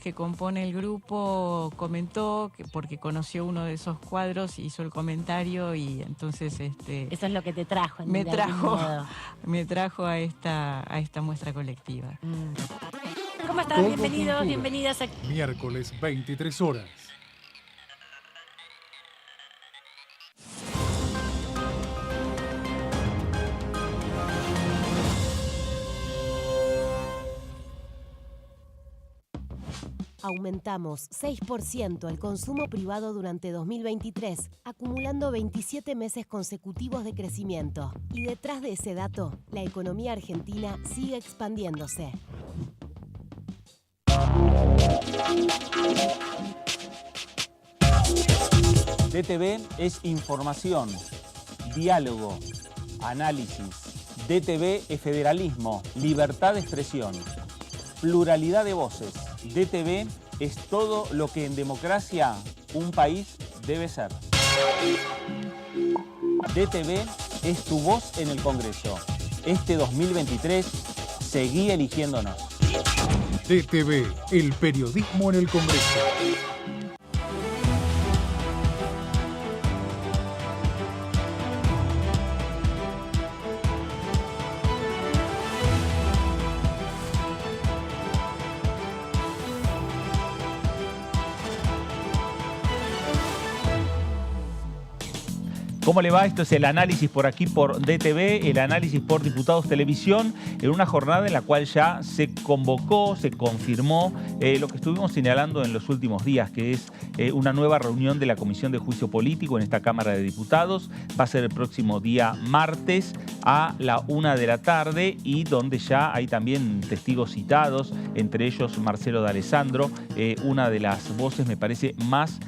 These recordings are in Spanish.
Que compone el grupo comentó que porque conoció uno de esos cuadros, hizo el comentario y entonces Eso es lo que te trajo, me de algún trajo modo. me trajo a esta muestra colectiva. ¿Cómo estás? Bienvenidos, bienvenidas a... Miércoles 23 horas. Aumentamos 6% el consumo privado durante 2023, acumulando 27 meses consecutivos de crecimiento. Y detrás de ese dato, la economía argentina sigue expandiéndose. DTV es información, diálogo, análisis. DTV es federalismo, libertad de expresión, pluralidad de voces. DTV es todo lo que en democracia un país debe ser. DTV es tu voz en el Congreso. Este 2023, seguí eligiéndonos. DTV, el periodismo en el Congreso. ¿Cómo le va? Esto es el análisis por aquí por DTV, el análisis por Diputados Televisión, en una jornada en la cual ya se convocó, se confirmó lo que estuvimos señalando en los últimos días, que es una nueva reunión de la Comisión de Juicio Político en esta Cámara de Diputados. Va a ser el próximo día martes a la 1 de la tarde y donde ya hay también testigos citados, entre ellos Marcelo D'Alessandro, una de las voces, me parece, más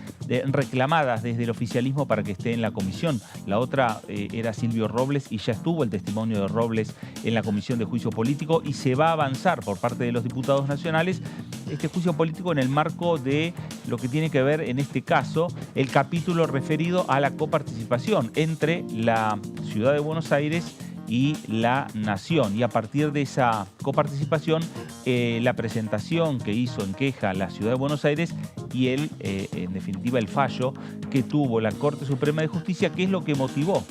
reclamadas desde el oficialismo para que esté en la comisión. La otra era Silvio Robles y ya estuvo el testimonio de Robles en la Comisión de Juicio Político y se va a avanzar por parte de los diputados nacionales este juicio político en el marco de lo que tiene que ver, en este caso, el capítulo referido a la coparticipación entre la Ciudad de Buenos Aires y la Nación. Y a partir de esa coparticipación, la presentación que hizo en queja la Ciudad de Buenos Aires y en definitiva, el fallo que tuvo la Corte Suprema de Justicia, que es lo que motivó,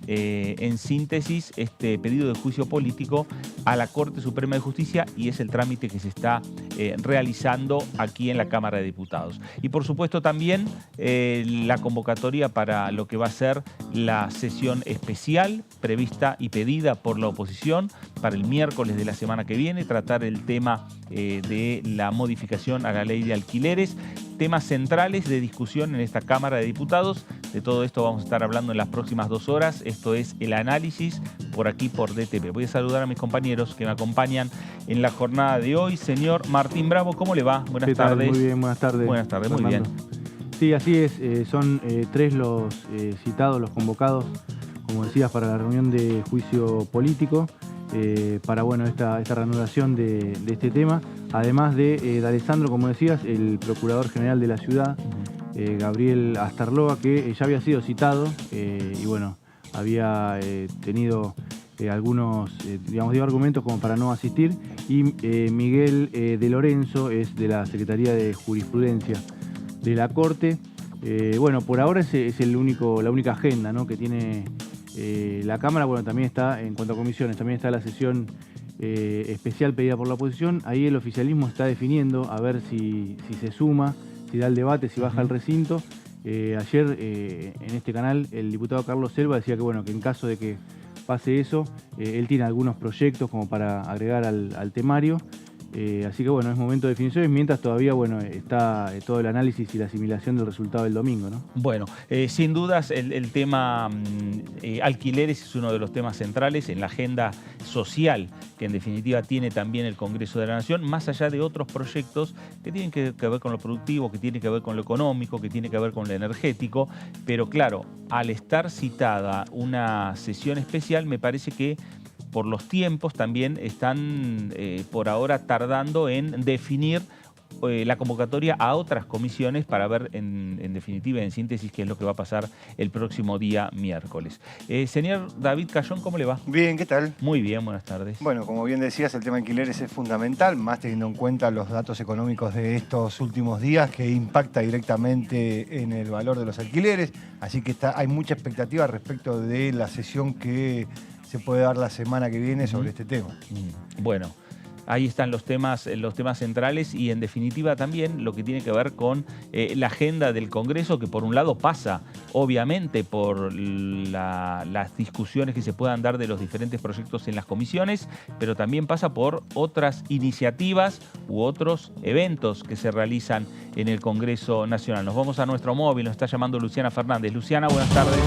en síntesis, este pedido de juicio político a la Corte Suprema de Justicia, y es el trámite que se está realizando aquí en la Cámara de Diputados. Y por supuesto también la convocatoria para lo que va a ser la sesión especial prevista y pedida por la oposición para el miércoles de la semana que viene, tratar el tema de la modificación a la ley de alquileres, temas centrales de discusión en esta Cámara de Diputados. De todo esto vamos a estar hablando en las próximas 2 horas. Esto es el análisis por aquí por DTV. Voy a saludar a mis compañeros que me acompañan en la jornada de hoy. Señor Martín Bravo, ¿cómo le va? Buenas tardes. Muy bien, buenas tardes. Buenas tardes, muy bien. Sí, así es. Son 3 los citados, los convocados, como decías, para la reunión de juicio político, para esta reanudación de este tema. Además de D'Alessandro, como decías, el Procurador General de la Ciudad, Gabriel Astarloa, que ya había sido citado y bueno, había tenido algunos dio argumentos como para no asistir, y Miguel de Lorenzo es de la Secretaría de Jurisprudencia de la Corte. Bueno, por ahora es la única agenda, ¿no?, que tiene la Cámara. Bueno, también está, en cuanto a comisiones, también está la sesión especial pedida por la oposición. Ahí el oficialismo está definiendo a ver si se suma, si da el debate, si baja el recinto. Ayer en este canal el diputado Carlos Selva decía que bueno, que en caso de que pase eso, él tiene algunos proyectos como para agregar al temario. Así que bueno, es momento de definiciones, mientras todavía está todo el análisis y la asimilación del resultado del domingo, ¿no? Bueno, sin dudas el tema alquileres es uno de los temas centrales en la agenda social que en definitiva tiene también el Congreso de la Nación, más allá de otros proyectos que tienen que ver con lo productivo, que tienen que ver con lo económico, que tienen que ver con lo energético. Pero claro, al estar citada una sesión especial, me parece que por los tiempos también están por ahora tardando en definir la convocatoria a otras comisiones para ver en definitiva, en síntesis, qué es lo que va a pasar el próximo día miércoles. Señor David Cayón, ¿cómo le va? Bien, ¿qué tal? Muy bien, buenas tardes. Bueno, como bien decías, el tema alquileres es fundamental, más teniendo en cuenta los datos económicos de estos últimos días, que impacta directamente en el valor de los alquileres. Así que hay mucha expectativa respecto de la sesión que se puede dar la semana que viene sobre este tema. Bueno, ahí están los temas centrales y en definitiva también lo que tiene que ver con la agenda del Congreso, que por un lado pasa obviamente por las discusiones que se puedan dar de los diferentes proyectos en las comisiones, pero también pasa por otras iniciativas u otros eventos que se realizan en el Congreso Nacional. Nos vamos a nuestro móvil, nos está llamando Luciana Fernández. Luciana, buenas tardes.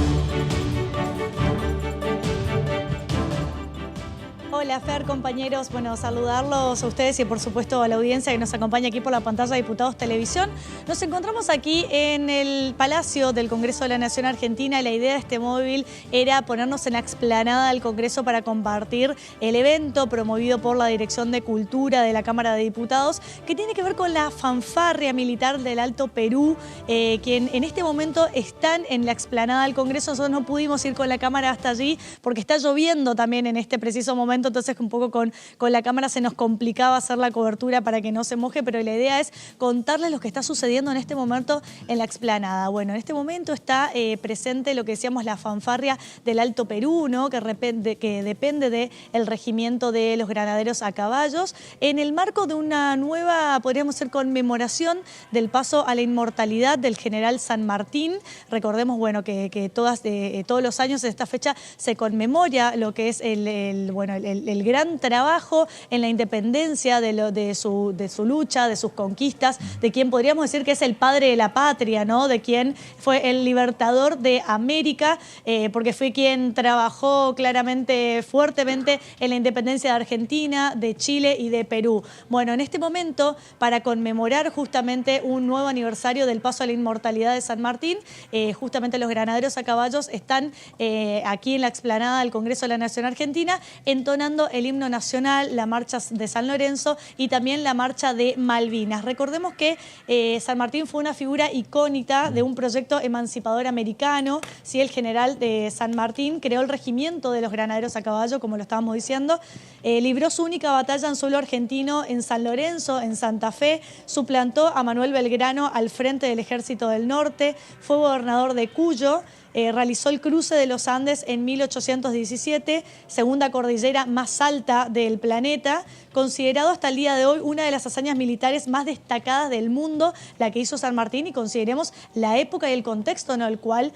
Hola Fer, compañeros, bueno, saludarlos a ustedes y por supuesto a la audiencia que nos acompaña aquí por la pantalla de Diputados Televisión. Nos encontramos aquí en el Palacio del Congreso de la Nación Argentina. La idea de este móvil era ponernos en la explanada del Congreso para compartir el evento promovido por la Dirección de Cultura de la Cámara de Diputados, que tiene que ver con la fanfarria militar del Alto Perú, quien en este momento están en la explanada del Congreso. Nosotros no pudimos ir con la cámara hasta allí porque está lloviendo también en este preciso momento, entonces un poco con la cámara se nos complicaba hacer la cobertura para que no se moje, pero la idea es contarles lo que está sucediendo en este momento en la explanada. Bueno, en este momento está presente lo que decíamos la fanfarria del Alto Perú, ¿no? que depende del regimiento de los granaderos a caballos, en el marco de una nueva, podríamos decir, conmemoración del paso a la inmortalidad del general San Martín. Recordemos, bueno, que todos los años en esta fecha se conmemora lo que es el gran trabajo en la independencia de su lucha, de sus conquistas, de quien podríamos decir que es el padre de la patria, ¿no? De quien fue el libertador de América, porque fue quien trabajó claramente, fuertemente en la independencia de Argentina, de Chile y de Perú. Bueno, en este momento, para conmemorar justamente un nuevo aniversario del paso a la inmortalidad de San Martín, justamente los granaderos a caballos están aquí en la explanada del Congreso de la Nación Argentina, entonando el himno nacional, la marcha de San Lorenzo y también la marcha de Malvinas. Recordemos que San Martín fue una figura icónica de un proyecto emancipador americano. ¿Sí? El general de San Martín creó el regimiento de los granaderos a caballo, como lo estábamos diciendo, libró su única batalla en suelo argentino en San Lorenzo, en Santa Fe, suplantó a Manuel Belgrano al frente del Ejército del Norte, fue gobernador de Cuyo, realizó el cruce de los Andes en 1817, segunda cordillera más alta del planeta, considerado hasta el día de hoy una de las hazañas militares más destacadas del mundo, la que hizo San Martín, y consideremos la época y el contexto en el cual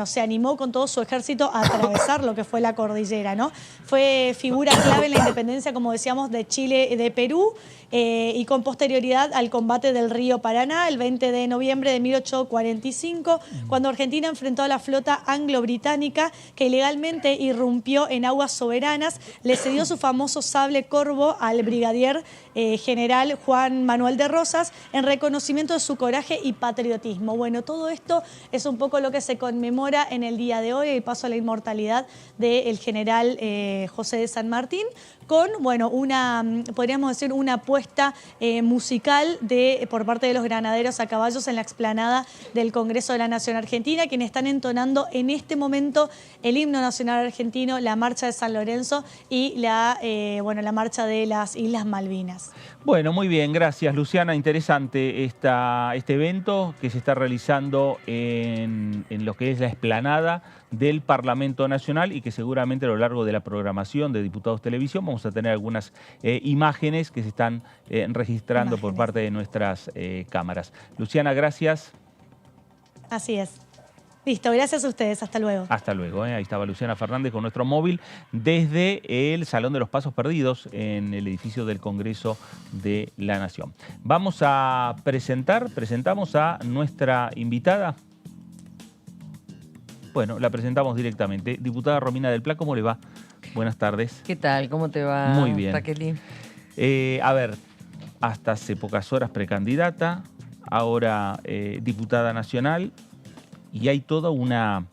se animó con todo su ejército a atravesar lo que fue la cordillera, ¿no? Fue figura clave en la independencia, como decíamos, de Chile y de Perú, y con posterioridad al combate del río Paraná, el 20 de noviembre de 1845, cuando Argentina enfrentó a la flota anglo-británica que ilegalmente irrumpió en aguas soberanas, le cedió su famoso sable corvo al brigadier general Juan Manuel de Rosas en reconocimiento de su coraje y patriotismo. Bueno, todo esto es un poco lo que se conmemora en el día de hoy, el paso a la inmortalidad del general José de San Martín, con, bueno, podríamos decir, una apuesta musical por parte de los granaderos a caballos en la explanada del Congreso de la Nación Argentina, quienes están entonando en este momento el himno nacional argentino, la marcha de San Lorenzo y la marcha de las Islas Malvinas. Bueno, muy bien, gracias Luciana. Interesante este evento que se está realizando en lo que es la explanada del Parlamento Nacional y que seguramente a lo largo de la programación de Diputados Televisión vamos a tener algunas imágenes que se están registrando por parte de nuestras cámaras. Luciana, gracias. Así es. Listo, gracias a ustedes. Hasta luego. Hasta luego. Ahí estaba Luciana Fernández con nuestro móvil desde el Salón de los Pasos Perdidos en el edificio del Congreso de la Nación. Vamos a presentamos a nuestra invitada. Bueno, la presentamos directamente. Diputada Romina del Pla, ¿cómo le va? Buenas tardes. ¿Qué tal? ¿Cómo te va, Muy bien. Raquelín? A ver, hasta hace pocas horas precandidata, ahora diputada nacional, y hay toda una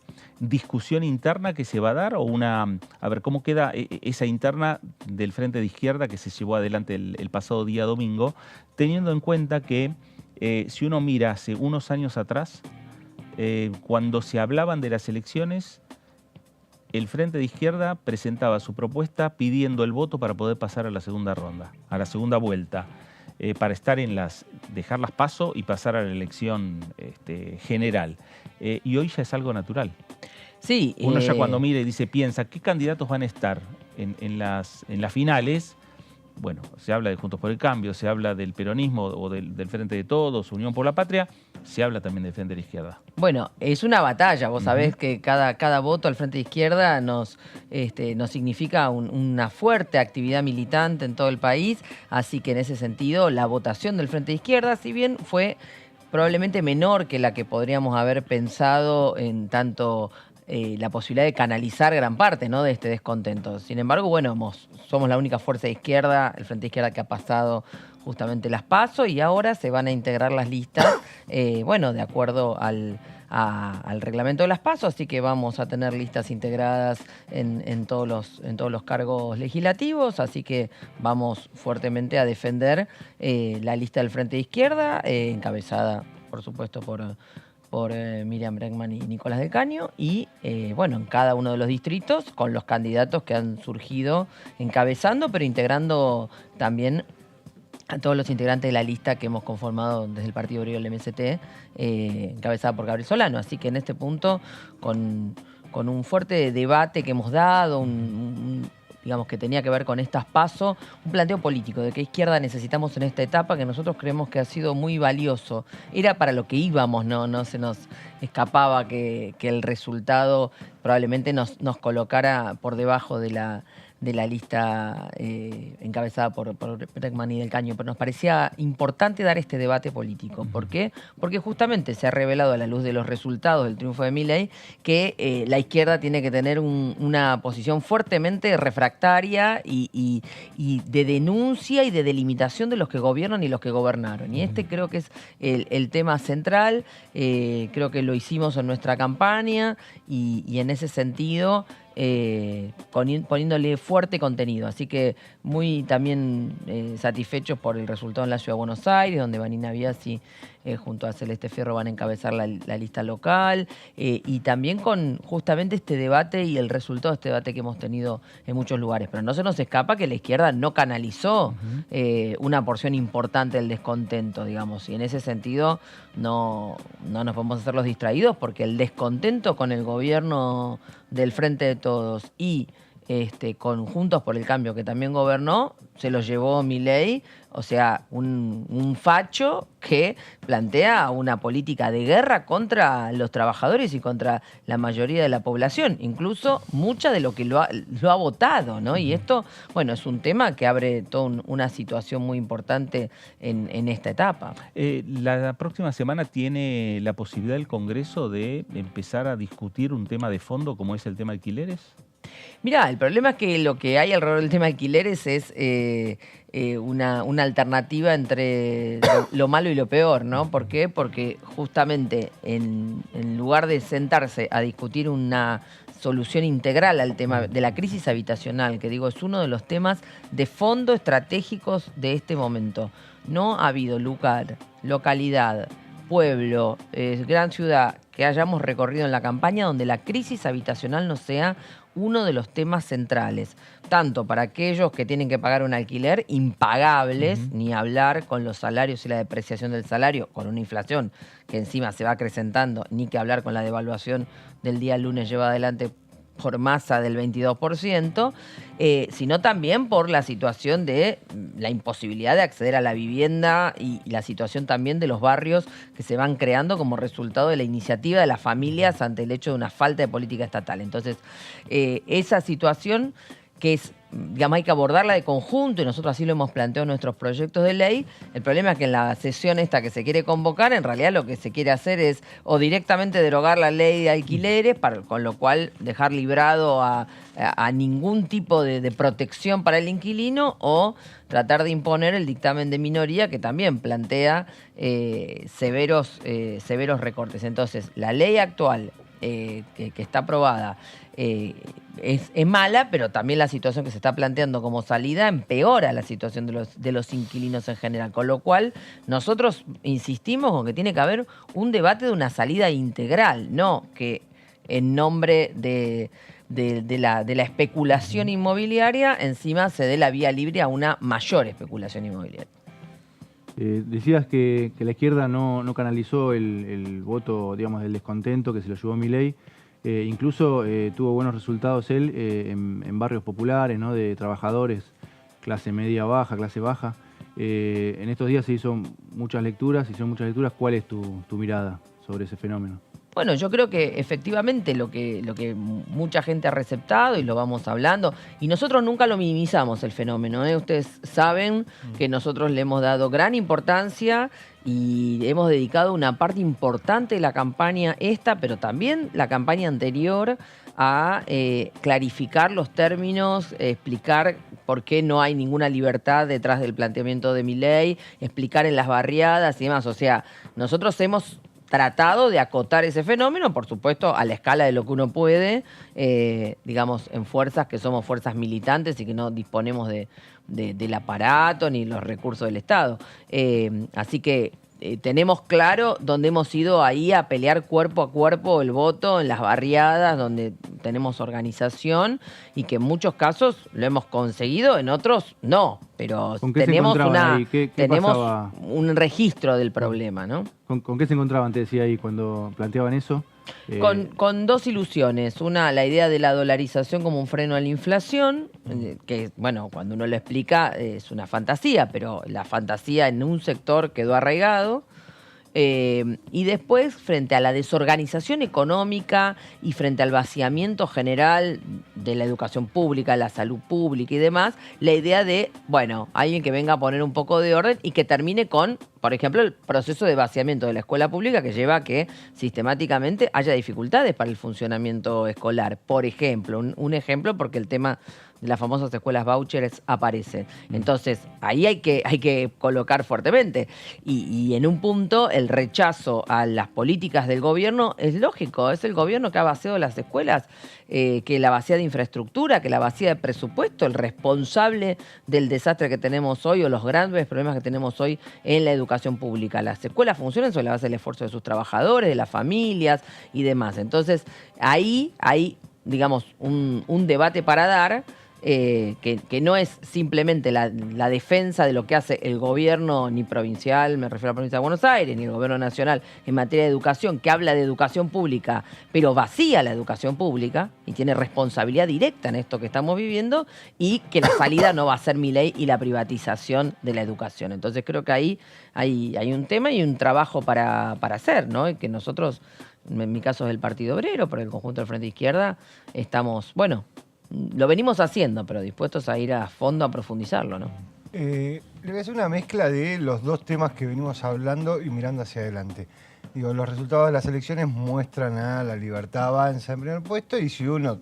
discusión interna que se va a dar o una... A ver, ¿cómo queda esa interna del Frente de Izquierda que se llevó adelante el pasado día domingo, teniendo en cuenta que si uno mira hace unos años atrás, cuando se hablaban de las elecciones, el Frente de Izquierda presentaba su propuesta pidiendo el voto para poder pasar a la segunda ronda, a la segunda vuelta, para estar dejar las PASO y pasar a la elección general. Y hoy ya es algo natural. Sí. Uno ya cuando mira y piensa, ¿qué candidatos van a estar en las finales? Bueno, se habla de Juntos por el Cambio, se habla del peronismo o del Frente de Todos, Unión por la Patria, se habla también del Frente de la Izquierda. Bueno, es una batalla. Vos sabés que cada voto al Frente de Izquierda nos significa una fuerte actividad militante en todo el país, así que en ese sentido la votación del Frente de Izquierda, si bien fue probablemente menor que la que podríamos haber pensado en tanto la posibilidad de canalizar gran parte, ¿no?, de este descontento. Sin embargo, bueno, somos la única fuerza de izquierda, el Frente de Izquierda, que ha pasado justamente las PASO, y ahora se van a integrar las listas, bueno, de acuerdo al reglamento de las PASO, así que vamos a tener listas integradas en todos los cargos legislativos, así que vamos fuertemente a defender la lista del Frente de Izquierda, encabezada, por supuesto, por Miriam Bregman y Nicolás del Caño, y bueno, en cada uno de los distritos con los candidatos que han surgido encabezando, pero integrando también a todos los integrantes de la lista que hemos conformado desde el Partido Obrero del MST, encabezada por Gabriel Solano. Así que en este punto, con un fuerte debate que hemos dado, digamos, que tenía que ver con estas PASO, un planteo político de qué izquierda necesitamos en esta etapa, que nosotros creemos que ha sido muy valioso. Era para lo que íbamos, no se nos escapaba que el resultado probablemente nos colocara por debajo de la lista encabezada por Bregman y del Caño, pero nos parecía importante dar este debate político. ¿Por qué? Porque justamente se ha revelado a la luz de los resultados del triunfo de Milei que la izquierda tiene que tener una posición fuertemente refractaria y de denuncia y de delimitación de los que gobiernan y los que gobernaron. Y este creo que es el tema central, creo que lo hicimos en nuestra campaña y en ese sentido poniéndole fuerte contenido. Así que muy también satisfechos por el resultado en la Ciudad de Buenos Aires, donde Vanina Biasi junto a Celeste Fierro van a encabezar la lista local, y también con justamente este debate y el resultado de este debate que hemos tenido en muchos lugares. Pero no se nos escapa que la izquierda no canalizó una porción importante del descontento, digamos, y en ese sentido no nos podemos hacer los distraídos, porque el descontento con el gobierno del Frente de Todos y con Juntos por el Cambio, que también gobernó, se lo llevó Milei, o sea, un facho que plantea una política de guerra contra los trabajadores y contra la mayoría de la población, incluso mucha de lo que lo ha votado, ¿no? Y esto, bueno, es un tema que abre toda una situación muy importante en esta etapa. La próxima semana tiene la posibilidad el Congreso de empezar a discutir un tema de fondo como es el tema de alquileres. Mirá, el problema es que lo que hay alrededor del tema de alquileres es una alternativa entre lo malo y lo peor, ¿no? ¿Por qué? Porque justamente en lugar de sentarse a discutir una solución integral al tema de la crisis habitacional, que digo es uno de los temas de fondo estratégicos de este momento, no ha habido lugar, localidad, pueblo, gran ciudad que hayamos recorrido en la campaña donde la crisis habitacional no sea uno de los temas centrales, tanto para aquellos que tienen que pagar un alquiler impagables, ni hablar con los salarios y la depreciación del salario, con una inflación que encima se va acrecentando, ni que hablar con la devaluación del día lunes llevada adelante por Massa del 22%, sino también por la situación de la imposibilidad de acceder a la vivienda y la situación también de los barrios que se van creando como resultado de la iniciativa de las familias ante el hecho de una falta de política estatal. Entonces, esa situación que es, digamos, hay que abordarla de conjunto, y nosotros así lo hemos planteado en nuestros proyectos de ley. El problema es que en la sesión esta que se quiere convocar, en realidad lo que se quiere hacer es o directamente derogar la ley de alquileres, con lo cual dejar librado a ningún tipo de protección para el inquilino, o tratar de imponer el dictamen de minoría que también plantea severos recortes. Entonces, la ley actual que está aprobada es mala, pero también la situación que se está planteando como salida empeora la situación de los inquilinos en general. Con lo cual, nosotros insistimos con que tiene que haber un debate de una salida integral, no que en nombre de la especulación inmobiliaria encima se dé la vía libre a una mayor especulación inmobiliaria. Decías que la izquierda no canalizó el voto, digamos, del descontento que se lo llevó Milei. Incluso tuvo buenos resultados él en barrios populares, ¿no? De trabajadores, clase media baja, clase baja. En estos días se hicieron muchas lecturas. ¿Cuál es tu mirada sobre ese fenómeno? Bueno, yo creo que efectivamente lo que mucha gente ha receptado y lo vamos hablando, y nosotros nunca lo minimizamos el fenómeno, ¿eh? Ustedes saben que nosotros le hemos dado gran importancia y hemos dedicado una parte importante de la campaña esta, pero también la campaña anterior, a clarificar los términos, explicar por qué no hay ninguna libertad detrás del planteamiento de Milei, explicar en las barriadas y demás. O sea, nosotros hemos tratado de acotar ese fenómeno, por supuesto, a la escala de lo que uno puede, digamos, en fuerzas que somos fuerzas militantes y que no disponemos del aparato ni los recursos del Estado. Así que tenemos claro dónde hemos ido ahí a pelear cuerpo a cuerpo el voto, en las barriadas, donde tenemos organización y que en muchos casos lo hemos conseguido, en otros no, pero tenemos un registro del problema, ¿no? ¿Con qué se encontraban, te decía ahí, cuando planteaban eso? Con dos ilusiones. Una, la idea de la dolarización como un freno a la inflación, que, bueno, cuando uno lo explica es una fantasía, pero la fantasía en un sector quedó arraigado. Y después, frente a la desorganización económica y frente al vaciamiento general de la educación pública, la salud pública y demás, la idea de, bueno, alguien que venga a poner un poco de orden y que termine con, por ejemplo, el proceso de vaciamiento de la escuela pública que lleva a que sistemáticamente haya dificultades para el funcionamiento escolar. Por ejemplo, un ejemplo, porque el tema de las famosas escuelas vouchers aparece. Entonces, ahí hay que colocar fuertemente. Y en un punto, el rechazo a las políticas del gobierno es lógico. Es el gobierno que ha vaciado las escuelas, que la vacía de infraestructura, que la vacía de presupuesto, el responsable del desastre que tenemos hoy o los grandes problemas que tenemos hoy en la educación pública. Las escuelas funcionan sobre la base del esfuerzo de sus trabajadores, de las familias y demás. Entonces, ahí hay, digamos, un debate para dar, que no es simplemente la defensa de lo que hace el gobierno, ni provincial, me refiero a la provincia de Buenos Aires, ni el gobierno nacional en materia de educación, que habla de educación pública, pero vacía la educación pública y tiene responsabilidad directa en esto que estamos viviendo, y que la salida no va a ser Milei y la privatización de la educación. Entonces creo que ahí hay un tema y un trabajo para hacer, ¿no? Y que nosotros, en mi caso es el Partido Obrero, por el conjunto del Frente Izquierda, estamos, bueno, lo venimos haciendo, pero dispuestos a ir a fondo a profundizarlo, ¿no? Le voy a hacer una mezcla de los dos temas que venimos hablando y mirando hacia adelante. Digo, los resultados de las elecciones muestran a La Libertad Avanza en primer puesto, y si uno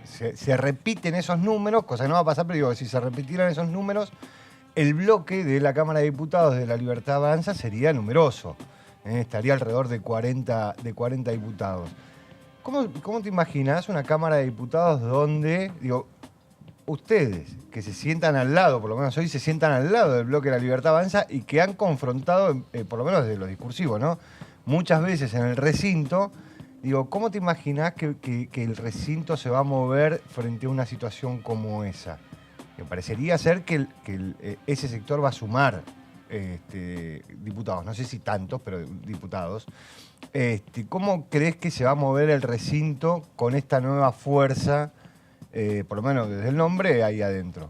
se repiten esos números, cosa que no va a pasar, pero digo, si se repitieran esos números, el bloque de la Cámara de Diputados de La Libertad Avanza sería numeroso. Estaría alrededor de 40 diputados. ¿Cómo te imaginas una Cámara de Diputados donde, digo, ustedes que se sientan al lado, por lo menos hoy se sientan al lado del bloque de La Libertad Avanza y que han confrontado, por lo menos desde lo discursivo, ¿no?, muchas veces en el recinto, digo, ¿cómo te imaginas que el recinto se va a mover frente a una situación como esa? Me parecería ser que ese sector va a sumar diputados, no sé si tantos, pero diputados. ¿Cómo crees que se va a mover el recinto con esta nueva fuerza, por lo menos desde el nombre, ahí adentro?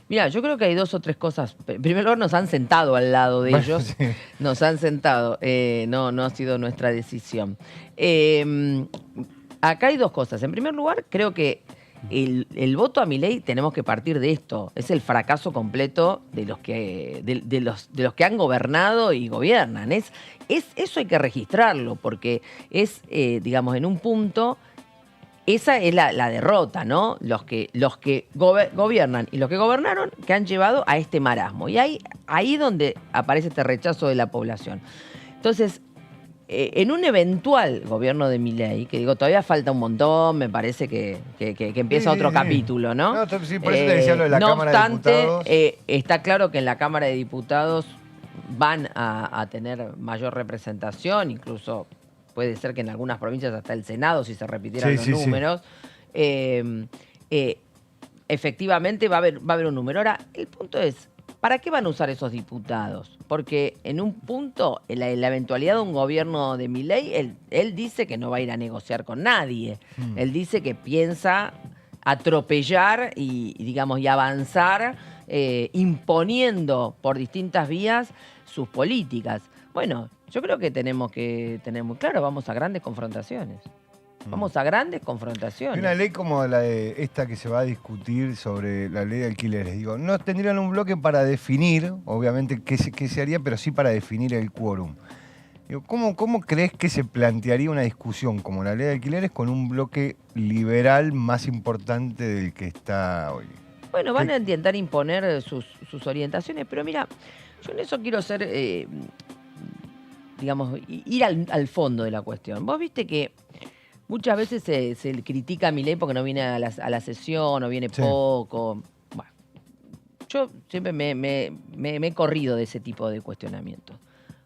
Mira, yo creo que hay dos o tres cosas. En primer lugar, nos han sentado al lado de ellos. Sí. Nos han sentado. No ha sido nuestra decisión. Acá hay dos cosas. En primer lugar, creo que el voto a Milei, tenemos que partir de esto. Es el fracaso completo de los que han gobernado y gobiernan. Eso hay que registrarlo, porque es, digamos, en un punto, esa es la derrota, ¿no? Los que gobiernan y los que gobernaron, que han llevado a este marasmo. Y ahí donde aparece este rechazo de la población. Entonces, en un eventual gobierno de Milei, que digo, todavía falta un montón, me parece que empieza otro capítulo, ¿no? No, sí, por eso te decía lo de la no Cámara de obstante, Diputados. está claro que en la Cámara de Diputados van a tener mayor representación, incluso puede ser que en algunas provincias hasta el Senado, si se repitieran los números. Efectivamente va a haber un número. Ahora, el punto es, ¿para qué van a usar esos diputados? Porque en un punto, en la eventualidad de un gobierno de Milei, él dice que no va a ir a negociar con nadie. Él dice que piensa atropellar y avanzar imponiendo por distintas vías sus políticas. Bueno, yo creo que tenemos que tener muy claro, vamos a grandes confrontaciones. Vamos a grandes confrontaciones. Y una ley como la de esta que se va a discutir sobre la ley de alquileres, digo, no tendrían un bloque para definir, obviamente, qué se haría, pero sí para definir el quórum. Digo, ¿cómo crees que se plantearía una discusión como la ley de alquileres con un bloque liberal más importante del que está hoy? Bueno, van a intentar imponer sus orientaciones, pero mira, yo en eso quiero ser, ir al fondo de la cuestión. Vos viste que muchas veces se critica a Milei porque no viene a la sesión o viene poco. Bueno, yo siempre me he corrido de ese tipo de cuestionamientos.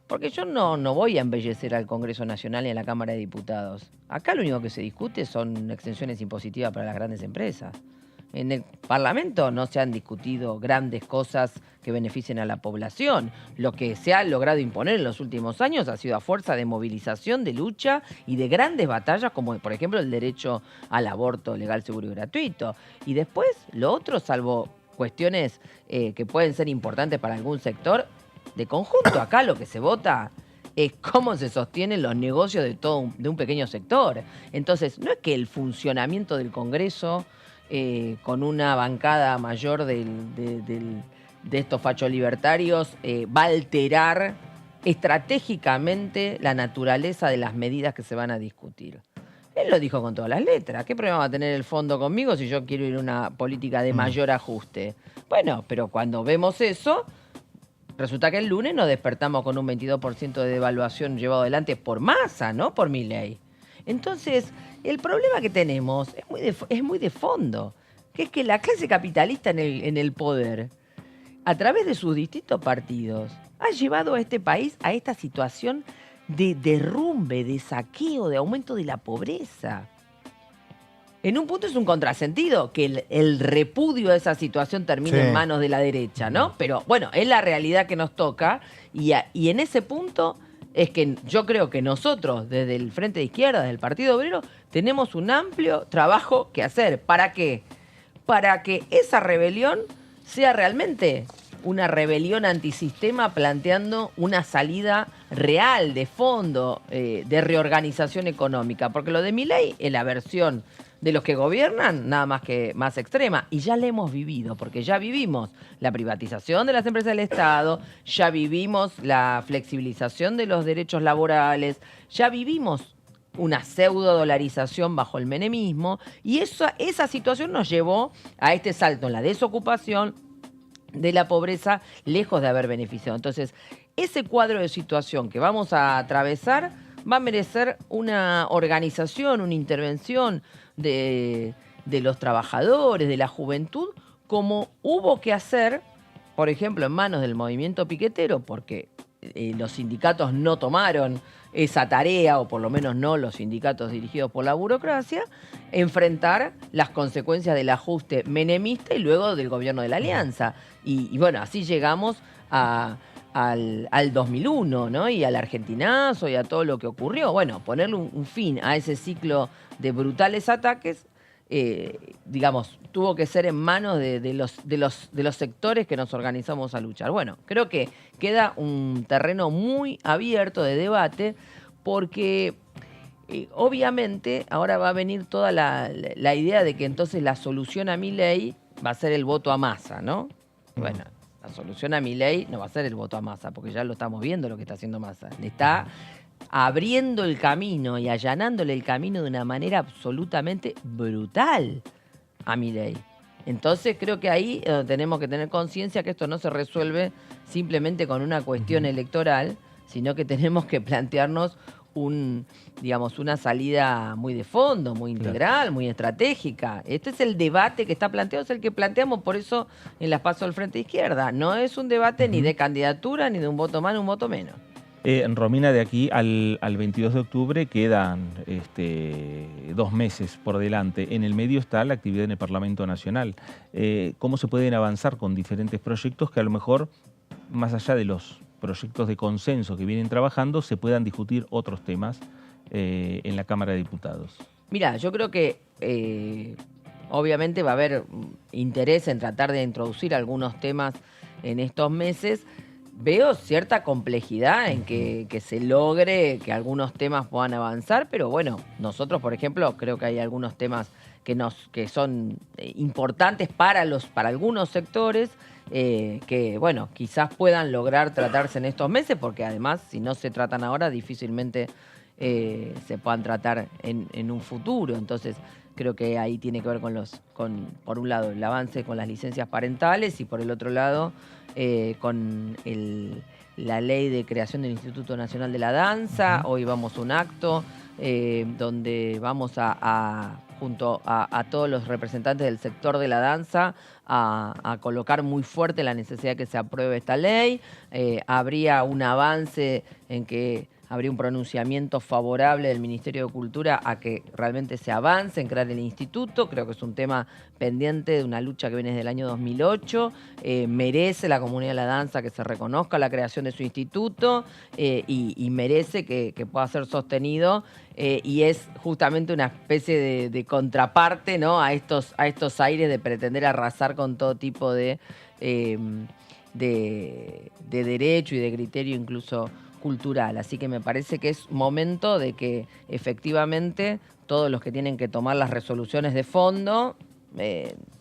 Porque yo no voy a embellecer al Congreso Nacional ni a la Cámara de Diputados. Acá lo único que se discute son exenciones impositivas para las grandes empresas. En el Parlamento no se han discutido grandes cosas que beneficien a la población. Lo que se ha logrado imponer en los últimos años ha sido a fuerza de movilización, de lucha y de grandes batallas, como por ejemplo el derecho al aborto legal, seguro y gratuito. Y después, lo otro, salvo cuestiones que pueden ser importantes para algún sector, de conjunto acá lo que se vota es cómo se sostienen los negocios de un pequeño sector. Entonces, no es que el funcionamiento del Congreso con una bancada mayor de estos fachos libertarios va a alterar estratégicamente la naturaleza de las medidas que se van a discutir. Él lo dijo con todas las letras. ¿Qué problema va a tener el fondo conmigo si yo quiero ir a una política de mayor ajuste? Bueno, pero cuando vemos eso, resulta que el lunes nos despertamos con un 22% de devaluación llevado adelante por Massa, no por Milei. Entonces, el problema que tenemos es muy de fondo, que es que la clase capitalista en el poder, a través de sus distintos partidos, ha llevado a este país a esta situación de derrumbe, de saqueo, de aumento de la pobreza. En un punto es un contrasentido que el repudio a esa situación termine en manos de la derecha, ¿no? Pero bueno, es la realidad que nos toca y en ese punto es que yo creo que nosotros, desde el Frente de Izquierda, desde el Partido Obrero, tenemos un amplio trabajo que hacer. ¿Para qué? Para que esa rebelión sea realmente una rebelión antisistema planteando una salida real, de fondo, de reorganización económica. Porque lo de Milei es la versión de los que gobiernan, nada más que más extrema. Y ya la hemos vivido, porque ya vivimos la privatización de las empresas del Estado, ya vivimos la flexibilización de los derechos laborales, ya vivimos una pseudo-dolarización bajo el menemismo, y esa situación nos llevó a este salto en la desocupación, de la pobreza, lejos de haber beneficiado. Entonces, ese cuadro de situación que vamos a atravesar va a merecer una organización, una intervención de los trabajadores, de la juventud, como hubo que hacer, por ejemplo, en manos del movimiento piquetero, porque los sindicatos no tomaron esa tarea, o por lo menos no los sindicatos dirigidos por la burocracia, enfrentar las consecuencias del ajuste menemista y luego del gobierno de la Alianza. Y bueno, así llegamos al 2001, ¿no? Y al argentinazo y a todo lo que ocurrió. Bueno, ponerle un fin a ese ciclo de brutales ataques, tuvo que ser en manos de los sectores que nos organizamos a luchar. Bueno, creo que queda un terreno muy abierto de debate porque obviamente ahora va a venir toda la idea de que entonces la solución a Milei va a ser el voto a Massa, ¿no? Bueno, la solución a Milei no va a ser el voto a Massa, porque ya lo estamos viendo lo que está haciendo Massa. Le está abriendo el camino y allanándole el camino de una manera absolutamente brutal a Milei. Entonces creo que ahí tenemos que tener conciencia que esto no se resuelve simplemente con una cuestión electoral, sino que tenemos que plantearnos digamos, una salida muy de fondo, muy integral, muy estratégica. Este es el debate que está planteado, es el que planteamos por eso en las PASO del Frente Izquierda. No es un debate ni de candidatura, ni de un voto más, ni un voto menos. Romina, de aquí al 22 de octubre quedan 2 meses por delante. En el medio está la actividad en el Parlamento Nacional. ¿Cómo se pueden avanzar con diferentes proyectos que a lo mejor, más allá de los proyectos de consenso que vienen trabajando, se puedan discutir otros temas en la Cámara de Diputados? Mira, yo creo que obviamente va a haber interés en tratar de introducir algunos temas en estos meses. Veo cierta complejidad en que se logre que algunos temas puedan avanzar, pero bueno, nosotros, por ejemplo, creo que hay algunos temas que son importantes para algunos sectores, que, bueno, quizás puedan lograr tratarse en estos meses, porque además, si no se tratan ahora, difícilmente se puedan tratar en un futuro. Entonces, creo que ahí tiene que ver por un lado, el avance con las licencias parentales y por el otro lado, con la ley de creación del Instituto Nacional de la Danza. Hoy vamos a un acto donde vamos junto a todos los representantes del sector de la danza, a colocar muy fuerte la necesidad de que se apruebe esta ley. Habría un avance en que habría un pronunciamiento favorable del Ministerio de Cultura a que realmente se avance en crear el instituto. Creo que es un tema pendiente de una lucha que viene desde el año 2008. Merece la comunidad de la danza que se reconozca la creación de su instituto y merece que pueda ser sostenido. Y es justamente una especie de contraparte, ¿no?, a estos aires de pretender arrasar con todo tipo de derecho y de criterio incluso cultural. Así que me parece que es momento de que efectivamente todos los que tienen que tomar las resoluciones de fondo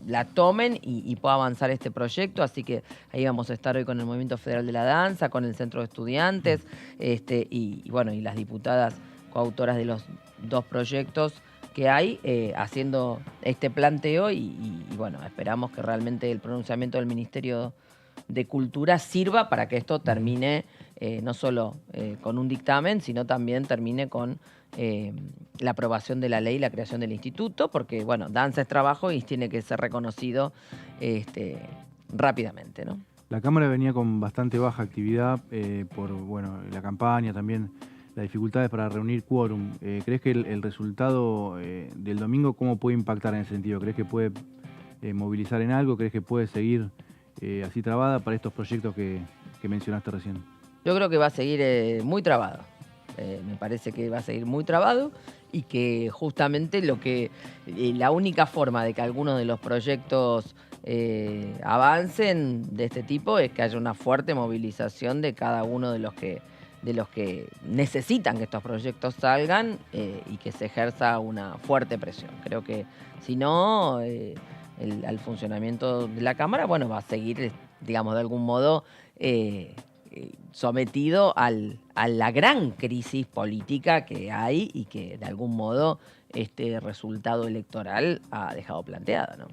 la tomen y pueda avanzar este proyecto. Así que ahí vamos a estar hoy con el Movimiento Federal de la Danza, con el Centro de Estudiantes y las diputadas coautoras de los 2 proyectos que hay, haciendo este planteo y bueno, esperamos que realmente el pronunciamiento del Ministerio de Cultura sirva para que esto termine no solo con un dictamen, sino también termine con la aprobación de la ley y la creación del instituto, porque bueno, danza es trabajo y tiene que ser reconocido rápidamente, ¿no? La Cámara venía con bastante baja actividad por la campaña, también las dificultades para reunir quórum. ¿Crees que el resultado del domingo cómo puede impactar en ese sentido? ¿Crees que puede movilizar en algo? ¿Crees que puede seguir así trabada para estos proyectos que mencionaste recién? Yo creo que va a seguir muy trabado. Me parece que va a seguir muy trabado y que justamente la única forma de que algunos de los proyectos avancen de este tipo es que haya una fuerte movilización de cada uno de los que necesitan que estos proyectos salgan y que se ejerza una fuerte presión. Creo que si no, al funcionamiento de la Cámara, bueno, va a seguir, digamos, de algún modo sometido a la gran crisis política que hay y que de algún modo este resultado electoral ha dejado planteada, ¿no?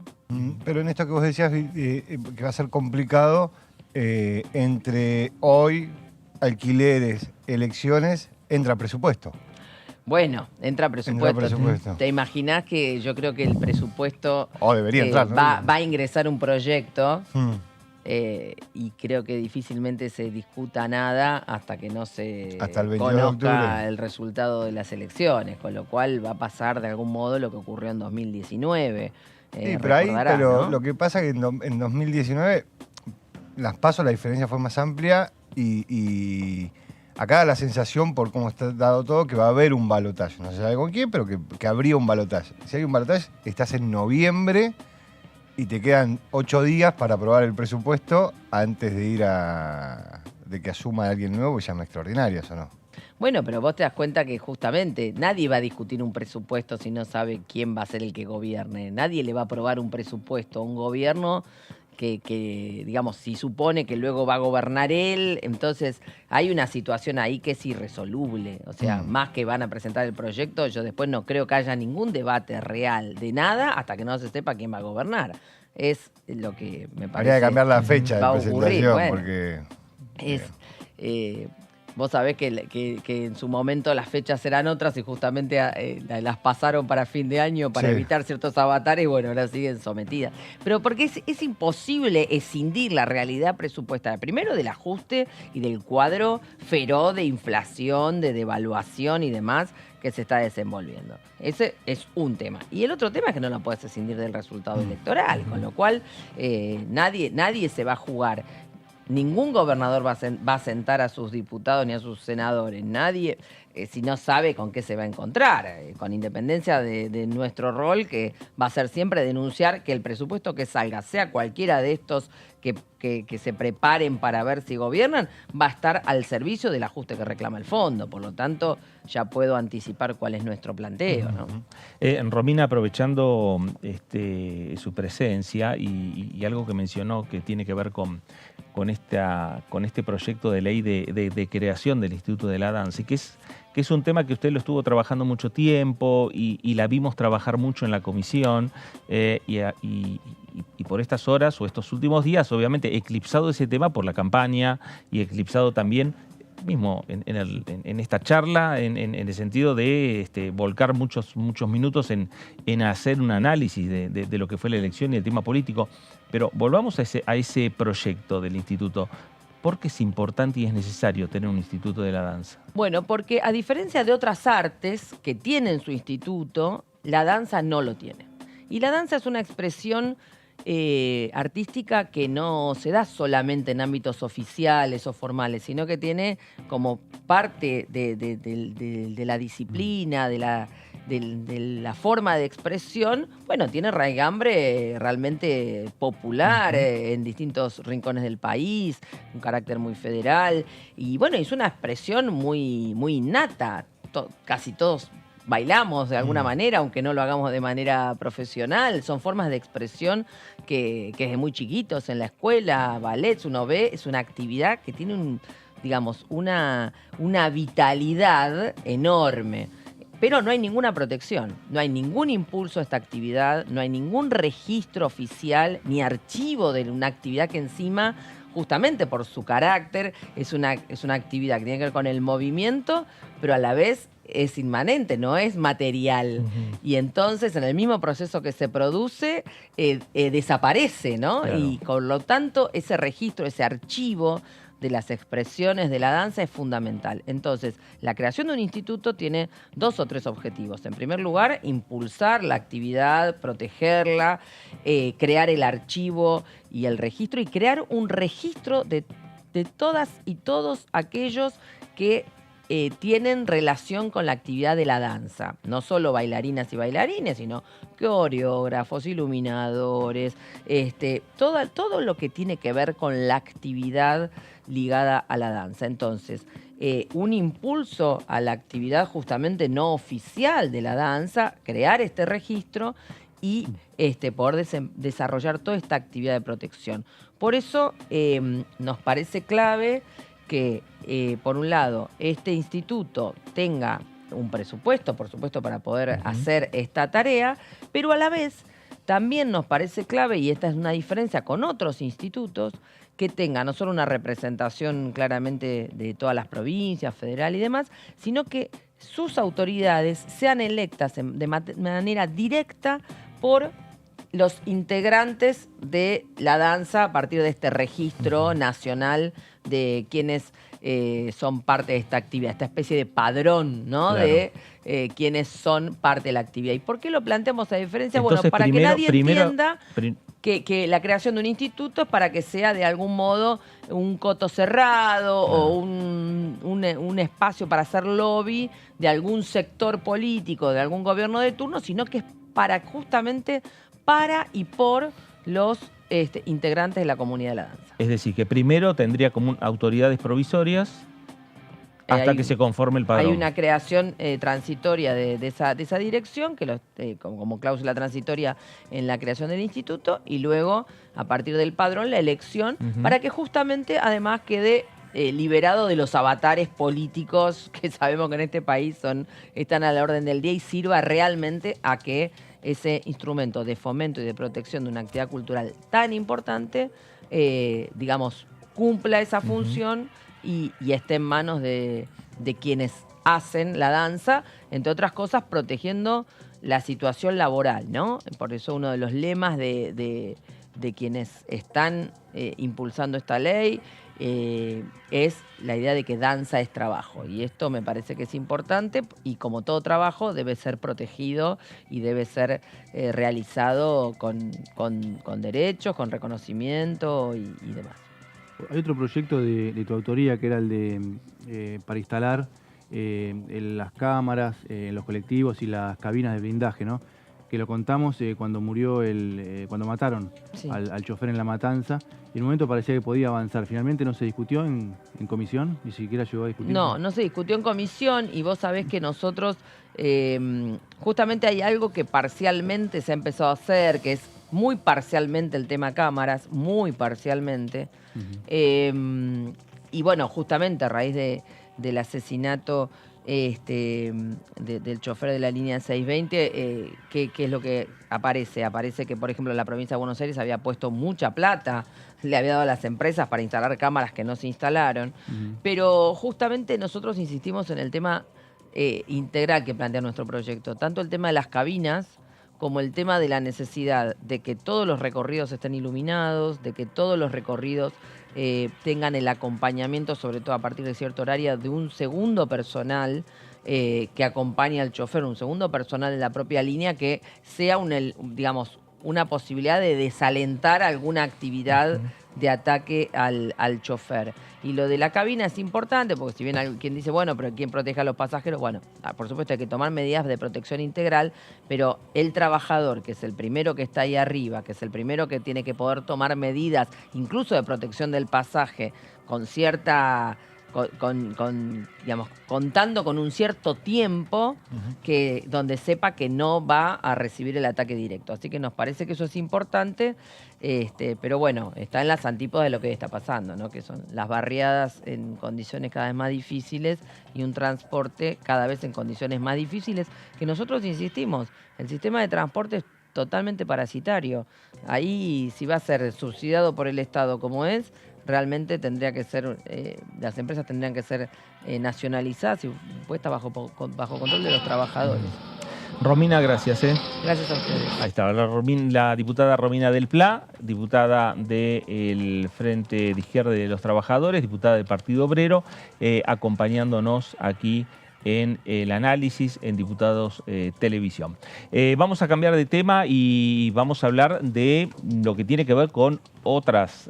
Pero en esto que vos decías, que va a ser complicado, entre hoy, alquileres, elecciones, entra presupuesto. Bueno, entra presupuesto. ¿Te imaginás que yo creo que el presupuesto debería entrar, ¿no? va a ingresar un proyecto y creo que difícilmente se discuta nada hasta que no se conozca el resultado de las elecciones, con lo cual va a pasar de algún modo lo que ocurrió en 2019. Sí, pero ¿no? Lo que pasa es que en 2019 las PASO la diferencia fue más amplia y acá da la sensación, por cómo está dado todo, que va a haber un balotaje. No se sabe con quién, pero que habría un balotaje. Si hay un balotaje, estás en noviembre y te quedan 8 días para aprobar el presupuesto antes de que asuma alguien nuevo y llame extraordinarias, ¿o no? Bueno, pero vos te das cuenta que justamente nadie va a discutir un presupuesto si no sabe quién va a ser el que gobierne. Nadie le va a aprobar un presupuesto a un gobierno que, digamos, si supone que luego va a gobernar él. Entonces hay una situación ahí que es irresoluble. O sea, más que van a presentar el proyecto, yo después no creo que haya ningún debate real de nada hasta que no se sepa quién va a gobernar. Es lo que me parece. Habría que cambiar la fecha de presentación, bueno, porque... Vos sabés que en su momento las fechas eran otras y justamente las pasaron para fin de año para evitar ciertos avatares y bueno, ahora siguen sometidas. Pero porque es imposible escindir la realidad presupuestaria, primero del ajuste y del cuadro feroz de inflación, de devaluación y demás que se está desenvolviendo. Ese es un tema. Y el otro tema es que no lo puedes escindir del resultado electoral, con lo cual nadie se va a jugar. Ningún gobernador va a sentar a sus diputados ni a sus senadores. Nadie, si no sabe con qué se va a encontrar. Con independencia de nuestro rol, que va a ser siempre denunciar que el presupuesto que salga, sea cualquiera de estos que se preparen para ver si gobiernan, va a estar al servicio del ajuste que reclama el fondo. Por lo tanto, ya puedo anticipar cuál es nuestro planteo, ¿no? Romina, aprovechando su presencia y algo que mencionó que tiene que ver con este proyecto de ley de creación del Instituto de la Danza, y que es un tema que usted lo estuvo trabajando mucho tiempo y la vimos trabajar mucho en la comisión y por estas horas o estos últimos días, obviamente, eclipsado ese tema por la campaña y eclipsado también mismo en esta charla, en el sentido de volcar muchos minutos en hacer un análisis de lo que fue la elección y el tema político. Pero volvamos a ese proyecto del instituto. ¿Por qué es importante y es necesario tener un instituto de la danza? Bueno, porque a diferencia de otras artes que tienen su instituto, la danza no lo tiene. Y la danza es una expresión artística que no se da solamente en ámbitos oficiales o formales, sino que tiene como parte de la disciplina, de la forma de expresión, bueno, tiene raigambre realmente popular en distintos rincones del país, un carácter muy federal, y bueno, es una expresión muy innata. Casi todos bailamos de alguna manera, aunque no lo hagamos de manera profesional. Son formas de expresión que desde muy chiquitos en la escuela, ballets, uno ve, es una actividad que tiene una vitalidad enorme. Pero no hay ninguna protección, no hay ningún impulso a esta actividad, no hay ningún registro oficial ni archivo de una actividad que encima, justamente por su carácter, es una actividad que tiene que ver con el movimiento, pero a la vez es inmanente, no es material. Y entonces, en el mismo proceso que se produce, desaparece, ¿no? Claro. Y con lo tanto, ese registro, ese archivo de las expresiones de la danza es fundamental. Entonces, la creación de un instituto tiene 2 o 3 objetivos. En primer lugar, impulsar la actividad, protegerla, crear el archivo y el registro, y crear un registro de todas y todos aquellos que tienen relación con la actividad de la danza. No solo bailarinas y bailarines, sino coreógrafos, iluminadores, todo lo que tiene que ver con la actividad ligada a la danza. Entonces, un impulso a la actividad justamente no oficial de la danza, crear este registro y poder desarrollar toda esta actividad de protección. Por eso nos parece clave que, por un lado, este instituto tenga un presupuesto, por supuesto, para poder hacer esta tarea, pero a la vez también nos parece clave, y esta es una diferencia con otros institutos, que tenga no solo una representación claramente de todas las provincias, federal y demás, sino que sus autoridades sean electas de manera directa por los integrantes de la danza a partir de este registro nacional de quienes son parte de esta actividad, esta especie de padrón, ¿no? Claro. De quienes son parte de la actividad. ¿Y por qué lo planteamos a diferencia? Entonces, bueno, para que nadie entienda que la creación de un instituto es para que sea de algún modo un coto cerrado o un espacio para hacer lobby de algún sector político, de algún gobierno de turno, sino que es justamente para y por los integrantes de la comunidad de la danza. Es decir, que primero tendría como autoridades provisorias hasta que se conforme el padrón. Hay una creación transitoria de esa dirección, que como cláusula transitoria en la creación del instituto, y luego, a partir del padrón, la elección, para que justamente además quede liberado de los avatares políticos que sabemos que en este país están a la orden del día, y sirva realmente a que ese instrumento de fomento y de protección de una actividad cultural tan importante, cumpla esa función y esté en manos de quienes hacen la danza, entre otras cosas protegiendo la situación laboral, ¿no? Por eso uno de los lemas de quienes están impulsando esta ley es la idea de que danza es trabajo. Y esto me parece que es importante y como todo trabajo debe ser protegido y debe ser realizado con derechos, con reconocimiento y demás. Hay otro proyecto de tu autoría que era el de para instalar las cámaras, los colectivos y las cabinas de blindaje, ¿no? Que lo contamos cuando murió cuando mataron al chofer en La Matanza, y en un momento parecía que podía avanzar. Finalmente no se discutió en comisión, ni siquiera llegó a discutir. No se discutió en comisión y vos sabés que nosotros, justamente hay algo que parcialmente se ha empezado a hacer, que es muy parcialmente el tema cámaras, muy parcialmente. Y bueno, justamente a raíz del asesinato del chofer de la línea 620, ¿qué es lo que aparece? Aparece que, por ejemplo, la provincia de Buenos Aires había puesto mucha plata, le había dado a las empresas para instalar cámaras que no se instalaron, pero justamente nosotros insistimos en el tema integral que plantea nuestro proyecto, tanto el tema de las cabinas como el tema de la necesidad de que todos los recorridos estén iluminados, de que todos los recorridos tengan el acompañamiento, sobre todo a partir de cierto horario, de un segundo personal que acompañe al chofer, un segundo personal en la propia línea que sea una posibilidad de desalentar alguna actividad de ataque al chofer. Y lo de la cabina es importante, porque si bien hay quien dice, bueno, pero ¿quién protege a los pasajeros? Bueno, por supuesto hay que tomar medidas de protección integral, pero el trabajador, que es el primero que está ahí arriba, que es el primero que tiene que poder tomar medidas, incluso de protección del pasaje, con cierta... contando con un cierto tiempo donde sepa que no va a recibir el ataque directo. Así que nos parece que eso es importante, pero bueno, está en las antípodas de lo que está pasando, ¿no? Que son las barriadas en condiciones cada vez más difíciles y un transporte cada vez en condiciones más difíciles, que nosotros insistimos, el sistema de transporte es totalmente parasitario. Ahí, si va a ser subsidiado por el Estado como es, realmente tendría que ser, las empresas tendrían que ser nacionalizadas y puestas bajo control de los trabajadores. Romina, gracias. Gracias a ustedes. Ahí está, la diputada Romina del Pla, diputada del Frente de Izquierda de los Trabajadores, diputada del Partido Obrero, acompañándonos aquí en el análisis en Diputados Televisión. Vamos a cambiar de tema y vamos a hablar de lo que tiene que ver con otras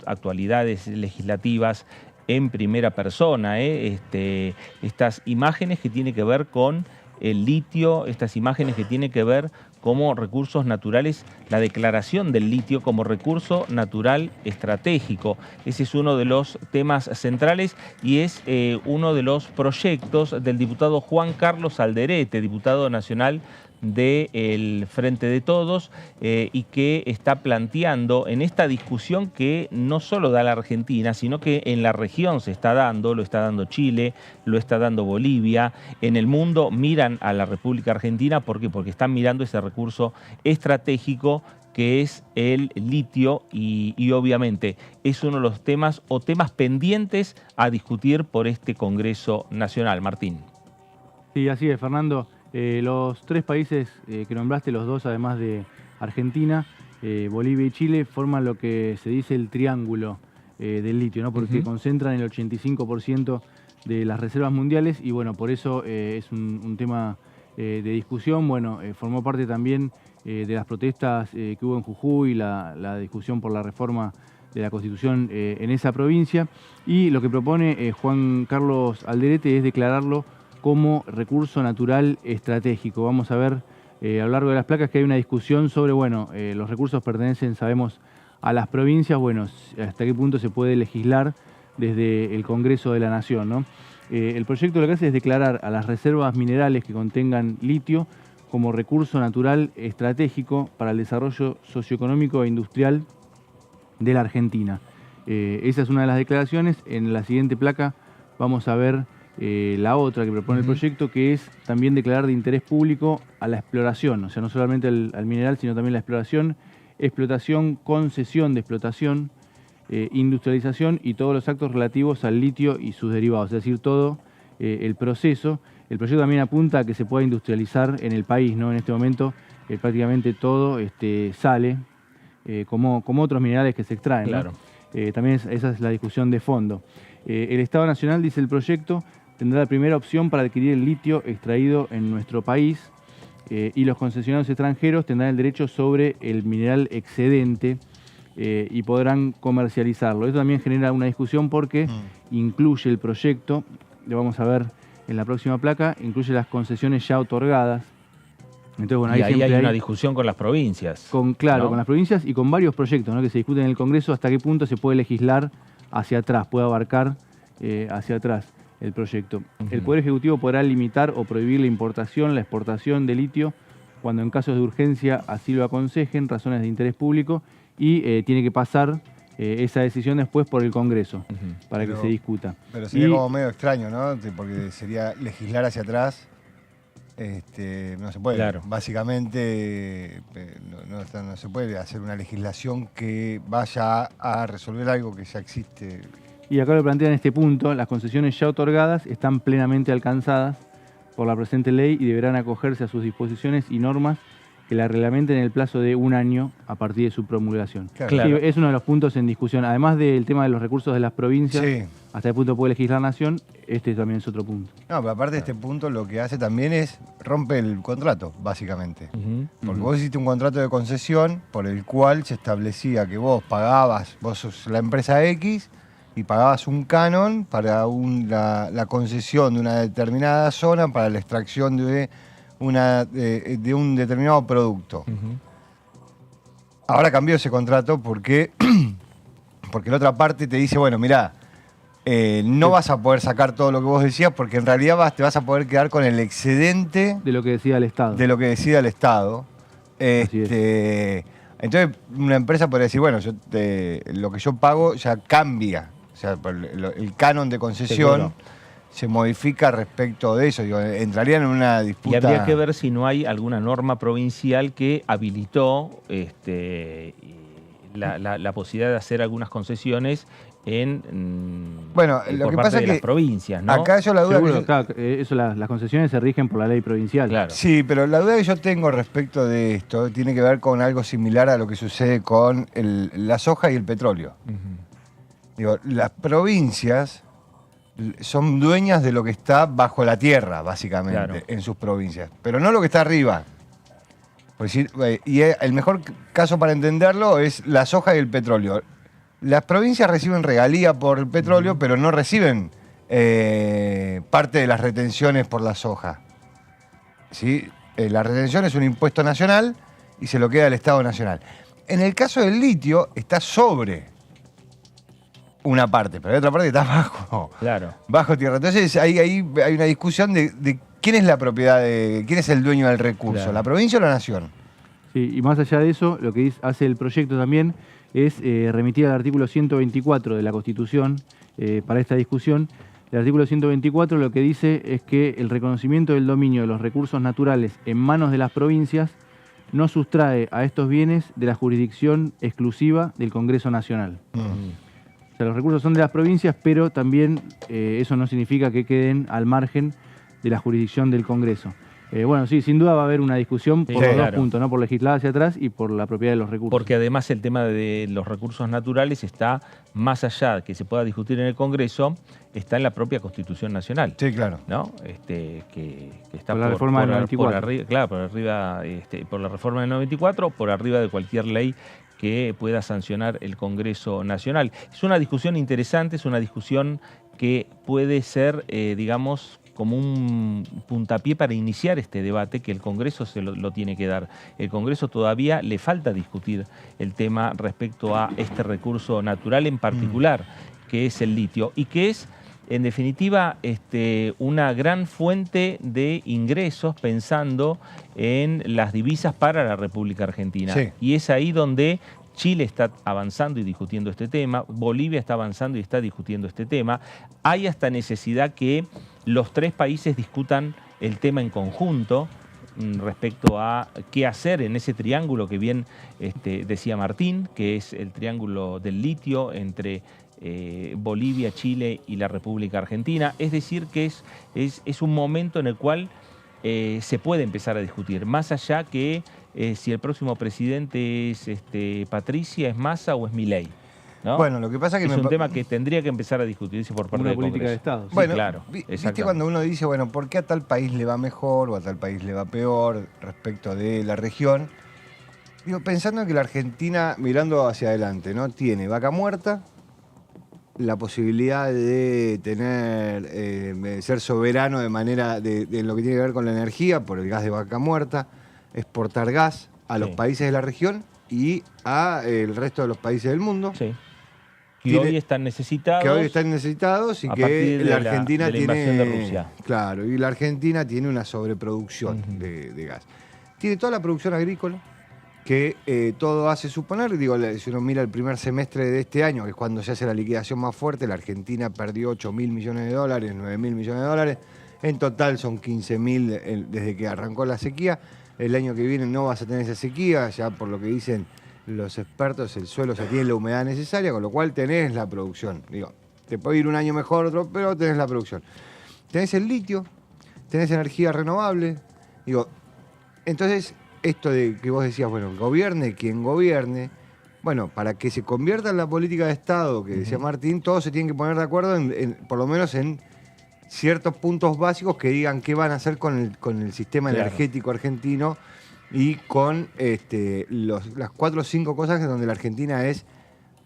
actualidades legislativas en primera persona. Estas imágenes que tienen que ver con el litio, estas imágenes que tienen que ver como recursos naturales, la declaración del litio como recurso natural estratégico. Ese es uno de los temas centrales y es uno de los proyectos del diputado Juan Carlos Alderete, diputado nacional del Frente de Todos, y que está planteando en esta discusión que no solo da la Argentina, sino que en la región se está dando, lo está dando Chile, lo está dando Bolivia, en el mundo miran a la República Argentina, ¿por qué? Porque están mirando ese recurso estratégico que es el litio y obviamente es uno de los temas pendientes a discutir por este Congreso Nacional. Martín. Sí, así es, Fernando. Los tres países que nombraste, los dos además de Argentina, Bolivia y Chile, forman lo que se dice el triángulo del litio, ¿no? Porque concentran el 85% de las reservas mundiales y bueno, por eso es un tema de discusión. Bueno, formó parte también de las protestas que hubo en Jujuy, la discusión por la reforma de la Constitución en esa provincia, y lo que propone Juan Carlos Alderete es declararlo como recurso natural estratégico. Vamos a ver a lo largo de las placas que hay una discusión sobre, bueno, los recursos pertenecen, sabemos, a las provincias, bueno, hasta qué punto se puede legislar desde el Congreso de la Nación, ¿no? El proyecto lo que hace es declarar a las reservas minerales que contengan litio como recurso natural estratégico para el desarrollo socioeconómico e industrial de la Argentina. Esa es una de las declaraciones. En la siguiente placa vamos a ver la otra que propone el proyecto, que es también declarar de interés público a la exploración, o sea, no solamente al mineral, sino también la exploración, concesión de explotación, industrialización y todos los actos relativos al litio y sus derivados, es decir, todo el proceso. El proyecto también apunta a que se pueda industrializar en el país, ¿no? En este momento prácticamente todo sale, como otros minerales que se extraen, ¿no? Claro. También esa es la discusión de fondo. El Estado Nacional, dice el proyecto, tendrá la primera opción para adquirir el litio extraído en nuestro país y los concesionarios extranjeros tendrán el derecho sobre el mineral excedente y podrán comercializarlo. Esto también genera una discusión porque incluye el proyecto, lo vamos a ver en la próxima placa, incluye las concesiones ya otorgadas. Entonces, bueno, y ahí hay una hay discusión con las provincias. Claro, ¿no? con las provincias y con varios proyectos, ¿no? Que se discuten en el Congreso hasta qué punto se puede legislar hacia atrás, puede abarcar hacia atrás el proyecto. El Poder Ejecutivo podrá limitar o prohibir la importación, la exportación de litio cuando en casos de urgencia así lo aconsejen, razones de interés público, y tiene que pasar esa decisión después por el Congreso para que se discuta. Pero sería como medio extraño, ¿no? Porque sería legislar hacia atrás. No se puede. Claro. Básicamente no se puede hacer una legislación que vaya a resolver algo que ya existe. Y acá lo plantean en este punto, las concesiones ya otorgadas están plenamente alcanzadas por la presente ley y deberán acogerse a sus disposiciones y normas que la reglamenten en el plazo de 1 año a partir de su promulgación. Claro. Sí, es uno de los puntos en discusión. Además del tema de los recursos de las provincias, Sí. hasta qué punto puede legislar Nación, este también es otro punto. No, pero aparte de este punto lo que hace también es rompe el contrato, básicamente. Porque vos hiciste un contrato de concesión por el cual se establecía que vos pagabas, vos sos la empresa X y pagabas un canon para la concesión de una determinada zona para la extracción de un determinado producto. Ahora cambió ese contrato porque la otra parte te dice, bueno, mirá, no vas a poder sacar todo lo que vos decías porque en realidad te vas a poder quedar con el excedente de lo que decida el Estado. De lo que decida el Estado. Entonces, una empresa podría decir, bueno, lo que yo pago ya cambia. O sea, el canon de concesión se modifica respecto de eso. Digo, entrarían en una disputa. Y habría que ver si no hay alguna norma provincial que habilitó la posibilidad de hacer algunas concesiones bueno, lo que pasa es que las provincias, ¿no? Acá yo la duda las concesiones se rigen por la ley provincial. Claro. Sí, pero la duda que yo tengo respecto de esto tiene que ver con algo similar a lo que sucede con la soja y el petróleo. Digo, las provincias son dueñas de lo que está bajo la tierra, básicamente, en sus provincias, pero no lo que está arriba. Y el mejor caso para entenderlo es la soja y el petróleo. Las provincias reciben regalía por el petróleo, pero no reciben parte de las retenciones por la soja. ¿Sí? La retención es un impuesto nacional y se lo queda al Estado Nacional. En el caso del litio, está sobre una parte, pero hay otra parte que está bajo tierra. Entonces ahí hay una discusión de quién es la propiedad, quién es el dueño del recurso, ¿la provincia o la nación? Sí, y más allá de eso, lo que hace el proyecto también es remitir al artículo 124 de la Constitución para esta discusión. El artículo 124 lo que dice es que el reconocimiento del dominio de los recursos naturales en manos de las provincias no sustrae a estos bienes de la jurisdicción exclusiva del Congreso Nacional. O sea, los recursos son de las provincias, pero también eso no significa que queden al margen de la jurisdicción del Congreso. Bueno, sí, sin duda va a haber una discusión por los dos puntos, ¿no? Por legislar hacia atrás y por la propiedad de los recursos. Porque además el tema de los recursos naturales está más allá de que se pueda discutir en el Congreso, está en la propia Constitución Nacional. Sí, claro. ¿No? Que está por la reforma del 94. Por arriba, por la reforma del 94, por arriba de cualquier ley que pueda sancionar el Congreso Nacional. Es una discusión interesante, es una discusión que puede ser, digamos, como un puntapié para iniciar este debate que el Congreso se lo tiene que dar. El Congreso todavía le falta discutir el tema respecto a este recurso natural en particular, que es el litio, y que es, en definitiva, una gran fuente de ingresos pensando en las divisas para la República Argentina. Sí. Y es ahí donde Chile está avanzando y discutiendo este tema, Bolivia está avanzando y está discutiendo este tema. Hay hasta necesidad que los tres países discutan el tema en conjunto, respecto a qué hacer en ese triángulo que bien decía Martín, que es el triángulo del litio entre Bolivia, Chile y la República Argentina. Es decir, que es un momento en el cual se puede empezar a discutir, más allá que si el próximo presidente es Patricia, es Massa o es Milei, ¿no? Bueno, lo que pasa es que... Es un tema que tendría que empezar a discutirse por parte del Congreso. Una política de Estado. Sí, bueno, claro. ¿viste cuando uno dice, bueno, ¿por qué a tal país le va mejor o a tal país le va peor respecto de la región? Digo, pensando en que la Argentina, mirando hacia adelante, ¿no? Tiene Vaca Muerta, la posibilidad de tener, ser soberano de manera de lo que tiene que ver con la energía por el gas de Vaca Muerta, exportar gas a los países de la región y a el resto de los países del mundo. Sí. Que hoy están necesitados. Que hoy están necesitados y que la Argentina de la invasión de Rusia. Claro, y la Argentina tiene una sobreproducción de gas. Tiene toda la producción agrícola, que todo hace suponer, digo, si uno mira el primer semestre de este año, que es cuando se hace la liquidación más fuerte, la Argentina perdió 8.000 millones de dólares, 9.000 millones de dólares. En total son 15.000 desde que arrancó la sequía. El año que viene no vas a tener esa sequía, ya por lo que dicen los expertos, el suelo ya tiene la humedad necesaria, con lo cual tenés la producción. Digo, te puede ir un año mejor, otro, pero tenés la producción. Tenés el litio, tenés energía renovable. Digo, entonces, esto de que vos decías, bueno, gobierne quien gobierne, bueno, para que se convierta en la política de Estado, que decía Martín, todos se tienen que poner de acuerdo, por lo menos en ciertos puntos básicos que digan qué van a hacer con el sistema energético argentino y con las 4 o 5 cosas donde la Argentina es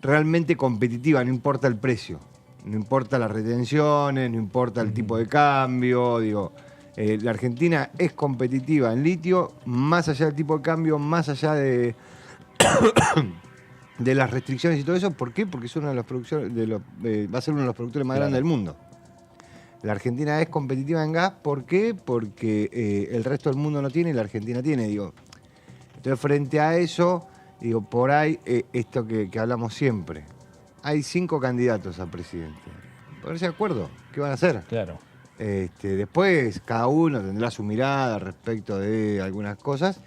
realmente competitiva, no importa el precio, no importa las retenciones, no importa el tipo de cambio, digo, la Argentina es competitiva en litio, más allá del tipo de cambio, más allá de las restricciones y todo eso. ¿Por qué? Porque es una de las producciones va a ser uno de los productores más grandes del mundo. La Argentina es competitiva en gas, ¿por qué? Porque el resto del mundo no tiene y la Argentina tiene, digo. Entonces, frente a eso, digo, por ahí, esto que hablamos siempre, hay 5 candidatos a presidente. Ponerse de acuerdo, ¿qué van a hacer? Claro. Después, cada uno tendrá su mirada respecto de algunas cosas,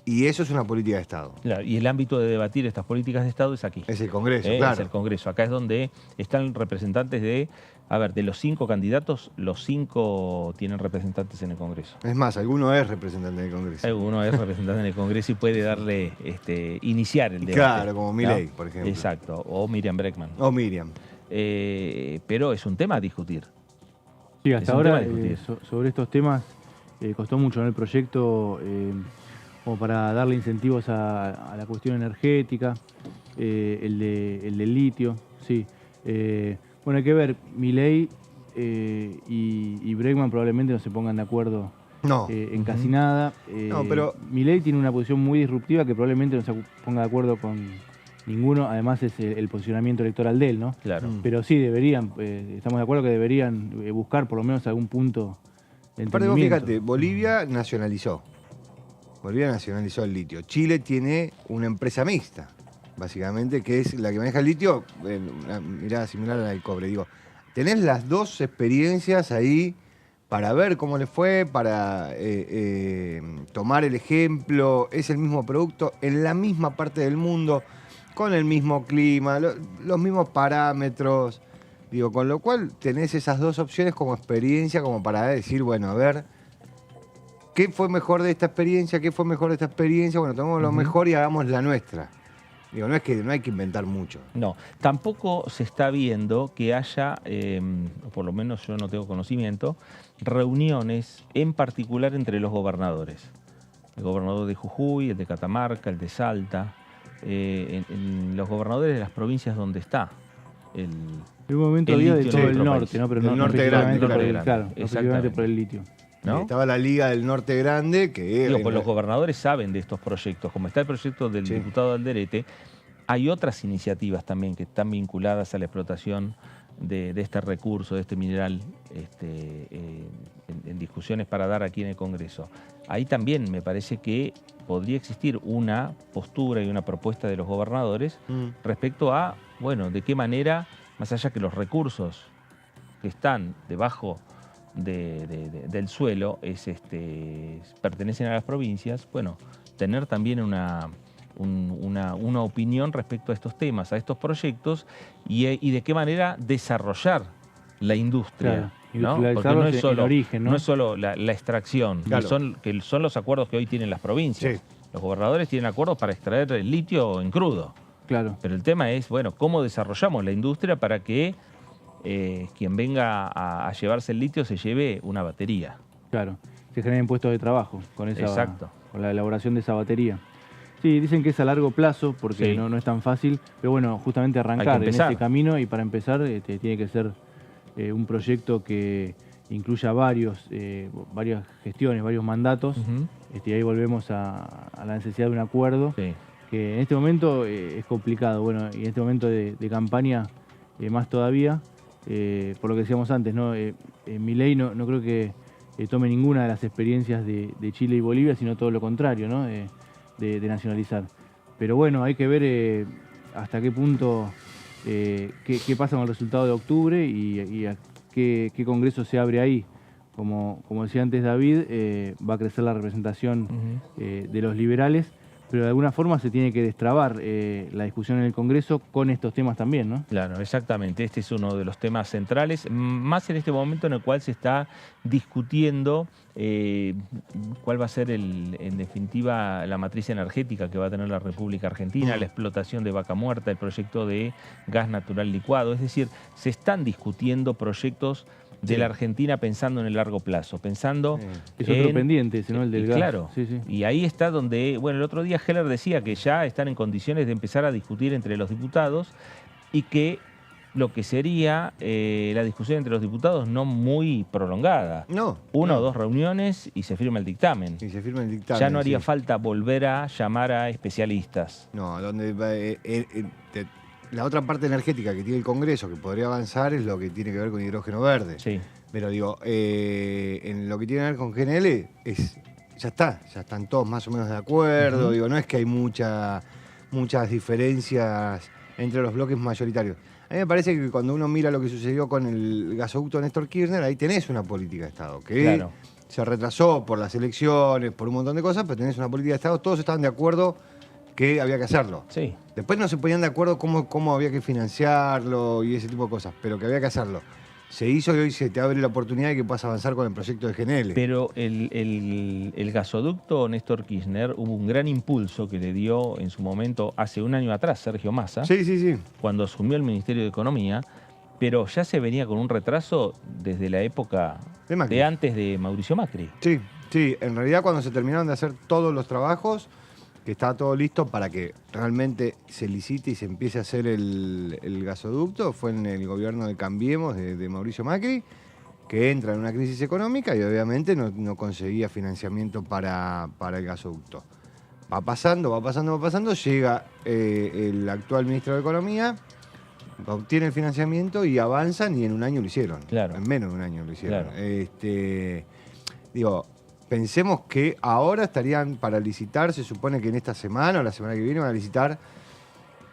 y eso es una política de Estado. Claro, y el ámbito de debatir estas políticas de Estado es aquí. Es el Congreso, claro. Es el Congreso. Acá es donde están representantes de los 5 candidatos, los 5 tienen representantes en el Congreso. Es más, alguno es representante en el Congreso. Alguno es representante en el Congreso y puede darle, iniciar el debate. Claro, como Milei, por ejemplo. Exacto, o Miriam Bregman. O Miriam. Pero es un tema a discutir. Sí, hasta ahora sobre estos temas costó mucho, ¿no? El proyecto como para darle incentivos a la cuestión energética, el del litio, sí. Bueno, hay que ver, Milei y Bregman probablemente no se pongan de acuerdo en casi nada. No, pero Milei tiene una posición muy disruptiva que probablemente no se ponga de acuerdo con ninguno, además es el posicionamiento electoral de él, ¿no? Claro. Pero sí, deberían, estamos de acuerdo que deberían buscar por lo menos algún punto de Aparte, vos fíjate, Bolivia nacionalizó el litio. Chile tiene una empresa mixta, básicamente, que es la que maneja el litio, una mirada similar a la del cobre. Digo, tenés las 2 experiencias ahí para ver cómo le fue, para tomar el ejemplo. Es el mismo producto en la misma parte del mundo, con el mismo clima, los mismos parámetros. Digo, con lo cual tenés esas 2 opciones como experiencia, como para decir, bueno, a ver, ¿qué fue mejor de esta experiencia? ¿Qué fue mejor de esta experiencia? Bueno, tomemos lo mejor y hagamos la nuestra. Digo, no hay que inventar mucho. No, tampoco se está viendo que haya, o por lo menos yo no tengo conocimiento, reuniones en particular entre los gobernadores. El gobernador de Jujuy, el de Catamarca, el de Salta, en los gobernadores de las provincias donde está el en un momento había de todo el norte, país. ¿no? Pero el no norte grande, claro, específicamente por el litio. ¿No? Estaba la Liga del Norte Grande, que... Pues los gobernadores saben de estos proyectos. Como está el proyecto del diputado Alderete, hay otras iniciativas también que están vinculadas a la explotación de este recurso, de este mineral, en discusiones para dar aquí en el Congreso. Ahí también me parece que podría existir una postura y una propuesta de los gobernadores respecto a, bueno, de qué manera, más allá que los recursos que están debajo del suelo pertenecen a las provincias, bueno, tener también una opinión respecto a estos temas, a estos proyectos y de qué manera desarrollar la industria. Claro, ¿no? Porque no es solo, el origen, ¿no? No es solo la extracción, Claro. que son los acuerdos que hoy tienen las provincias. Sí. Los gobernadores tienen acuerdos para extraer el litio en crudo. Claro. Pero el tema es, bueno, cómo desarrollamos la industria para que quien venga a llevarse el litio se lleve una batería. Claro, se generen puestos de trabajo con Exacto. con la elaboración de esa batería. Sí, dicen que es a largo plazo porque Sí. no es tan fácil, pero bueno, justamente arrancar en ese camino y para empezar tiene que ser un proyecto que incluya varias gestiones, varios mandatos. Y ahí volvemos a la necesidad de un acuerdo, Sí. que en este momento es complicado, bueno, y en este momento de campaña más todavía, por lo que decíamos antes, ¿no? Milei no creo que tome ninguna de las experiencias de Chile y Bolivia, sino todo lo contrario, ¿no? De nacionalizar. Pero bueno, hay que ver hasta qué punto, qué pasa con el resultado de octubre y a qué congreso se abre ahí. Como decía antes David, va a crecer la representación de los liberales, pero de alguna forma se tiene que destrabar la discusión en el Congreso con estos temas también, ¿no? Claro, exactamente. Este es uno de los temas centrales, más en este momento en el cual se está discutiendo cuál va a ser, en definitiva, la matriz energética que va a tener la República Argentina, la explotación de Vaca Muerta, el proyecto de gas natural licuado. Es decir, se están discutiendo proyectos de la Argentina pensando en el largo plazo, pensando Es otro pendiente ese, ¿no? El del gas. Claro, Sí. y ahí está donde, bueno, el otro día Heller decía que ya están en condiciones de empezar a discutir entre los diputados y que lo que sería la discusión entre los diputados no muy prolongada. No. Una o dos reuniones y se firma el dictamen. Y se firma el dictamen. Ya no haría sí. falta volver a llamar a especialistas. No, donde la otra parte energética que tiene el Congreso que podría avanzar es lo que tiene que ver con hidrógeno verde. Sí. Pero digo, en lo que tiene que ver con GNL, ya están todos más o menos de acuerdo. Digo, no es que hay muchas diferencias entre los bloques mayoritarios. A mí me parece que cuando uno mira lo que sucedió con el gasoducto Néstor Kirchner, ahí tenés una política de Estado que se retrasó por las elecciones, por un montón de cosas, pero tenés una política de Estado, todos estaban de acuerdo que había que hacerlo. Sí. Después no se ponían de acuerdo cómo había que financiarlo y ese tipo de cosas, pero que había que hacerlo. Se hizo y hoy se te abre la oportunidad de que puedas avanzar con el proyecto de GNL. Pero el gasoducto Néstor Kirchner, hubo un gran impulso que le dio en su momento, hace un año atrás, Sergio Massa, Sí. cuando asumió el Ministerio de Economía, pero ya se venía con un retraso desde la época de antes de Mauricio Macri. Sí. En realidad cuando se terminaron de hacer todos los trabajos, que estaba todo listo para que realmente se licite y se empiece a hacer el gasoducto, fue en el gobierno de Cambiemos de Mauricio Macri, que entra en una crisis económica y obviamente no conseguía financiamiento para el gasoducto. Va pasando, llega el actual ministro de Economía, obtiene el financiamiento y avanzan y en un año lo hicieron. Claro. En menos de un año lo hicieron. Claro. Pensemos que ahora estarían para licitar, se supone que en esta semana o la semana que viene van a licitar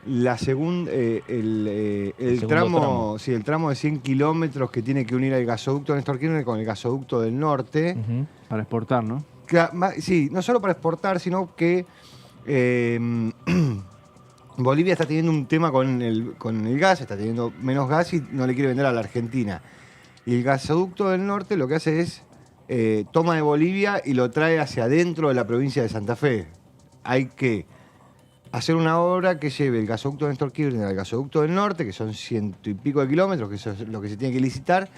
la segunda, el tramo de 100 kilómetros que tiene que unir el gasoducto Néstor Kirchner con el gasoducto del norte. Para exportar, ¿no? Sí, no solo para exportar, sino que Bolivia está teniendo un tema con el gas, está teniendo menos gas y no le quiere vender a la Argentina. Y el gasoducto del norte lo que hace es toma de Bolivia y lo trae hacia adentro de la provincia de Santa Fe. Hay que hacer una obra que lleve el gasoducto de Néstor Kirchner al gasoducto del norte, que son 100 y pico de kilómetros, que eso es lo que se tiene que licitar.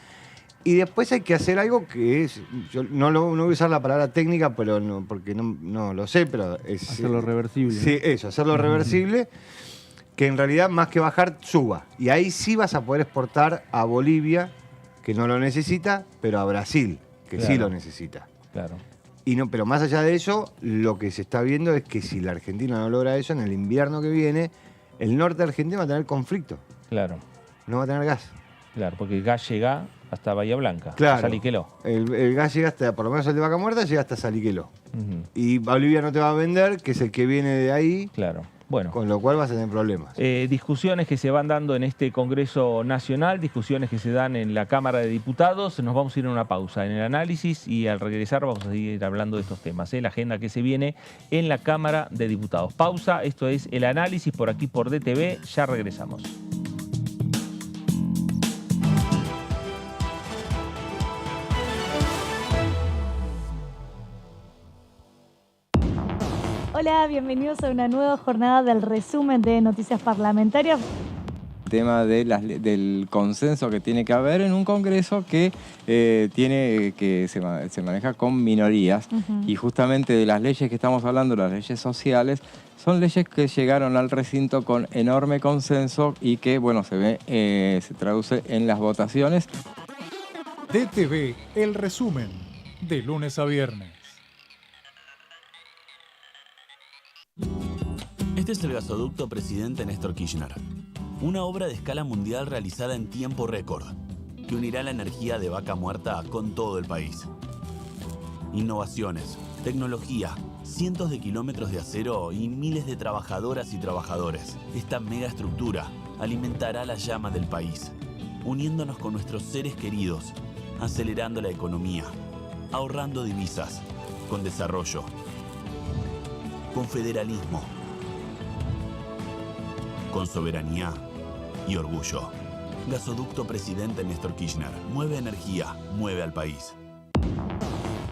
Y después hay que hacer algo que es, yo no voy a usar la palabra técnica, pero porque no lo sé, pero es... Hacerlo reversible. Sí, eso, hacerlo reversible, que en realidad más que bajar, suba. Y ahí sí vas a poder exportar a Bolivia, que no lo necesita, pero a Brasil, que sí lo necesita. Claro. Pero más allá de eso, lo que se está viendo es que si la Argentina no logra eso, en el invierno que viene, el norte de Argentina va a tener conflicto. Claro. No va a tener gas. Claro, porque el gas llega hasta Bahía Blanca, Claro. Saliqueló. El gas llega hasta, por lo menos el de Vaca Muerta, llega hasta Saliqueló. Y Bolivia no te va a vender, que es el que viene de ahí. Claro. Bueno, con lo cual vas a tener problemas. discusiones que se van dando en este Congreso Nacional, discusiones que se dan en la Cámara de Diputados. Nos vamos a ir a una pausa en el análisis y al regresar vamos a seguir hablando de estos temas, la agenda que se viene en la Cámara de Diputados. Pausa, esto es el análisis por aquí por DTV, ya regresamos. Hola, bienvenidos a una nueva jornada del resumen de noticias parlamentarias. Tema del consenso que tiene que haber en un Congreso que se maneja con minorías. Y justamente de las leyes que estamos hablando, las leyes sociales, son leyes que llegaron al recinto con enorme consenso y que, bueno, se traduce en las votaciones. DTV, el resumen, de lunes a viernes. Este es el gasoducto Presidente Néstor Kirchner, una obra de escala mundial realizada en tiempo récord, que unirá la energía de Vaca Muerta con todo el país. Innovaciones, tecnología, cientos de kilómetros de acero y miles de trabajadoras y trabajadores. Esta megaestructura alimentará la llama del país, uniéndonos con nuestros seres queridos, acelerando la economía, ahorrando divisas, con desarrollo, con federalismo, con soberanía y orgullo. Gasoducto Presidente Néstor Kirchner. Mueve energía, mueve al país.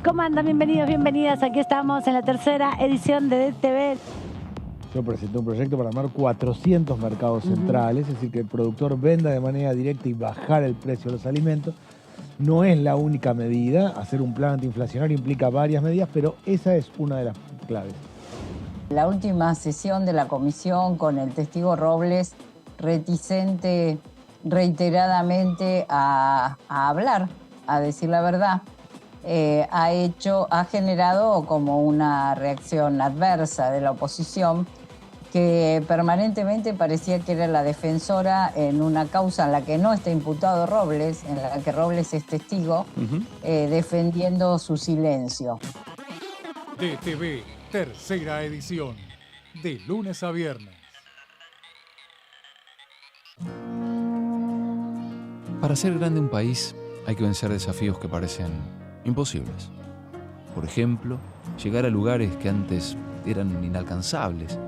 ¿Cómo andan? Bienvenidos, bienvenidas. Aquí estamos en la tercera edición de DTV. Yo presenté un proyecto para armar 400 mercados centrales, es decir, que el productor venda de manera directa y bajar el precio de los alimentos. No es la única medida. Hacer un plan antiinflacionario implica varias medidas, pero esa es una de las claves. La última sesión de la comisión con el testigo Robles, reticente reiteradamente a hablar, a decir la verdad, ha generado como una reacción adversa de la oposición que permanentemente parecía que era la defensora en una causa en la que no está imputado Robles, en la que Robles es testigo, defendiendo su silencio. DTV, tercera edición, de lunes a viernes. Para hacer grande un país hay que vencer desafíos que parecen imposibles. Por ejemplo, llegar a lugares que antes eran inalcanzables.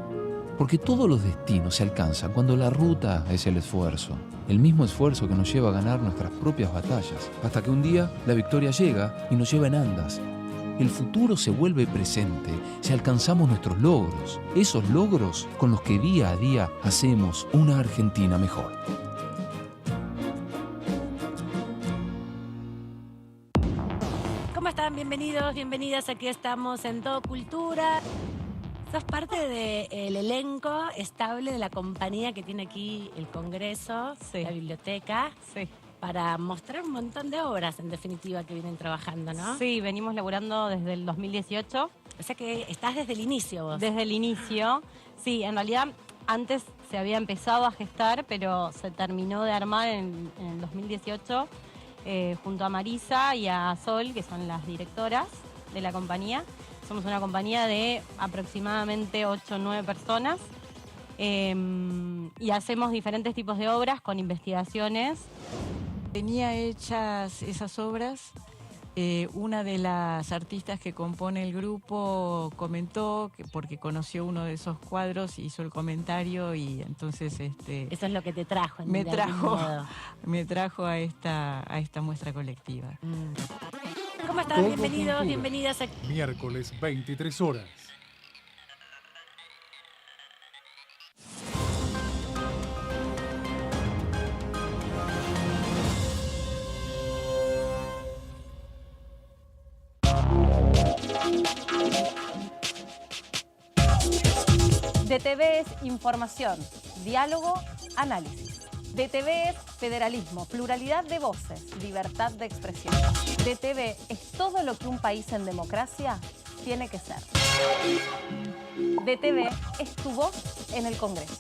Porque todos los destinos se alcanzan cuando la ruta es el esfuerzo. El mismo esfuerzo que nos lleva a ganar nuestras propias batallas. Hasta que un día la victoria llega y nos lleva en andas. El futuro se vuelve presente si alcanzamos nuestros logros. Esos logros con los que día a día hacemos una Argentina mejor. ¿Cómo están? Bienvenidos, bienvenidas. Aquí estamos en Todo Cultura. Sos parte del elenco estable de la compañía que tiene aquí el Congreso, la biblioteca, para mostrar un montón de obras, en definitiva, que vienen trabajando, ¿no? Sí, venimos laburando desde el 2018. O sea que estás desde el inicio vos. Desde el inicio. Sí, en realidad antes se había empezado a gestar, pero se terminó de armar en el 2018 junto a Marisa y a Sol, que son las directoras de la compañía. Somos una compañía de aproximadamente 8 o 9 personas y hacemos diferentes tipos de obras con investigaciones. Tenía hechas esas obras. Una de las artistas que compone el grupo comentó que porque conoció uno de esos cuadros, hizo el comentario y entonces eso es lo que te trajo. Me trajo a esta muestra colectiva. ¿Cómo están? Bienvenidos, bienvenidas. Miércoles, 23 horas. DTV es información, diálogo, análisis. DTV es federalismo, pluralidad de voces, libertad de expresión. DTV es todo lo que un país en democracia tiene que ser. DTV es tu voz en el Congreso.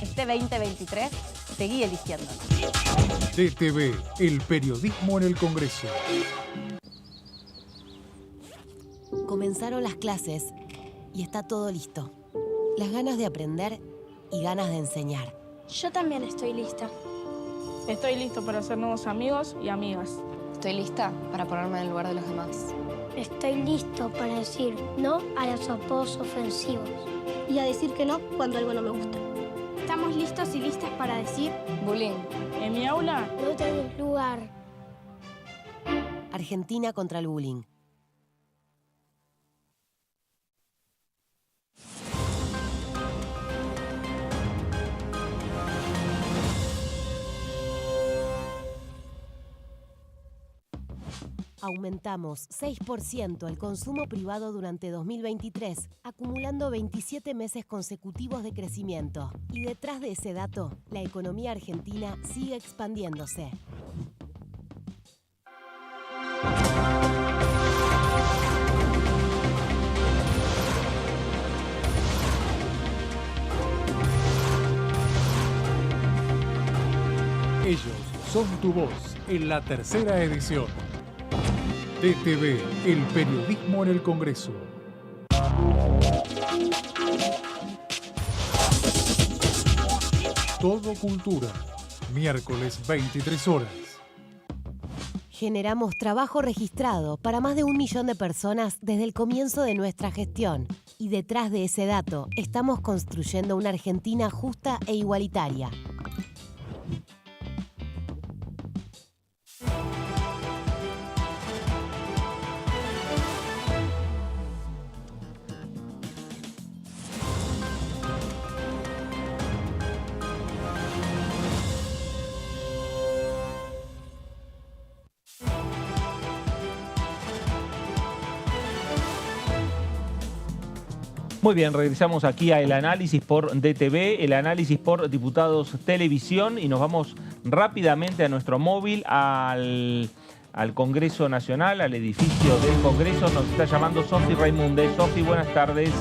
Este 2023, seguí eligiéndonos. DTV, el periodismo en el Congreso. Comenzaron las clases y está todo listo. las ganas de aprender y ganas de enseñar. Yo también estoy lista. Estoy listo para hacer nuevos amigos y amigas. Estoy lista para ponerme en el lugar de los demás. Estoy listo para decir no a los apodos ofensivos y a decir que no cuando algo no me gusta. Estamos listos y listas para decir bullying. En mi aula no tenés lugar. Argentina contra el bullying. Aumentamos 6% el consumo privado durante 2023, acumulando 27 meses consecutivos de crecimiento. Y detrás de ese dato, la economía argentina sigue expandiéndose. Ellos son tu voz en la tercera edición. DTV, el periodismo en el Congreso. Todo cultura, miércoles 23 horas. Generamos trabajo registrado para más de 1 millón de personas desde el comienzo de nuestra gestión. Y detrás de ese dato, estamos construyendo una Argentina justa e igualitaria. Muy bien, regresamos aquí a El Análisis por DTV, El Análisis por Diputados Televisión, y nos vamos rápidamente a nuestro móvil, al Congreso Nacional, al edificio del Congreso. Nos está llamando Sofi Raimunde. Sofi, buenas tardes.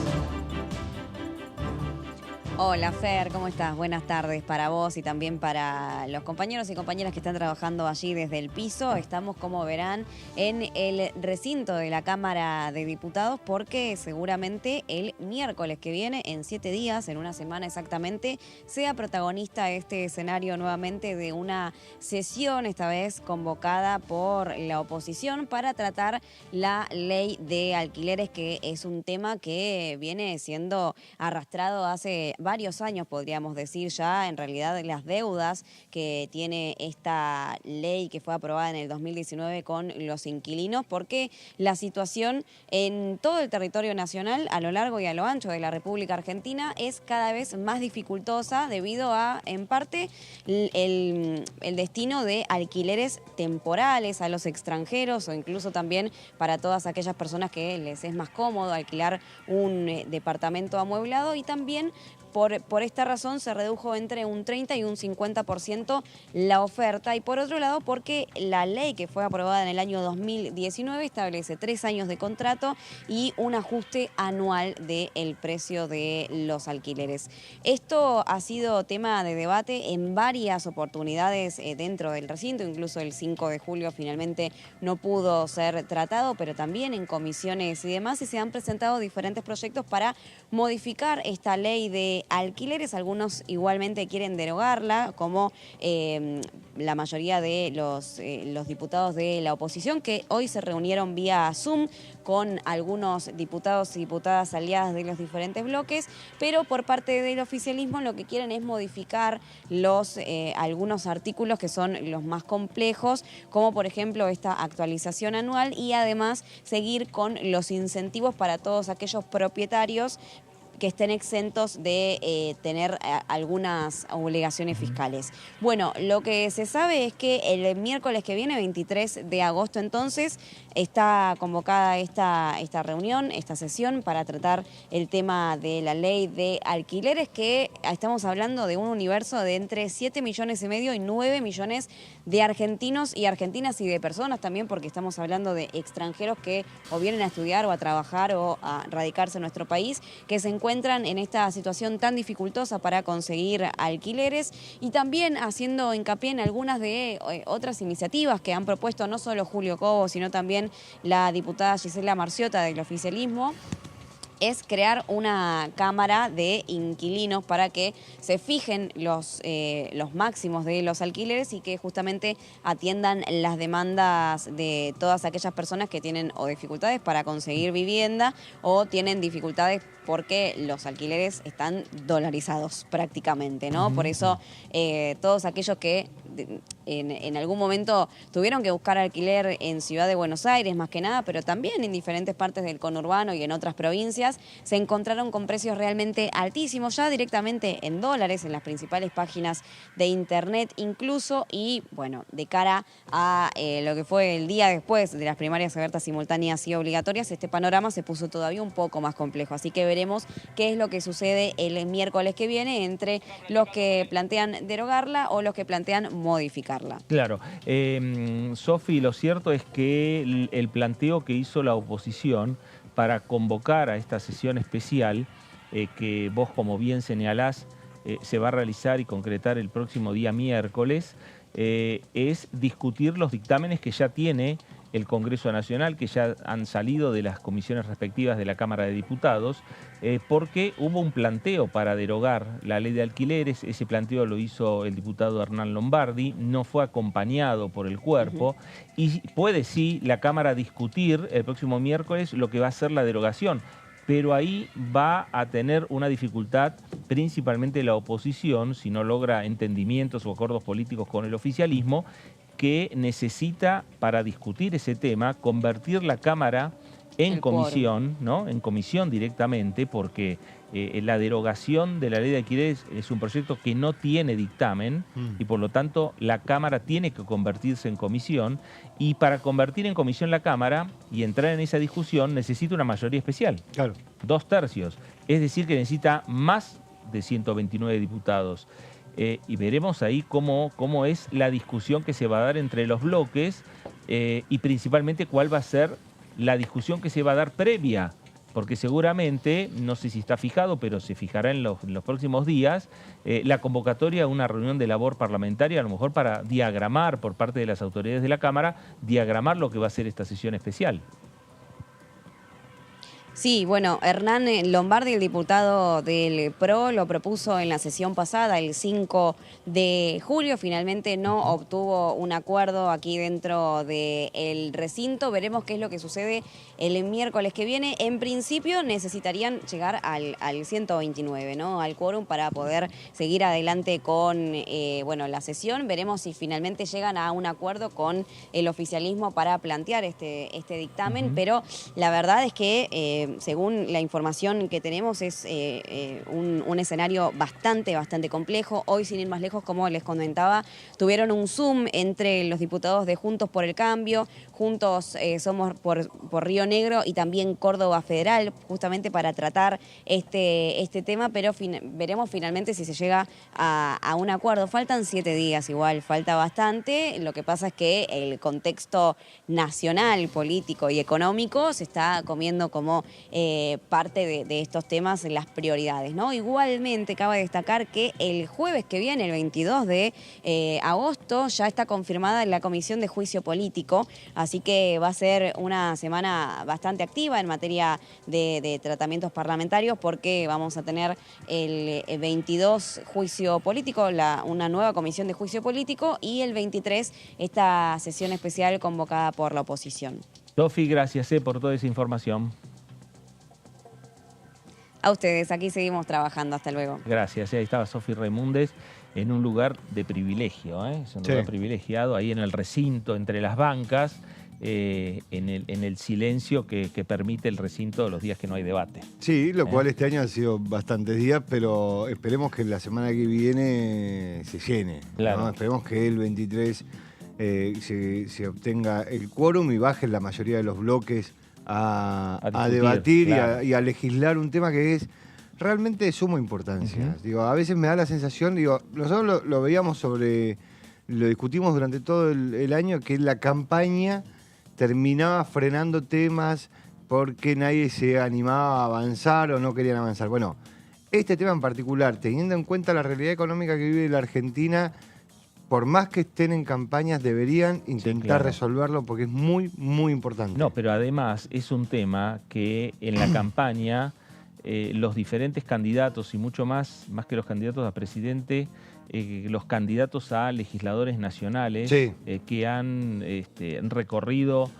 Hola Fer, ¿cómo estás? Buenas tardes para vos y también para los compañeros y compañeras que están trabajando allí desde el piso. Estamos, como verán, en el recinto de la Cámara de Diputados porque seguramente el miércoles que viene, en 7 días, en una semana exactamente, sea protagonista este escenario nuevamente de una sesión, esta vez convocada por la oposición, para tratar la ley de alquileres, que es un tema que viene siendo arrastrado hace varios años, podríamos decir ya. En realidad, las deudas que tiene esta ley que fue aprobada en el 2019 con los inquilinos, porque la situación en todo el territorio nacional, a lo largo y a lo ancho de la República Argentina, es cada vez más dificultosa debido a, en parte, el destino de alquileres temporales a los extranjeros, o incluso también para todas aquellas personas que les es más cómodo alquilar un departamento amueblado, y también por esta razón se redujo entre un 30 y un 50% la oferta. Y por otro lado, porque la ley que fue aprobada en el año 2019 establece 3 años de contrato y un ajuste anual del precio de los alquileres. Esto ha sido tema de debate en varias oportunidades dentro del recinto. Incluso el 5 de julio finalmente no pudo ser tratado, pero también en comisiones y demás, y se han presentado diferentes proyectos para modificar esta ley de alquileres. Algunos igualmente quieren derogarla, como la mayoría de los diputados de la oposición, que hoy se reunieron vía Zoom con algunos diputados y diputadas aliadas de los diferentes bloques, pero por parte del oficialismo lo que quieren es modificar algunos artículos que son los más complejos, como por ejemplo esta actualización anual, y además seguir con los incentivos para todos aquellos propietarios que estén exentos de tener algunas obligaciones fiscales. Bueno, lo que se sabe es que el miércoles que viene, 23 de agosto, entonces, está convocada esta reunión, esta sesión, para tratar el tema de la ley de alquileres, que estamos hablando de un universo de entre 7,5 millones y 9 millones de argentinos y argentinas, y de personas también, porque estamos hablando de extranjeros que o vienen a estudiar o a trabajar o a radicarse en nuestro país, que se encuentran en esta situación tan dificultosa para conseguir alquileres, y también haciendo hincapié en algunas de otras iniciativas que han propuesto no solo Julio Cobo, sino también la diputada Gisela Marciota del oficialismo, es crear una cámara de inquilinos para que se fijen los máximos de los alquileres y que justamente atiendan las demandas de todas aquellas personas que tienen o dificultades para conseguir vivienda o tienen dificultades porque los alquileres están dolarizados prácticamente, ¿no? Por eso todos aquellos que en algún momento tuvieron que buscar alquiler en Ciudad de Buenos Aires más que nada, pero también en diferentes partes del conurbano y en otras provincias, se encontraron con precios realmente altísimos, ya directamente en dólares en las principales páginas de internet incluso, y bueno, de cara a lo que fue el día después de las primarias abiertas, simultáneas y obligatorias, este panorama se puso todavía un poco más complejo, así que veremos qué es lo que sucede el miércoles que viene entre los que plantean derogarla o los que plantean modificarla. Claro. Sofi, lo cierto es que el planteo que hizo la oposición para convocar a esta sesión especial, que vos, como bien señalás, se va a realizar y concretar el próximo día miércoles, es discutir los dictámenes que ya tiene el Congreso Nacional, que ya han salido de las comisiones respectivas de la Cámara de Diputados, porque hubo un planteo para derogar la ley de alquileres. Ese planteo lo hizo el diputado Hernán Lombardi, no fue acompañado por el cuerpo, y puede sí la Cámara discutir el próximo miércoles lo que va a ser la derogación, pero ahí va a tener una dificultad principalmente la oposición, si no logra entendimientos o acuerdos políticos con el oficialismo, que necesita, para discutir ese tema, convertir la Cámara en comisión, ¿no? En comisión directamente, porque la derogación de la ley de alquileres es un proyecto que no tiene dictamen y por lo tanto la Cámara tiene que convertirse en comisión, y para convertir en comisión la Cámara y entrar en esa discusión necesita una mayoría especial. Claro. 2/3. Es decir, que necesita más de 129 diputados. Y veremos ahí cómo es la discusión que se va a dar entre los bloques y principalmente cuál va a ser la discusión que se va a dar previa, porque seguramente, no sé si está fijado, pero se fijará en los próximos días, la convocatoria a una reunión de labor parlamentaria, a lo mejor para diagramar por parte de las autoridades de la Cámara, diagramar lo que va a ser esta sesión especial. Sí, bueno, Hernán Lombardi, el diputado del PRO, lo propuso en la sesión pasada, el 5 de julio. Finalmente no obtuvo un acuerdo aquí dentro del recinto. Veremos qué es lo que sucede el miércoles que viene. En principio necesitarían llegar al 129, ¿no? Al quórum para poder seguir adelante con bueno, la sesión. Veremos si finalmente llegan a un acuerdo con el oficialismo para plantear este dictamen, pero la verdad es que según la información que tenemos es un escenario bastante complejo. Hoy, sin ir más lejos, como les comentaba, tuvieron un Zoom entre los diputados de Juntos por el Cambio, Juntos Somos por Río Negro y también Córdoba Federal, justamente para tratar este tema, pero veremos finalmente si se llega a un acuerdo. Faltan 7 días igual, falta bastante. Lo que pasa es que el contexto nacional, político y económico se está comiendo como parte de estos temas, las prioridades, ¿no? Igualmente, cabe destacar que el jueves que viene, el 22 de agosto, ya está confirmada la Comisión de Juicio Político, así que va a ser una semana bastante activa en materia de tratamientos parlamentarios, porque vamos a tener el 22 juicio político, una nueva Comisión de Juicio Político, y el 23 esta sesión especial convocada por la oposición. Sofi, gracias por toda esa información. A ustedes, aquí seguimos trabajando. Hasta luego. Gracias. Ahí estaba Sofi Raimundes en un lugar de privilegio, es un lugar privilegiado, ahí en el recinto, entre las bancas, en el silencio que permite el recinto los días que no hay debate. Sí, lo cual este año han sido bastantes días, pero esperemos que la semana que viene se llene. Claro. ¿no? Esperemos que el 23 se obtenga el quórum y baje la mayoría de los bloques a debatir, claro, y a legislar un tema que es realmente de suma importancia. Digo, a veces me da la sensación, nosotros lo veíamos lo discutimos durante todo el año, que la campaña terminaba frenando temas porque nadie se animaba a avanzar o no querían avanzar. Bueno, este tema en particular, teniendo en cuenta la realidad económica que vive la Argentina, por más que estén en campañas, deberían intentar resolverlo porque es muy, muy importante. No, pero además es un tema que en la campaña los diferentes candidatos y mucho más que los candidatos a presidente, los candidatos a legisladores nacionales que han recorrido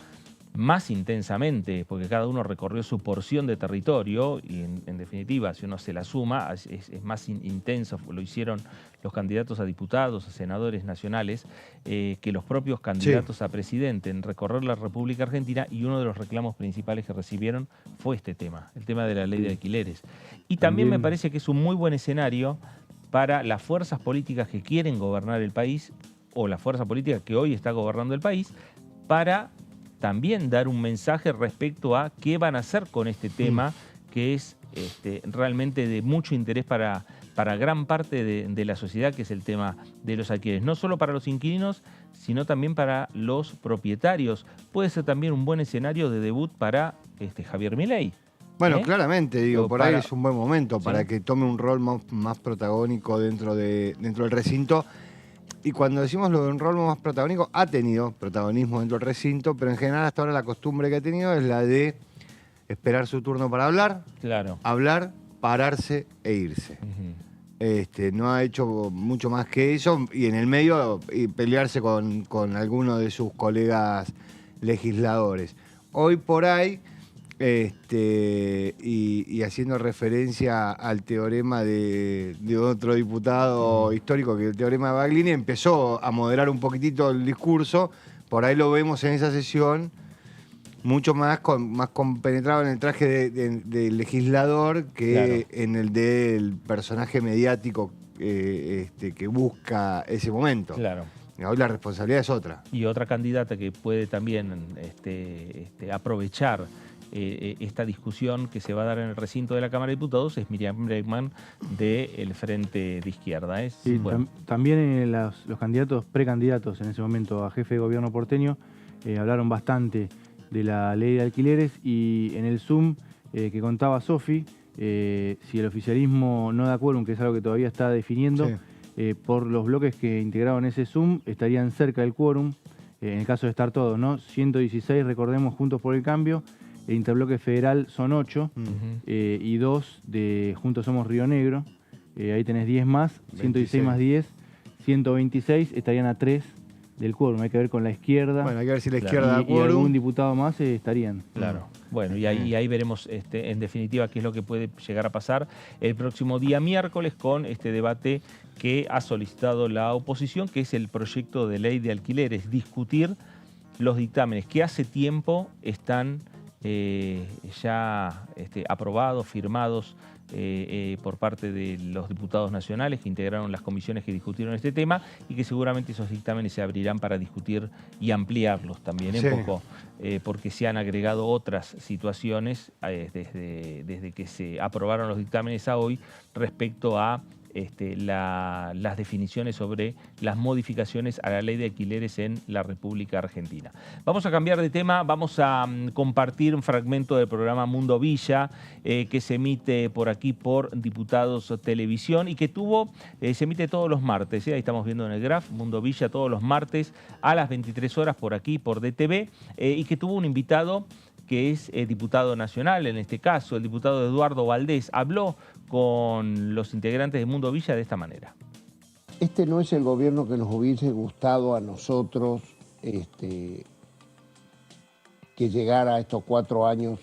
más intensamente, porque cada uno recorrió su porción de territorio y en definitiva, si uno se la suma, es más intenso, lo hicieron los candidatos a diputados, a senadores nacionales, que los propios candidatos a presidente en recorrer la República Argentina, y uno de los reclamos principales que recibieron fue este tema, el tema de la ley de alquileres. Y también me parece que es un muy buen escenario para las fuerzas políticas que quieren gobernar el país, o la fuerza política que hoy está gobernando el país, para también dar un mensaje respecto a qué van a hacer con este tema, que es realmente de mucho interés para gran parte de la sociedad, que es el tema de los alquileres. No solo para los inquilinos, sino también para los propietarios. Puede ser también un buen escenario de debut para Javier Milei. Bueno, claramente, digo, por ahí es un buen momento para que tome un rol más protagónico dentro del recinto. Y cuando decimos lo de un rol más protagónico, ha tenido protagonismo dentro del recinto, pero en general hasta ahora la costumbre que ha tenido es la de esperar su turno para hablar, hablar, pararse e irse. No ha hecho mucho más que eso, y en el medio pelearse con alguno de sus colegas legisladores. Hoy por ahí, y haciendo referencia al teorema de otro diputado histórico, que el teorema de Baglini, empezó a moderar un poquitito el discurso. Por ahí lo vemos en esa sesión mucho más compenetrado en el traje de legislador que en el del personaje mediático que busca ese momento. Hoy la responsabilidad es otra. Y otra candidata que puede también aprovechar esta discusión que se va a dar en el recinto de la Cámara de Diputados es Miriam Bregman del Frente de Izquierda. También los candidatos, precandidatos en ese momento a jefe de gobierno porteño, hablaron bastante de la ley de alquileres, y en el Zoom que contaba Sofi, si el oficialismo no da quórum, que es algo que todavía está definiendo, por los bloques que integraron ese Zoom estarían cerca del quórum, en el caso de estar todos, ¿no? 116, recordemos, Juntos por el Cambio. El interbloque federal son 8 y 2 de Juntos Somos Río Negro. Ahí tenés 10 más, 116 más 10, 126, estarían a 3 del quórum. Hay que ver con la izquierda. Bueno, hay que ver si la izquierda da quórum. Y algún diputado más estarían. Bueno, y ahí veremos en definitiva qué es lo que puede llegar a pasar el próximo día miércoles con este debate que ha solicitado la oposición, que es el proyecto de ley de alquileres. Discutir los dictámenes que hace tiempo están ya aprobados, firmados por parte de los diputados nacionales que integraron las comisiones que discutieron este tema, y que seguramente esos dictámenes se abrirán para discutir y ampliarlos también un poco, porque se han agregado otras situaciones desde que se aprobaron los dictámenes a hoy respecto a las definiciones sobre las modificaciones a la ley de alquileres en la República Argentina. Vamos a cambiar de tema, vamos a compartir un fragmento del programa Mundo Villa, que se emite por aquí por Diputados Televisión y que se emite todos los martes. Ahí estamos viendo en el graph, Mundo Villa todos los martes a las 23 horas por aquí, por DTV, y que tuvo un invitado que es diputado nacional, en este caso el diputado Eduardo Valdés. Habló con los integrantes de Mundo Villa de esta manera. Este no es el gobierno que nos hubiese gustado a nosotros que llegara a estos 4 años,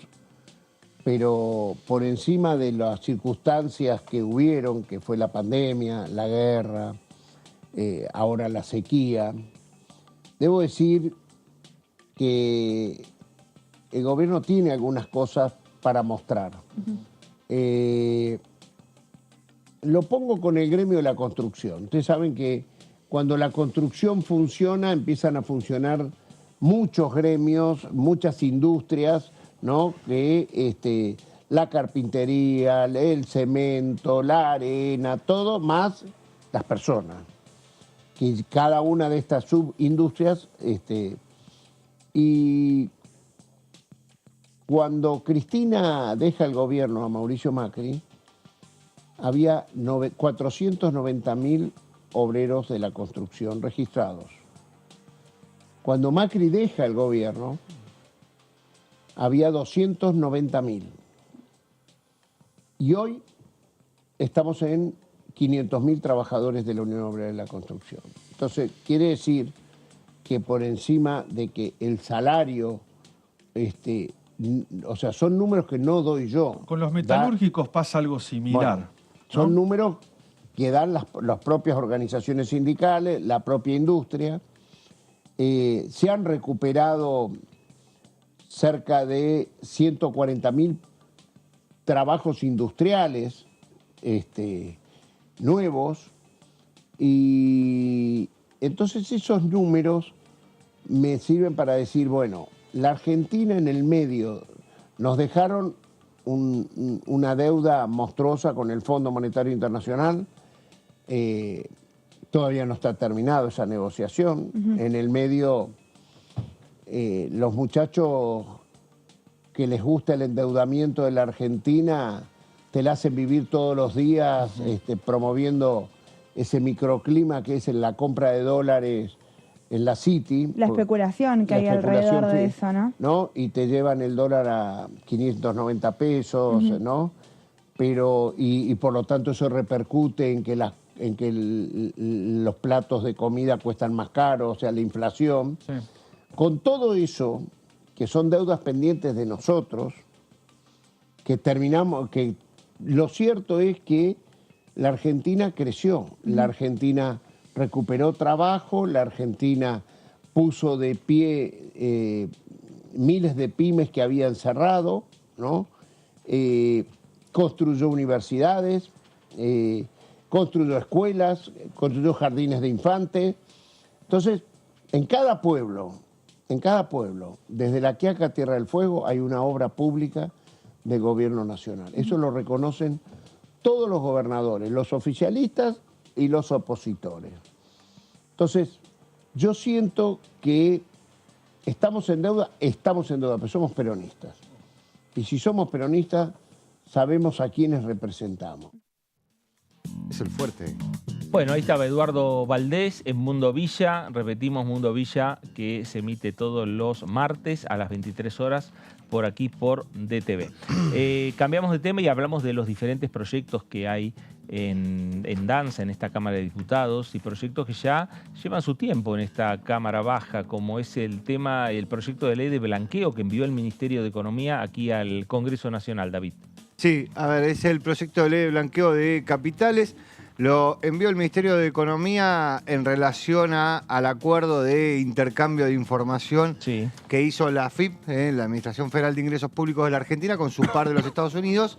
pero por encima de las circunstancias que hubieron, que fue la pandemia, la guerra, ahora la sequía, debo decir que el gobierno tiene algunas cosas para mostrar. Lo pongo con el gremio de la construcción. Ustedes saben que cuando la construcción funciona, empiezan a funcionar muchos gremios, muchas industrias, ¿no? Que la carpintería, el cemento, la arena, todo más las personas. Que cada una de estas subindustrias, y cuando Cristina deja el gobierno a Mauricio Macri, había 490.000 obreros de la construcción registrados. Cuando Macri deja el gobierno, había 290.000. Y hoy estamos en 500.000 trabajadores de la Unión Obrera de la Construcción. Entonces, quiere decir que por encima de que el salario, o sea, son números que no doy yo. Con los metalúrgicos pasa algo similar. Bueno, son números que dan las propias organizaciones sindicales, la propia industria. Se han recuperado cerca de 140.000 trabajos industriales nuevos, y entonces esos números me sirven para decir, bueno, la Argentina en el medio nos dejaron una deuda monstruosa con el Fondo Monetario Internacional. Todavía no está terminado esa negociación. En el medio, los muchachos que les gusta el endeudamiento de la Argentina te la hacen vivir todos los días promoviendo ese microclima que es en la compra de dólares en la City. La especulación que hay alrededor de eso, ¿no? Y te llevan el dólar a 590 pesos, ¿no? Pero, y por lo tanto eso repercute en que los platos de comida cuestan más caros, o sea, la inflación. Sí. Con todo eso, que son deudas pendientes de nosotros, que lo cierto es que la Argentina creció, la Argentina recuperó trabajo, la Argentina puso de pie miles de pymes que habían cerrado, ¿no? Construyó universidades, construyó escuelas, construyó jardines de infantes. Entonces, en cada pueblo, desde La Quiaca a Tierra del Fuego, hay una obra pública del gobierno nacional. Eso lo reconocen todos los gobernadores, los oficialistas y los opositores. Entonces, yo siento que estamos en deuda, pero somos peronistas. Y si somos peronistas, sabemos a quiénes representamos. Es el fuerte. Bueno, ahí estaba Eduardo Valdés en Mundo Villa. Repetimos, Mundo Villa, que se emite todos los martes a las 23 horas por aquí por DTV. Cambiamos de tema y hablamos de los diferentes proyectos que hay en danza en esta Cámara de Diputados, y proyectos que ya llevan su tiempo en esta Cámara Baja, como es el proyecto de ley de blanqueo que envió el Ministerio de Economía aquí al Congreso Nacional, David. Sí, a ver, es el proyecto de ley de blanqueo de capitales. Lo envió el Ministerio de Economía en relación al acuerdo de intercambio de información que hizo la AFIP, la Administración Federal de Ingresos Públicos de la Argentina, con su par de los Estados Unidos.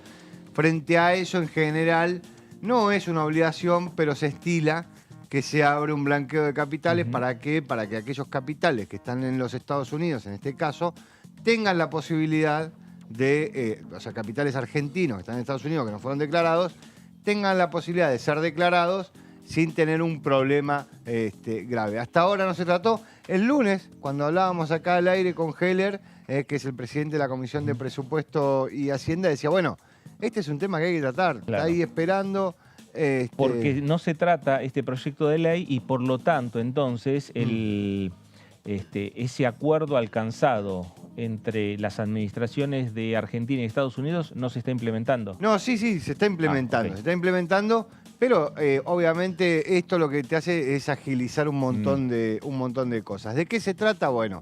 Frente a eso, en general, no es una obligación, pero se estila que se abre un blanqueo de capitales. ¿Para qué? Para que aquellos capitales que están en los Estados Unidos, en este caso, tengan la posibilidad de, o sea, capitales argentinos que están en Estados Unidos, que no fueron declarados, tengan la posibilidad de ser declarados sin tener un problema grave. Hasta ahora no se trató. El lunes, cuando hablábamos acá al aire con Heller, que es el presidente de la Comisión de Presupuesto y Hacienda, decía, bueno, este es un tema que hay que tratar. Claro. Está ahí esperando. Porque no se trata este proyecto de ley y por lo tanto, entonces, ese acuerdo alcanzado entre las administraciones de Argentina y Estados Unidos no se está implementando. No, sí, se está implementando. Se está implementando, pero obviamente esto lo que te hace es agilizar un montón de cosas. ¿De qué se trata? Bueno,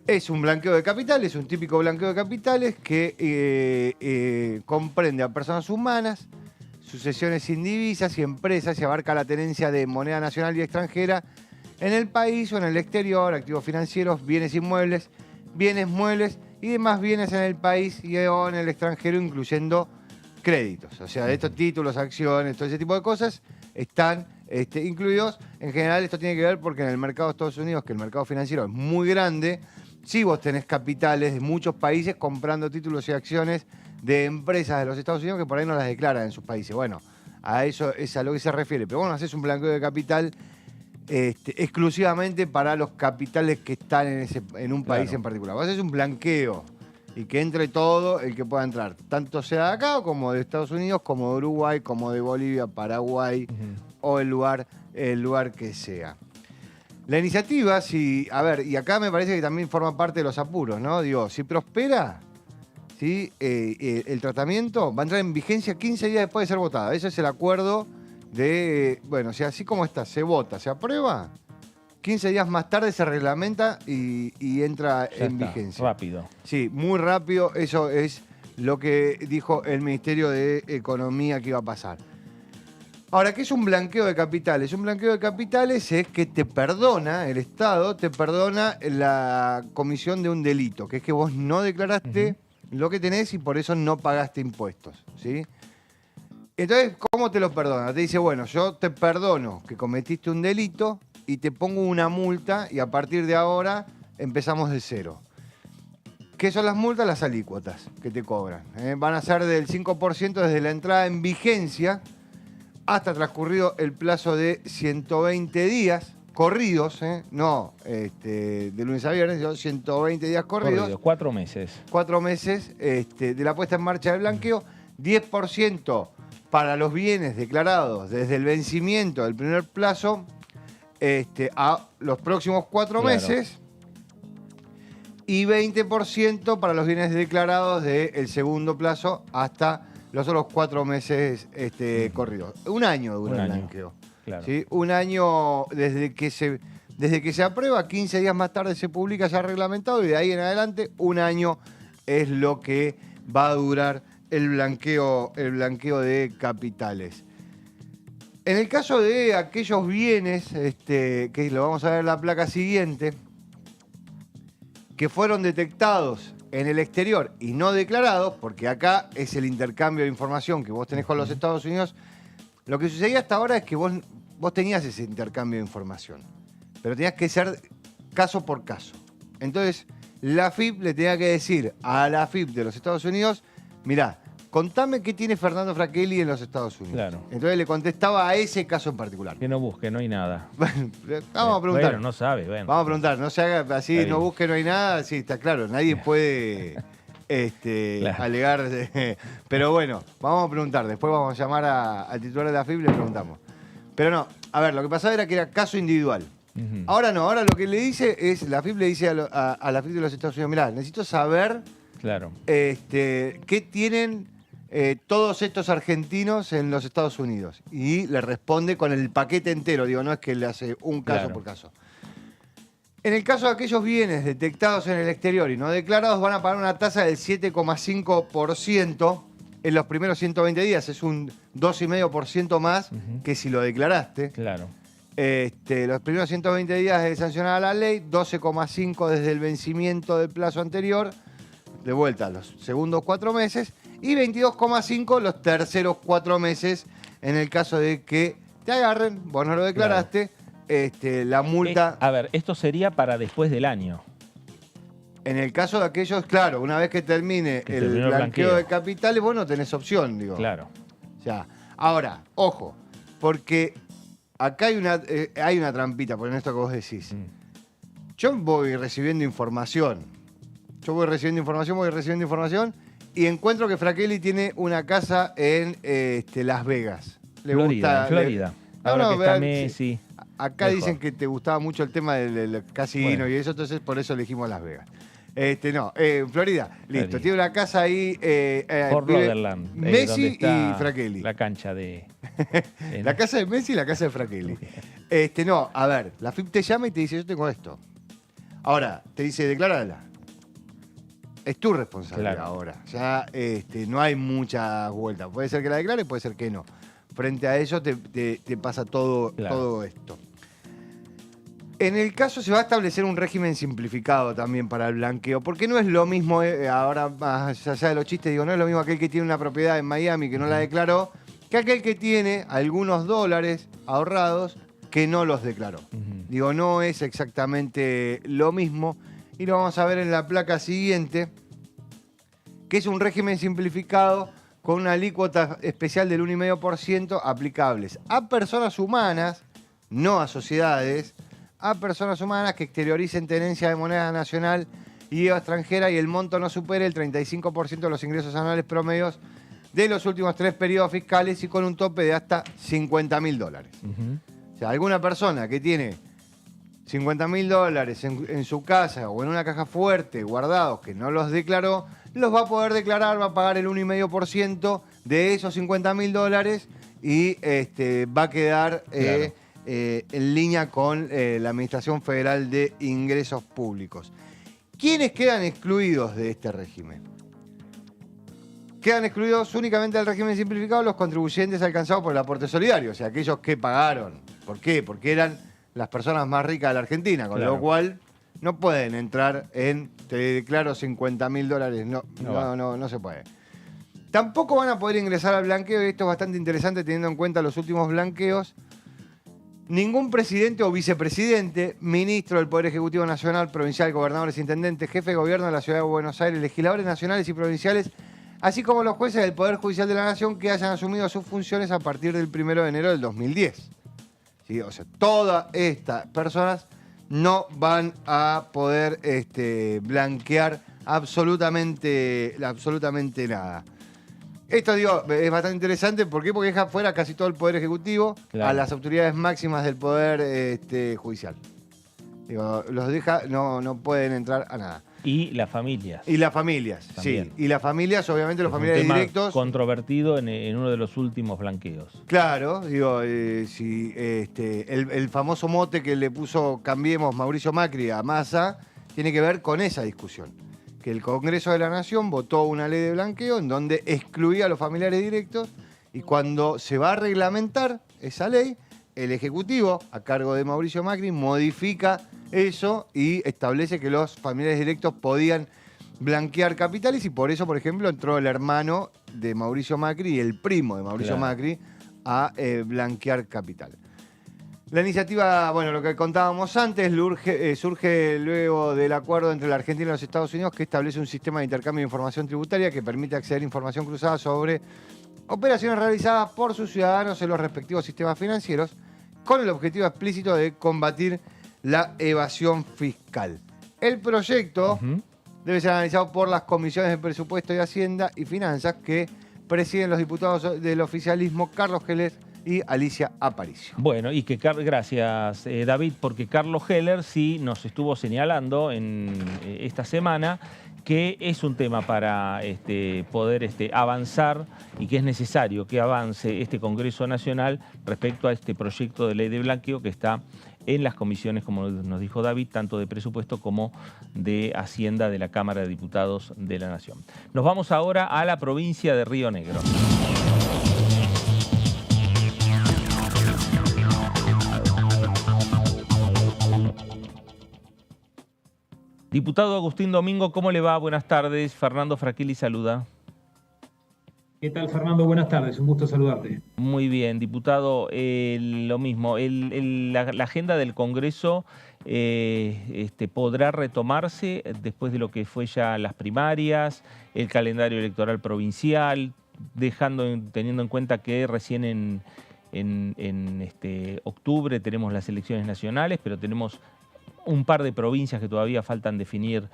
es un blanqueo de capitales, un típico blanqueo de capitales que comprende a personas humanas, sucesiones sin divisas y empresas, y abarca la tenencia de moneda nacional y extranjera en el país o en el exterior, activos financieros, bienes inmuebles, bienes muebles y demás bienes en el país y o en el extranjero, incluyendo créditos. O sea, estos títulos, acciones, todo ese tipo de cosas están incluidos. En general esto tiene que ver porque en el mercado de Estados Unidos, que el mercado financiero es muy grande, si vos tenés capitales de muchos países comprando títulos y acciones de empresas de los Estados Unidos que por ahí no las declaran en sus países. Bueno, a eso es a lo que se refiere. Pero bueno, haces un blanqueo de capital exclusivamente para los capitales que están en un país en particular. Vos haces un blanqueo y que entre todo el que pueda entrar, tanto sea de acá como de Estados Unidos, como de Uruguay, como de Bolivia, Paraguay o el lugar que sea. La iniciativa, y acá me parece que también forma parte de los apuros, ¿no? Digo, si prospera, ¿sí? El tratamiento va a entrar en vigencia 15 días después de ser votada. Ese es el acuerdo de, bueno, si así como está, se vota, se aprueba, 15 días más tarde se reglamenta y entra en vigencia. Rápido. Sí, muy rápido. Eso es lo que dijo el Ministerio de Economía que iba a pasar. Ahora, ¿qué es un blanqueo de capitales? Un blanqueo de capitales es que te perdona, el Estado te perdona la comisión de un delito, que es que vos no declaraste lo que tenés y por eso no pagaste impuestos, ¿sí? Entonces, ¿cómo te lo perdona? Te dice, bueno, yo te perdono que cometiste un delito y te pongo una multa y a partir de ahora empezamos de cero. ¿Qué son las multas? Las alícuotas que te cobran. Van a ser del 5% desde la entrada en vigencia hasta transcurrido el plazo de 120 días corridos, no de lunes a viernes, sino 120 días corridos. 4 meses. 4 meses de la puesta en marcha del blanqueo, 10% para los bienes declarados desde el vencimiento del primer plazo a los próximos 4 meses y 20% para los bienes declarados del segundo plazo hasta los otros 4 meses corridos. Un año dura el blanqueo. Claro. ¿Sí? Un año desde que se aprueba, 15 días más tarde se publica ya reglamentado y de ahí en adelante un año es lo que va a durar el blanqueo de capitales. En el caso de aquellos bienes, que lo vamos a ver en la placa siguiente, que fueron detectados en el exterior y no declarados, porque acá es el intercambio de información que vos tenés con los Estados Unidos, lo que sucedía hasta ahora es que vos tenías ese intercambio de información, pero tenías que ser caso por caso. Entonces, la AFIP le tenía que decir a la AFIP de los Estados Unidos, mirá, contame qué tiene Fernando Fracchelli en los Estados Unidos. Claro. Entonces le contestaba a ese caso en particular. Que no busque, no hay nada. Bueno, vamos a preguntar. Bueno, no sabe, bueno. Vamos a preguntar, no se haga así, Está no bien. busque, no hay nada. Sí, está claro, nadie puede Claro. alegar. Pero bueno, vamos a preguntar. Después vamos a llamar al titular de la AFIP y le preguntamos. Pero no, a ver, lo que pasaba era que era caso individual. Ahora no, ahora lo que le dice es, la AFIP le dice a la AFIP de los Estados Unidos, mirá, necesito saber Claro. qué tienen todos estos argentinos en los Estados Unidos. Y le responde con el paquete entero, digo, no es que le hace un caso Claro. por caso. En el caso de aquellos bienes detectados en el exterior y no declarados, van a pagar una tasa del 7,5% en los primeros 120 días. Es un 2,5% más que si lo declaraste. Claro. Los primeros 120 días de sancionada la ley, 12,5% desde el vencimiento del plazo anterior, de vuelta los segundos 4 meses, y 22,5% los terceros 4 meses en el caso de que te agarren, vos no lo declaraste, la multa. A ver, esto sería para después del año. En el caso de aquellos, claro, una vez que termine el blanqueo de capitales, vos no tenés opción, digo. Claro. O sea, ahora, ojo, porque acá hay una trampita, por esto que vos decís. Yo voy recibiendo información. Y encuentro que Fracchelli tiene una casa en Las Vegas. Florida, en Florida. Ahora que está Messi. Acá mejor. dicen que te gustaba mucho el tema del casino Bueno. y eso, entonces por eso elegimos Las Vegas. Florida, listo. Florida. Tiene una casa ahí. Fort vive Lauderdale, Messi donde está y Fracchelli. La cancha de... La casa de Messi y la casa de Fracchelli. A ver, la FIP te llama y te dice, yo tengo esto. Ahora, te dice, declárala. Es tu responsabilidad Claro. ahora. Ya no hay muchas vueltas. Puede ser que la declares, puede ser que no. Frente a eso te pasa todo esto. En el caso se va a establecer un régimen simplificado también para el blanqueo, porque no es lo mismo, ahora más allá de los chistes, digo, no es lo mismo aquel que tiene una propiedad en Miami que no la declaró, que aquel que tiene algunos dólares ahorrados que no los declaró. Digo, no es exactamente lo mismo, y lo vamos a ver en la placa siguiente, que es un régimen simplificado con una alícuota especial del 1,5% aplicables a personas humanas, no a sociedades, a personas humanas que exterioricen tenencia de moneda nacional y o extranjera y el monto no supere el 35% de los ingresos anuales promedios de los últimos 3 periodos fiscales y con un tope de hasta $50.000. O sea, alguna persona que tiene 50.000 dólares en su casa o en una caja fuerte guardados que no los declaró, los va a poder declarar, va a pagar el 1,5% de esos 50.000 dólares y va a quedar en línea con la Administración Federal de Ingresos Públicos. ¿Quiénes quedan excluidos de este régimen? Quedan excluidos únicamente del régimen simplificado los contribuyentes alcanzados por el aporte solidario, o sea, aquellos que pagaron. ¿Por qué? Porque eran las personas más ricas de la Argentina, con lo cual no pueden entrar en te declaro 50.000 dólares, no se puede. Tampoco van a poder ingresar al blanqueo, y esto es bastante interesante teniendo en cuenta los últimos blanqueos, ningún presidente o vicepresidente, ministro del Poder Ejecutivo Nacional, provincial, gobernadores, intendentes, jefe de gobierno de la Ciudad de Buenos Aires, legisladores nacionales y provinciales, así como los jueces del Poder Judicial de la Nación que hayan asumido sus funciones a partir del 1 de enero del 2010. ¿Sí? O sea, todas estas personas no van a poder blanquear absolutamente nada. Esto, digo, es bastante interesante. ¿Por qué? Porque deja fuera casi todo el Poder Ejecutivo a las autoridades máximas del Poder Judicial. Digo, los deja, no pueden entrar a nada. Y las familias. Y las familias, también. Sí. Y las familias, obviamente, los familiares directos. Controvertido en uno de los últimos blanqueos. Claro, digo, si el famoso mote que le puso Cambiemos Mauricio Macri a Massa tiene que ver con esa discusión. Que el Congreso de la Nación votó una ley de blanqueo en donde excluía a los familiares directos y cuando se va a reglamentar esa ley, el Ejecutivo, a cargo de Mauricio Macri, modifica eso y establece que los familiares directos podían blanquear capitales y por eso, por ejemplo, entró el hermano de Mauricio Macri y el primo de Mauricio Macri a blanquear capital. La iniciativa, bueno, lo que contábamos antes, surge luego del acuerdo entre la Argentina y los Estados Unidos que establece un sistema de intercambio de información tributaria que permite acceder a información cruzada sobre operaciones realizadas por sus ciudadanos en los respectivos sistemas financieros con el objetivo explícito de combatir la evasión fiscal. El proyecto debe ser analizado por las comisiones de Presupuesto y Hacienda y Finanzas que presiden los diputados del oficialismo Carlos Heller y Alicia Aparicio. Bueno, y que gracias David, porque Carlos Heller sí nos estuvo señalando en esta semana que es un tema para poder avanzar y que es necesario que avance este Congreso Nacional respecto a este proyecto de ley de blanqueo que está en las comisiones, como nos dijo David, tanto de presupuesto como de Hacienda de la Cámara de Diputados de la Nación. Nos vamos ahora a la provincia de Río Negro. Diputado Agustín Domingo, ¿cómo le va? Buenas tardes. Fernando Fraquili saluda. ¿Qué tal, Fernando? Buenas tardes, un gusto saludarte. Muy bien, diputado, lo mismo. La agenda del Congreso podrá retomarse después de lo que fue ya las primarias, el calendario electoral provincial, teniendo en cuenta que recién en octubre tenemos las elecciones nacionales, pero tenemos un par de provincias que todavía faltan definir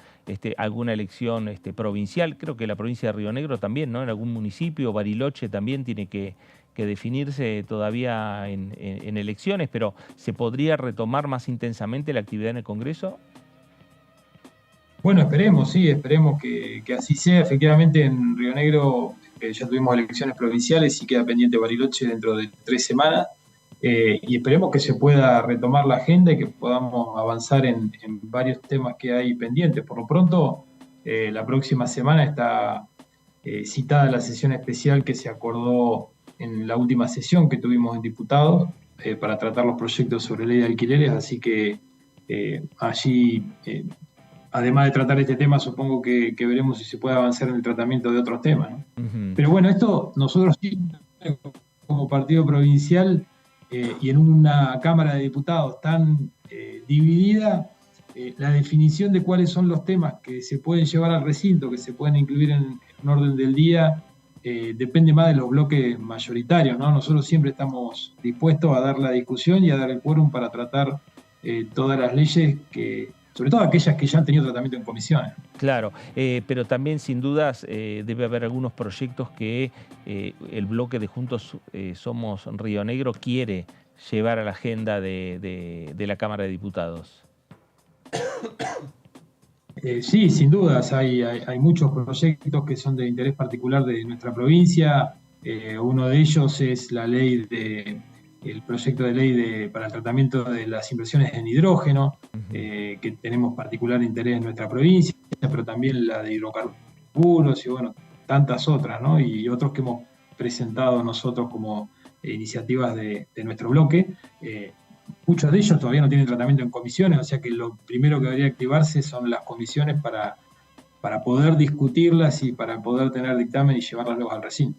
alguna elección provincial. Creo que la provincia de Río Negro también, ¿no? En algún municipio, Bariloche también tiene que definirse todavía en elecciones, pero ¿se podría retomar más intensamente la actividad en el Congreso? Bueno, esperemos que así sea. Efectivamente, en Río Negro ya tuvimos elecciones provinciales y queda pendiente Bariloche dentro de 3 semanas. Y esperemos que se pueda retomar la agenda y que podamos avanzar en varios temas que hay pendientes. Por lo pronto, la próxima semana está citada la sesión especial que se acordó en la última sesión que tuvimos en diputados para tratar los proyectos sobre ley de alquileres, así que allí, además de tratar este tema, supongo que veremos si se puede avanzar en el tratamiento de otros temas, ¿no? Pero bueno, esto nosotros como partido provincial y en una Cámara de Diputados tan dividida, la definición de cuáles son los temas que se pueden llevar al recinto, que se pueden incluir en un orden del día, depende más de los bloques mayoritarios, ¿no? Nosotros siempre estamos dispuestos a dar la discusión y a dar el quórum para tratar todas las leyes sobre todo aquellas que ya han tenido tratamiento en comisiones. Claro, pero también sin dudas debe haber algunos proyectos que el bloque de Juntos Somos Río Negro quiere llevar a la agenda de la Cámara de Diputados. Sí, sin dudas, hay muchos proyectos que son de interés particular de nuestra provincia. Uno de ellos es el proyecto de ley para el tratamiento de las inversiones en hidrógeno, que tenemos particular interés en nuestra provincia, pero también la de hidrocarburos y bueno, tantas otras, ¿no? Y otros que hemos presentado nosotros como iniciativas de nuestro bloque. Muchos de ellos todavía no tienen tratamiento en comisiones, o sea que lo primero que debería activarse son las comisiones para poder discutirlas y para poder tener dictamen y llevarlas luego al recinto.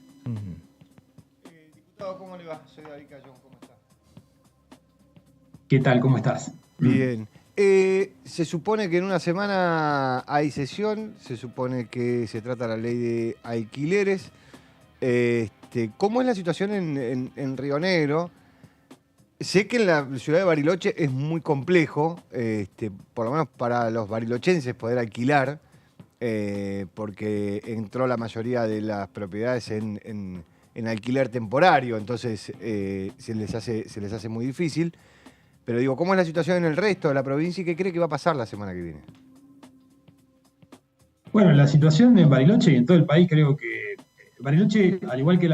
Diputado, ¿cómo le va? Soy David Cayón, ¿cómo está? ¿Qué tal? ¿Cómo estás? Bien. Se supone que en una semana hay sesión, se supone que se trata la ley de alquileres. ¿Cómo es la situación en Río Negro? Sé que en la ciudad de Bariloche es muy complejo, por lo menos para los barilochenses, poder alquilar, porque entró la mayoría de las propiedades en alquiler temporario, entonces se les hace muy difícil. Pero digo, ¿cómo es la situación en el resto de la provincia y qué cree que va a pasar la semana que viene? Bueno, la situación en Bariloche y en todo el país, creo que Bariloche, al igual que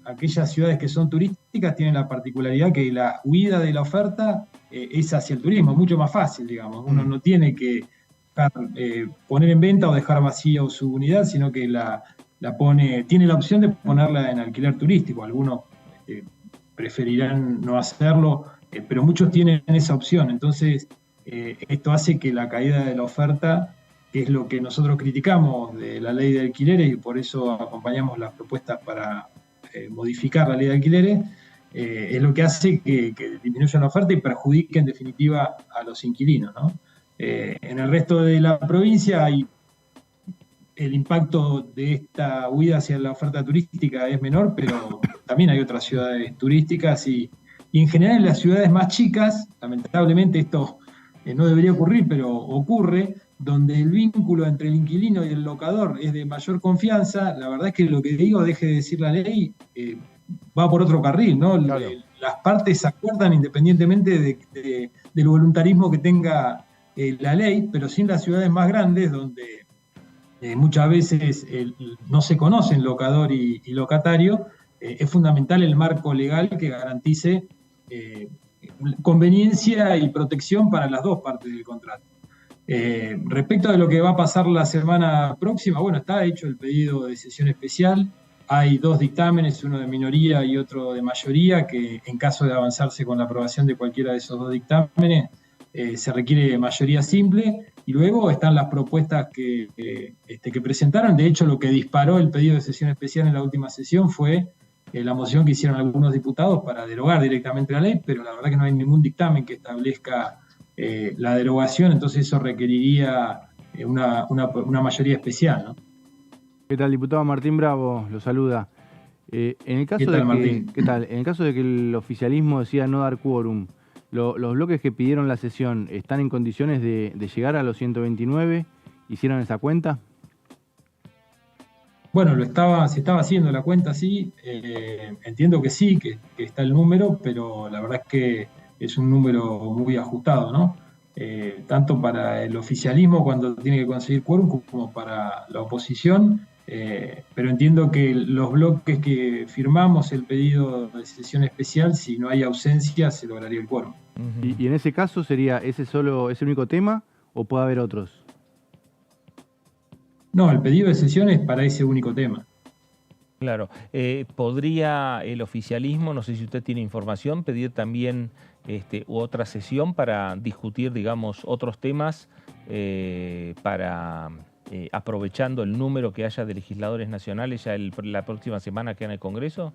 aquellas ciudades que son turísticas, tienen la particularidad que la huida de la oferta es hacia el turismo, mucho más fácil, digamos. Uno no tiene que poner en venta o dejar vacía su unidad, sino que tiene la opción de ponerla en alquiler turístico. Algunos preferirán no hacerlo, pero muchos tienen esa opción. Entonces, esto hace que la caída de la oferta, que es lo que nosotros criticamos de la ley de alquileres y por eso acompañamos las propuestas para modificar la ley de alquileres, es lo que hace que disminuya la oferta y perjudique en definitiva a los inquilinos, ¿no? En el resto de la provincia el impacto de esta huida hacia la oferta turística es menor, pero también hay otras ciudades turísticas y en general en las ciudades más chicas, lamentablemente esto no debería ocurrir, pero ocurre, donde el vínculo entre el inquilino y el locador es de mayor confianza. La verdad es que lo que digo, deje de decir la ley, va por otro carril, ¿no? Claro. Las partes se acuerdan independientemente del voluntarismo que tenga la ley, pero sí en las ciudades más grandes, donde muchas veces no se conocen locador y locatario, es fundamental el marco legal que garantice conveniencia y protección para las dos partes del contrato. Respecto de lo que va a pasar la semana próxima, bueno, está hecho el pedido de sesión especial. Hay dos dictámenes, uno de minoría y otro de mayoría, que en caso de avanzarse con la aprobación de cualquiera de esos dos dictámenes, se requiere mayoría simple. Y luego están las propuestas que presentaron. De hecho, lo que disparó el pedido de sesión especial en la última sesión fue la moción que hicieron algunos diputados para derogar directamente la ley, pero la verdad que no hay ningún dictamen que establezca la derogación, entonces eso requeriría una mayoría especial, ¿no? ¿Qué tal, diputado? Martín Bravo lo saluda. En el caso En el caso de que el oficialismo decida no dar quórum, ¿los bloques que pidieron la sesión están en condiciones de llegar a los 129? ¿Hicieron esa cuenta? Bueno, se estaba haciendo la cuenta, sí. Entiendo que sí, que está el número, pero la verdad es que es un número muy ajustado, ¿no? Tanto para el oficialismo cuando tiene que conseguir quórum como para la oposición. Pero entiendo que los bloques que firmamos el pedido de sesión especial, si no hay ausencia, se lograría el quórum. ¿Y en ese caso sería ese único tema o puede haber otros? No, el pedido de sesión es para ese único tema. Claro. ¿Podría el oficialismo, no sé si usted tiene información, pedir también otra sesión para discutir, digamos, otros temas aprovechando el número que haya de legisladores nacionales ya la próxima semana que en el Congreso?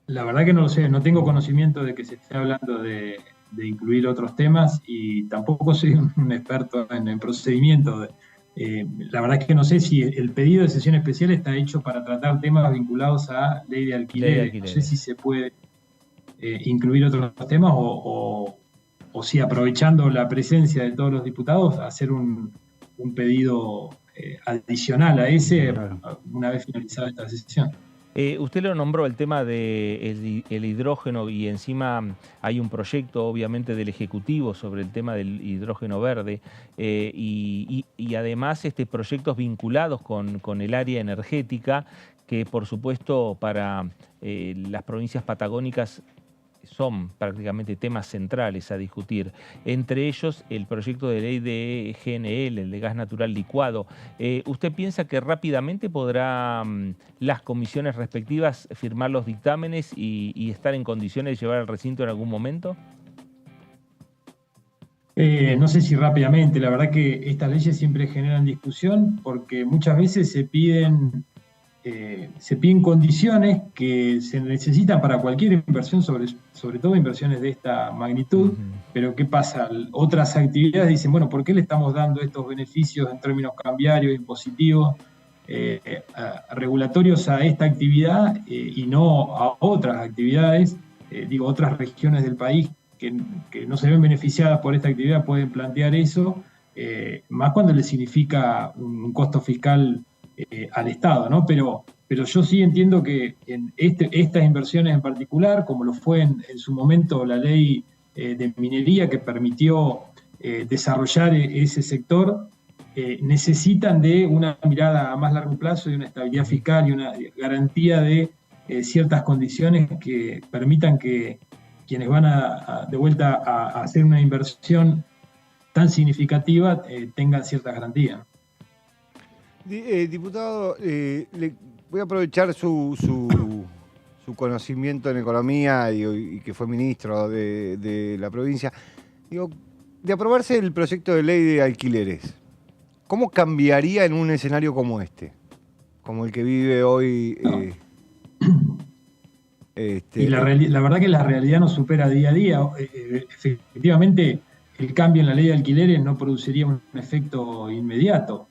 La verdad que no lo sé, no tengo conocimiento de que se esté hablando de incluir otros temas y tampoco soy un experto en el procedimiento. La verdad es que no sé si el pedido de sesión especial está hecho para tratar temas vinculados a ley de alquiler. No sé si se puede incluir otros temas o si aprovechando la presencia de todos los diputados hacer un pedido adicional a ese una vez finalizada esta sesión. Usted lo nombró, el tema del hidrógeno, y encima hay un proyecto obviamente del Ejecutivo sobre el tema del hidrógeno verde, y además proyectos vinculados con el área energética, que por supuesto para las provincias patagónicas son prácticamente temas centrales a discutir. Entre ellos, el proyecto de ley de GNL, el de gas natural licuado. ¿Usted piensa que rápidamente podrán las comisiones respectivas firmar los dictámenes y estar en condiciones de llevar al recinto en algún momento? No sé si rápidamente. La verdad que estas leyes siempre generan discusión porque muchas veces se piden condiciones que se necesitan para cualquier inversión, sobre todo inversiones de esta magnitud. Pero ¿qué pasa? Otras actividades dicen, bueno, ¿por qué le estamos dando estos beneficios en términos cambiarios, impositivos, regulatorios a esta actividad y no a otras actividades? Otras regiones del país que no se ven beneficiadas por esta actividad pueden plantear eso, más cuando le significa un costo fiscal al Estado, ¿no? Pero yo sí entiendo que en estas inversiones en particular, como lo fue en su momento la ley de minería que permitió desarrollar ese sector, necesitan de una mirada a más largo plazo y una estabilidad fiscal y una garantía de ciertas condiciones que permitan que quienes van de vuelta a hacer una inversión tan significativa tengan ciertas garantías. Diputado, voy a aprovechar su conocimiento en economía y que fue ministro de la provincia. De aprobarse el proyecto de ley de alquileres, ¿cómo cambiaría en un escenario como este? Como el que vive hoy. Y la verdad que la realidad nos supera día a día. Efectivamente, el cambio en la ley de alquileres no produciría un efecto inmediato,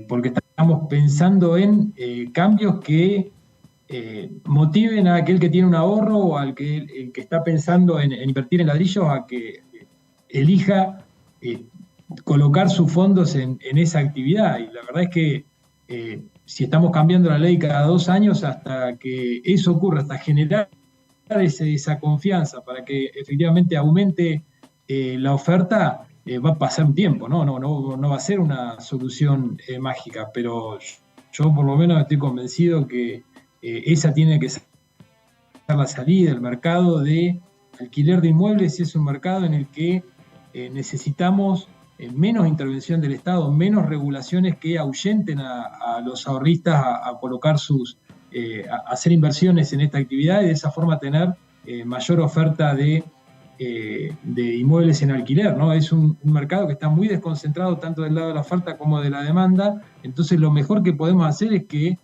porque estamos pensando en cambios que motiven a aquel que tiene un ahorro o al que está pensando en invertir en ladrillos a que elija colocar sus fondos en esa actividad. Y la verdad es que si estamos cambiando la ley cada 2 años, hasta que eso ocurra, hasta generar esa confianza para que efectivamente aumente la oferta, va a pasar un tiempo, no va a ser una solución mágica, pero yo por lo menos estoy convencido que esa tiene que ser la salida. El mercado de alquiler de inmuebles es un mercado en el que necesitamos menos intervención del Estado, menos regulaciones que ahuyenten a los ahorristas a colocar a hacer inversiones en esta actividad y de esa forma tener mayor oferta de inmuebles en alquiler, ¿no? Es un mercado que está muy desconcentrado tanto del lado de la oferta como de la demanda. Entonces lo mejor que podemos hacer es que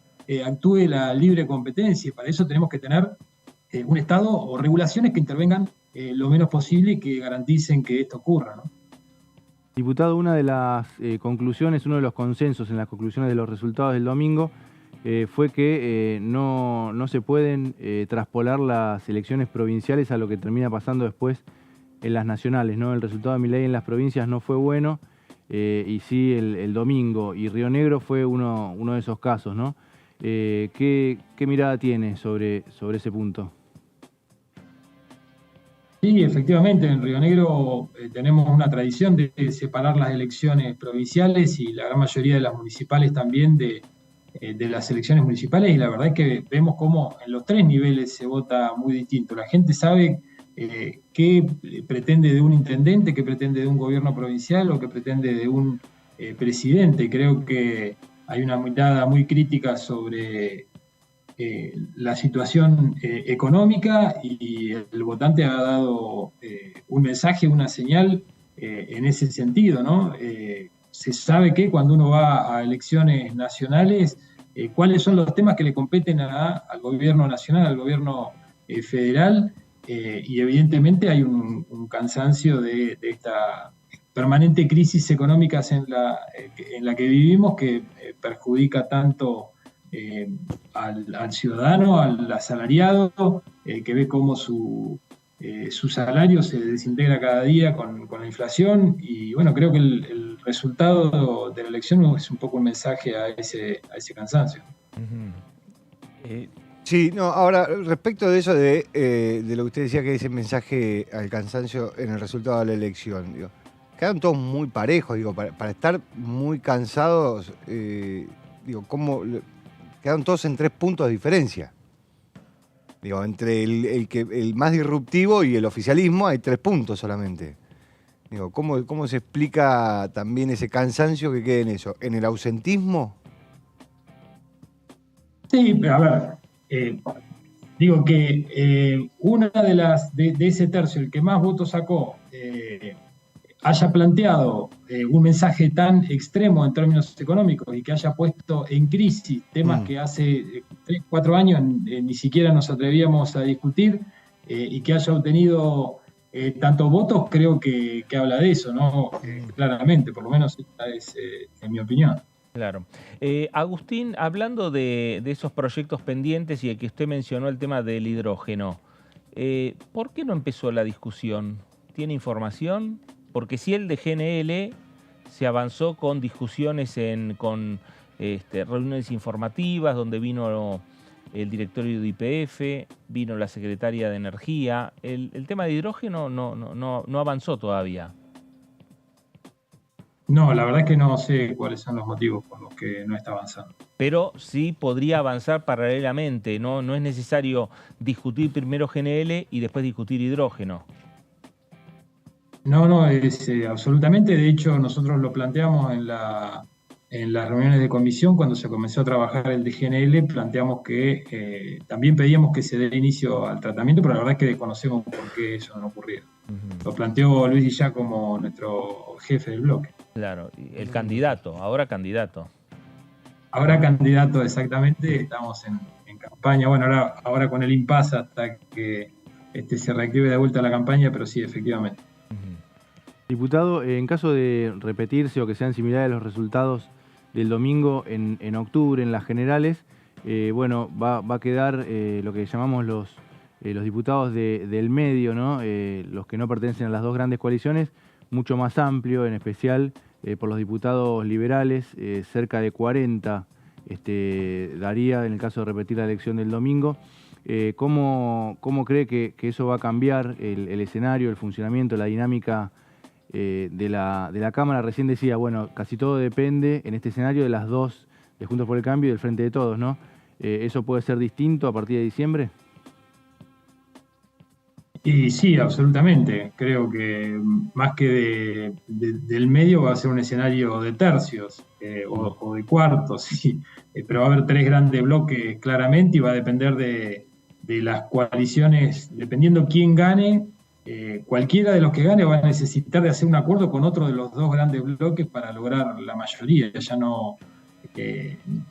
actúe la libre competencia. Para eso tenemos que tener un Estado o regulaciones que intervengan lo menos posible y que garanticen que esto ocurra, ¿no? Diputado, una de las conclusiones, uno de los consensos en las conclusiones de los resultados del domingo fue que no se pueden traspolar las elecciones provinciales a lo que termina pasando después en las nacionales, ¿no? El resultado de Milei en las provincias no fue bueno, y sí el domingo, y Río Negro fue uno de esos casos, ¿no? ¿Qué mirada tiene sobre ese punto? Sí, efectivamente, en Río Negro tenemos una tradición de separar las elecciones provinciales y la gran mayoría de las municipales también de las elecciones municipales, y la verdad es que vemos cómo en los 3 niveles se vota muy distinto. La gente sabe qué pretende de un intendente, qué pretende de un gobierno provincial o qué pretende de un presidente. Creo que hay una mirada muy crítica sobre la situación económica, y el votante ha dado un mensaje, una señal en ese sentido, ¿no? Se sabe que cuando uno va a elecciones nacionales, cuáles son los temas que le competen al gobierno nacional, al gobierno federal, y evidentemente hay un cansancio de esta permanente crisis económica en la que vivimos, que perjudica tanto al ciudadano, al asalariado, que ve cómo su salario se desintegra cada día con la inflación. Y bueno, creo que el resultado de la elección es un poco un mensaje a ese cansancio. Sí, no, ahora, respecto de eso de lo que usted decía, que ese mensaje al cansancio en el resultado de la elección, digo, quedaron todos muy parejos, digo, para estar muy cansados, digo, quedaron todos en 3 puntos de diferencia. Digo, entre el más disruptivo y el oficialismo hay 3 puntos solamente. Digo, ¿cómo se explica también ese cansancio que queda en eso? ¿En el ausentismo? Sí, pero a ver, digo que una de ese tercio, el que más votos sacó, haya planteado un mensaje tan extremo en términos económicos y que haya puesto en crisis temas que hace 3, 4 años ni siquiera nos atrevíamos a discutir, y que haya obtenido tantos votos, creo que habla de eso, ¿no? Claramente, por lo menos esta es en mi opinión. Claro. Agustín, hablando de esos proyectos pendientes y el que usted mencionó el tema del hidrógeno, ¿por qué no empezó la discusión? ¿Tiene información? Porque si el de GNL se avanzó con discusiones con reuniones informativas donde vino el directorio de YPF, vino la secretaria de Energía, el tema de hidrógeno no avanzó todavía. No, la verdad es que no sé cuáles son los motivos por los que no está avanzando. Pero sí podría avanzar paralelamente, no es necesario discutir primero GNL y después discutir hidrógeno. No, es absolutamente. De hecho, nosotros lo planteamos en las reuniones de comisión, cuando se comenzó a trabajar el de GNL, planteamos que también pedíamos que se dé inicio al tratamiento, pero la verdad es que desconocemos por qué eso no ocurrió. Lo planteó Luis Guillá como nuestro jefe del bloque. Claro, el candidato, ahora candidato. Ahora candidato, exactamente, estamos en campaña. Bueno, ahora con el impasse hasta que se reactive de vuelta la campaña, pero sí, efectivamente. Diputado, en caso de repetirse o que sean similares los resultados del domingo en octubre en las generales, bueno, va a quedar lo que llamamos los diputados del medio, ¿no? Los que no pertenecen a las 2 grandes coaliciones, mucho más amplio, en especial por los diputados liberales, cerca de 40 daría en el caso de repetir la elección del domingo. ¿Cómo cree que eso va a cambiar el escenario, el funcionamiento, la dinámica de la Cámara? Recién decía, bueno, casi todo depende en este escenario de las 2, de Juntos por el Cambio y del Frente de Todos, ¿no? ¿Eso puede ser distinto a partir de diciembre? Y sí, absolutamente. Creo que más que del medio va a ser un escenario de tercios o de cuartos, sí. Pero va a haber 3 grandes bloques claramente y va a depender de las coaliciones, dependiendo quién gane. Cualquiera de los que gane va a necesitar de hacer un acuerdo con otro de los 2 grandes bloques para lograr la mayoría. Ya no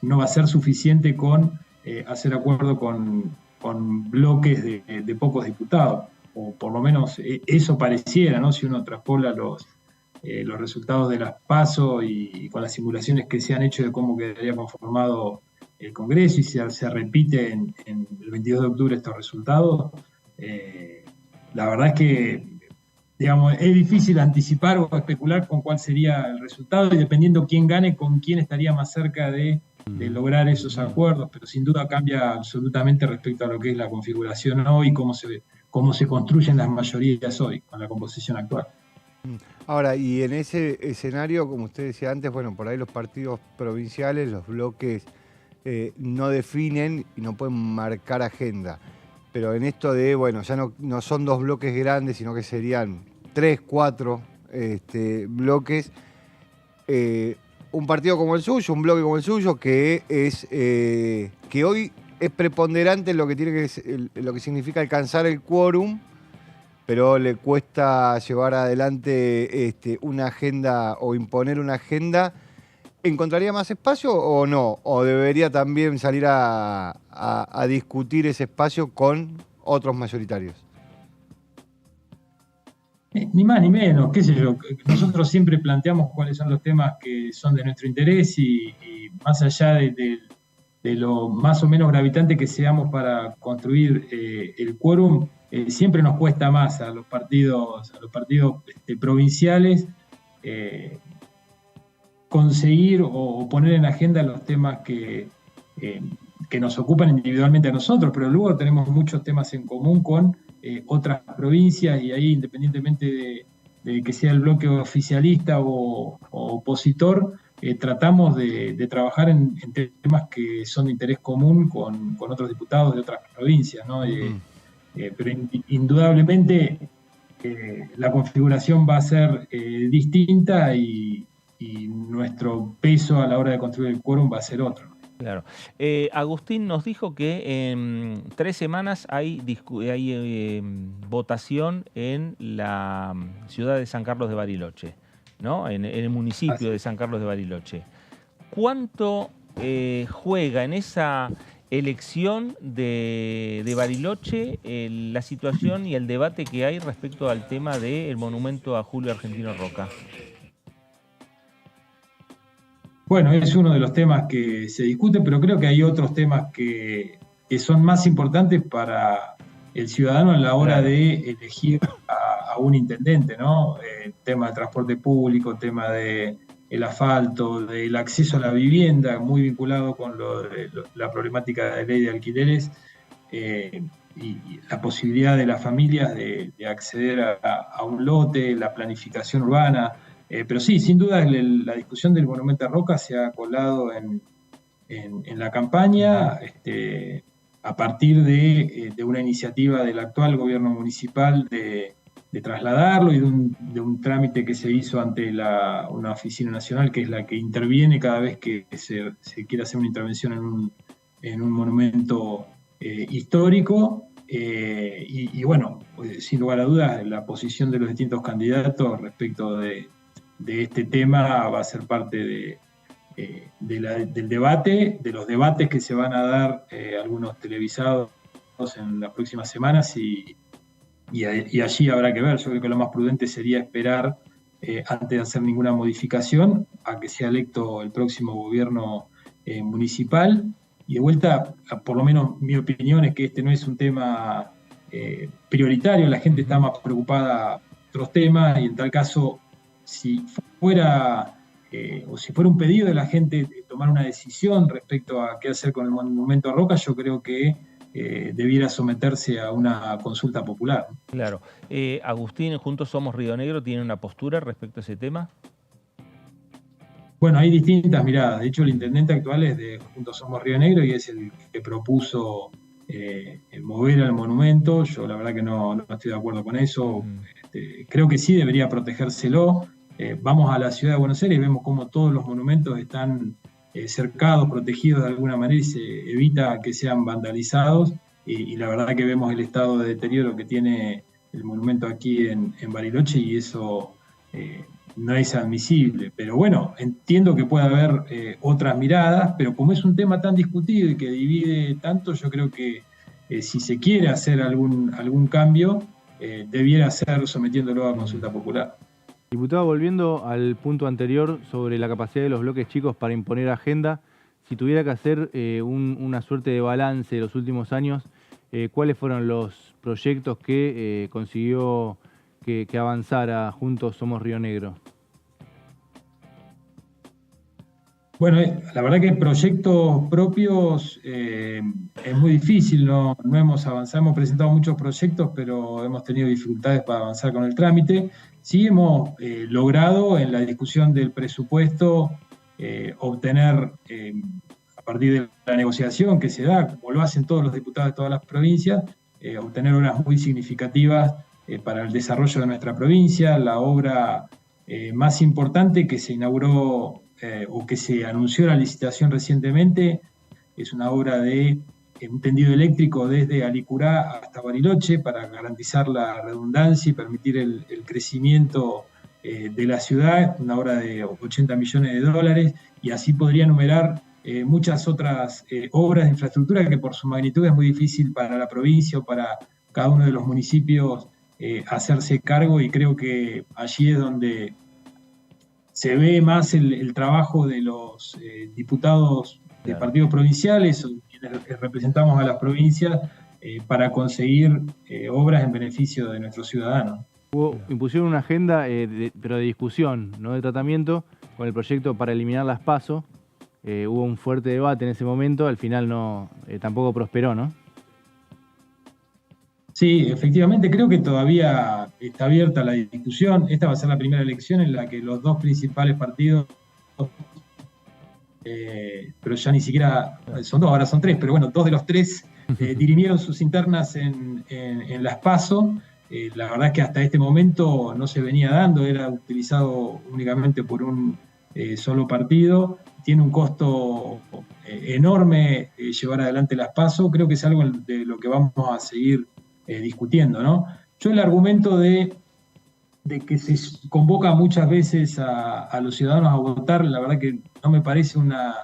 va a ser suficiente con hacer acuerdo con bloques de pocos diputados, o por lo menos eso pareciera, ¿no? Si uno traspola los resultados de las PASO y con las simulaciones que se han hecho de cómo quedaría conformado el Congreso, y se repite en el 22 de octubre estos resultados, la verdad es que, digamos, es difícil anticipar o especular con cuál sería el resultado, y dependiendo quién gane, con quién estaría más cerca de lograr esos acuerdos, pero sin duda cambia absolutamente respecto a lo que es la configuración hoy y cómo se construyen las mayorías hoy, con la composición actual. Ahora, y en ese escenario, como usted decía antes, bueno, por ahí los partidos provinciales, los bloques no definen y no pueden marcar agenda. Pero en esto de, bueno, ya no son 2 bloques grandes, sino que serían 3, 4 bloques. Un partido como el suyo, un bloque como el suyo, que hoy es preponderante en lo que lo que significa alcanzar el quórum, pero le cuesta llevar adelante una agenda o imponer una agenda. ¿Encontraría más espacio o no? ¿O debería también salir a discutir ese espacio con otros mayoritarios? Ni más ni menos, qué sé yo. Nosotros siempre planteamos cuáles son los temas que son de nuestro interés y más allá de lo más o menos gravitante que seamos para construir el quórum, siempre nos cuesta más a los partidos provinciales conseguir o poner en agenda los temas que que nos ocupan individualmente a nosotros, pero luego tenemos muchos temas en común con otras provincias, y ahí, independientemente de que sea el bloque oficialista o opositor, tratamos de trabajar en temas que son de interés común con otros diputados de otras provincias, ¿no? Pero indudablemente la configuración va a ser distinta, y nuestro peso a la hora de construir el quórum va a ser otro. Claro. Agustín nos dijo que en 3 semanas hay votación en la ciudad de San Carlos de Bariloche, ¿no? En el municipio de San Carlos de Bariloche. ¿Cuánto juega en esa elección de Bariloche la situación y el debate que hay respecto al tema del monumento a Julio Argentino Roca? Bueno, es uno de los temas que se discute, pero creo que hay otros temas que son más importantes para el ciudadano a la hora de elegir a un intendente, ¿no? Tema de transporte público, tema de el asfalto, del acceso a la vivienda, muy vinculado con la problemática de ley de alquileres, y la posibilidad de las familias de acceder a un lote, la planificación urbana. Pero sí, sin duda la discusión del monumento a Roca se ha colado en la campaña, a partir de una iniciativa del actual gobierno municipal de trasladarlo, y de un trámite que se hizo ante una oficina nacional, que es la que interviene cada vez que se quiere hacer una intervención en un monumento histórico. Y bueno, sin lugar a dudas, la posición de los distintos candidatos respecto de este tema va a ser parte del debate, de los debates que se van a dar, algunos televisados en las próximas semanas, y allí habrá que ver. Yo creo que lo más prudente sería esperar, antes de hacer ninguna modificación, a que sea electo el próximo gobierno municipal. Y de vuelta, por lo menos mi opinión es que este no es un tema prioritario, la gente está más preocupada por otros temas, y en tal caso, si fuera un pedido de la gente de tomar una decisión respecto a qué hacer con el monumento a Roca, yo creo que debiera someterse a una consulta popular. Claro. Agustín, Juntos Somos Río Negro, ¿tiene una postura respecto a ese tema? Bueno, hay distintas miradas. De hecho, el intendente actual es de Juntos Somos Río Negro y es el que propuso el mover al monumento. Yo la verdad que no estoy de acuerdo con eso. Creo que sí debería protegérselo. Vamos a la ciudad de Buenos Aires y vemos cómo todos los monumentos están cercados, protegidos de alguna manera, y se evita que sean vandalizados. Y la verdad que vemos el estado de deterioro que tiene el monumento aquí en Bariloche, y eso no es admisible. Pero bueno, entiendo que puede haber otras miradas, pero como es un tema tan discutido y que divide tanto, yo creo que si se quiere hacer algún cambio, debiera ser sometiéndolo a consulta popular. Diputado, volviendo al punto anterior sobre la capacidad de los bloques chicos para imponer agenda, si tuviera que hacer una suerte de balance de los últimos años, ¿cuáles fueron los proyectos que consiguió que avanzara Juntos Somos Río Negro? Bueno, la verdad que proyectos propios es muy difícil, no hemos avanzado, hemos presentado muchos proyectos, pero hemos tenido dificultades para avanzar con el trámite. Sí hemos logrado en la discusión del presupuesto obtener, a partir de la negociación que se da, como lo hacen todos los diputados de todas las provincias, obtener obras muy significativas para el desarrollo de nuestra provincia. La obra más importante que se inauguró o que se anunció la licitación recientemente es una obra de un tendido eléctrico desde Alicurá hasta Bariloche para garantizar la redundancia y permitir el crecimiento de la ciudad, una obra de 80 millones de dólares, y así podría enumerar muchas otras obras de infraestructura que por su magnitud es muy difícil para la provincia o para cada uno de los municipios hacerse cargo, y creo que allí es donde se ve más el trabajo de los diputados de partidos provinciales, o quienes representamos a las provincias, para conseguir obras en beneficio de nuestros ciudadanos. Impusieron una agenda, pero de discusión, no de tratamiento, con el proyecto para eliminar las PASO, hubo un fuerte debate en ese momento, al final no, tampoco prosperó, ¿no? Sí, efectivamente, creo que todavía está abierta la discusión. Esta va a ser la primera elección en la que los dos principales partidos, pero ya ni siquiera son dos, ahora son tres, pero bueno, dos de los tres dirimieron sus internas en las PASO. La verdad es que hasta este momento no se venía dando, era utilizado únicamente por un solo partido. Tiene un costo enorme llevar adelante las PASO. Creo que es algo de lo que vamos a seguir discutiendo, ¿no? Yo el argumento de que se convoca muchas veces a los ciudadanos a votar, la verdad que no me parece una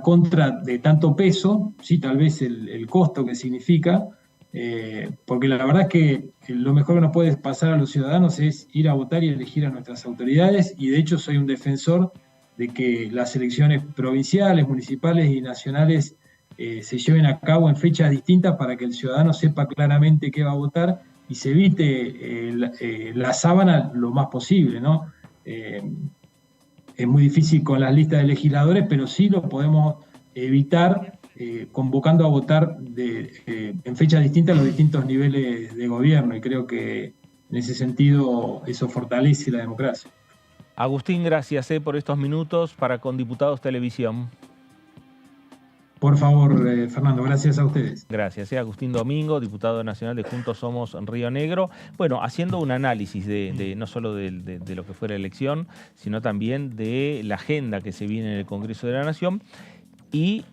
contra de tanto peso, sí, tal vez el costo que significa, porque la verdad es que lo mejor que nos puede pasar a los ciudadanos es ir a votar y elegir a nuestras autoridades, y de hecho soy un defensor de que las elecciones provinciales, municipales y nacionales se lleven a cabo en fechas distintas para que el ciudadano sepa claramente qué va a votar y se evite la sábana lo más posible, ¿no? Es muy difícil con las listas de legisladores, pero sí lo podemos evitar convocando a votar en fechas distintas los distintos niveles de gobierno, y creo que en ese sentido eso fortalece la democracia. Agustín, gracias por estos minutos para Con Diputados Televisión. Por favor, Fernando, gracias a ustedes. Gracias. Agustín Domingo, diputado nacional de Juntos Somos Río Negro. Bueno, haciendo un análisis no solo de lo que fue la elección, sino también de la agenda que se viene en el Congreso de la Nación y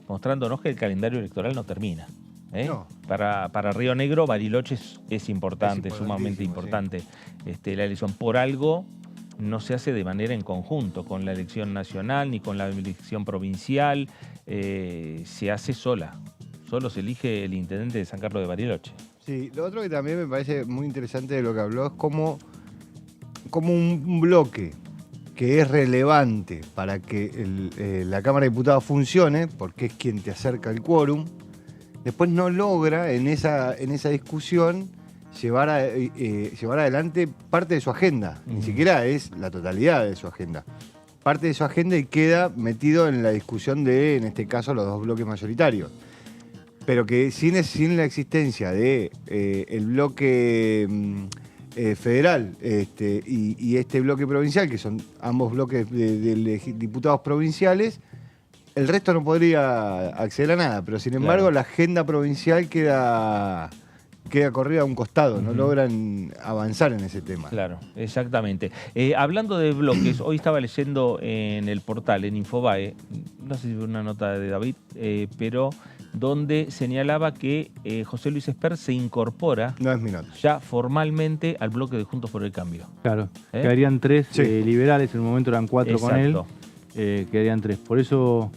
mostrándonos que el calendario electoral no termina. No. Para Río Negro, Bariloche es importante, es sumamente importante. Sí. La elección por algo no se hace de manera en conjunto con la elección nacional ni con la elección provincial, se hace sola. Solo se elige el intendente de San Carlos de Bariloche. Sí, lo otro que también me parece muy interesante de lo que habló es como un bloque que es relevante para que la Cámara de Diputados funcione, porque es quien te acerca el quórum, después no logra en esa discusión llevar adelante parte de su agenda. Ni siquiera es la totalidad de su agenda. Parte de su agenda y queda metido en la discusión de, en este caso, los dos bloques mayoritarios. Pero que sin la existencia de el bloque federal y este bloque provincial, que son ambos bloques de diputados provinciales, el resto no podría acceder a nada. Pero sin embargo, la agenda provincial queda corrida a un costado, no logran avanzar en ese tema. Claro, exactamente. Hablando de bloques, hoy estaba leyendo en el portal, en Infobae, no sé si fue una nota de David, pero donde señalaba que José Luis Esper se incorpora ya formalmente al bloque de Juntos por el Cambio. Claro, quedarían 3 liberales, en el momento eran 4 con él, quedarían 3. Por eso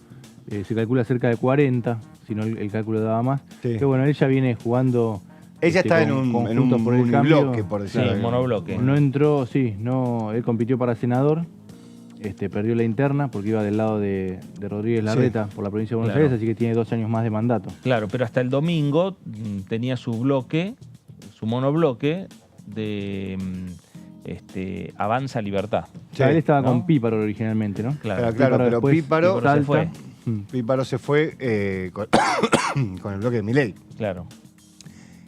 se calcula cerca de 40, si no el cálculo daba más. Sí. Pero bueno, él ya viene jugando... Ella está en un bloque, por decirlo así. Sí, monobloque. No entró, él compitió para senador, perdió la interna porque iba del lado de Rodríguez Larreta por la provincia de Buenos Aires, así que tiene 2 años más de mandato. Claro, pero hasta el domingo tenía su bloque, su monobloque de Avanza Libertad. Sí, él estaba con Píparo originalmente, ¿no? Claro, pero Píparo se fue. Píparo se fue con el bloque de Milei. Claro.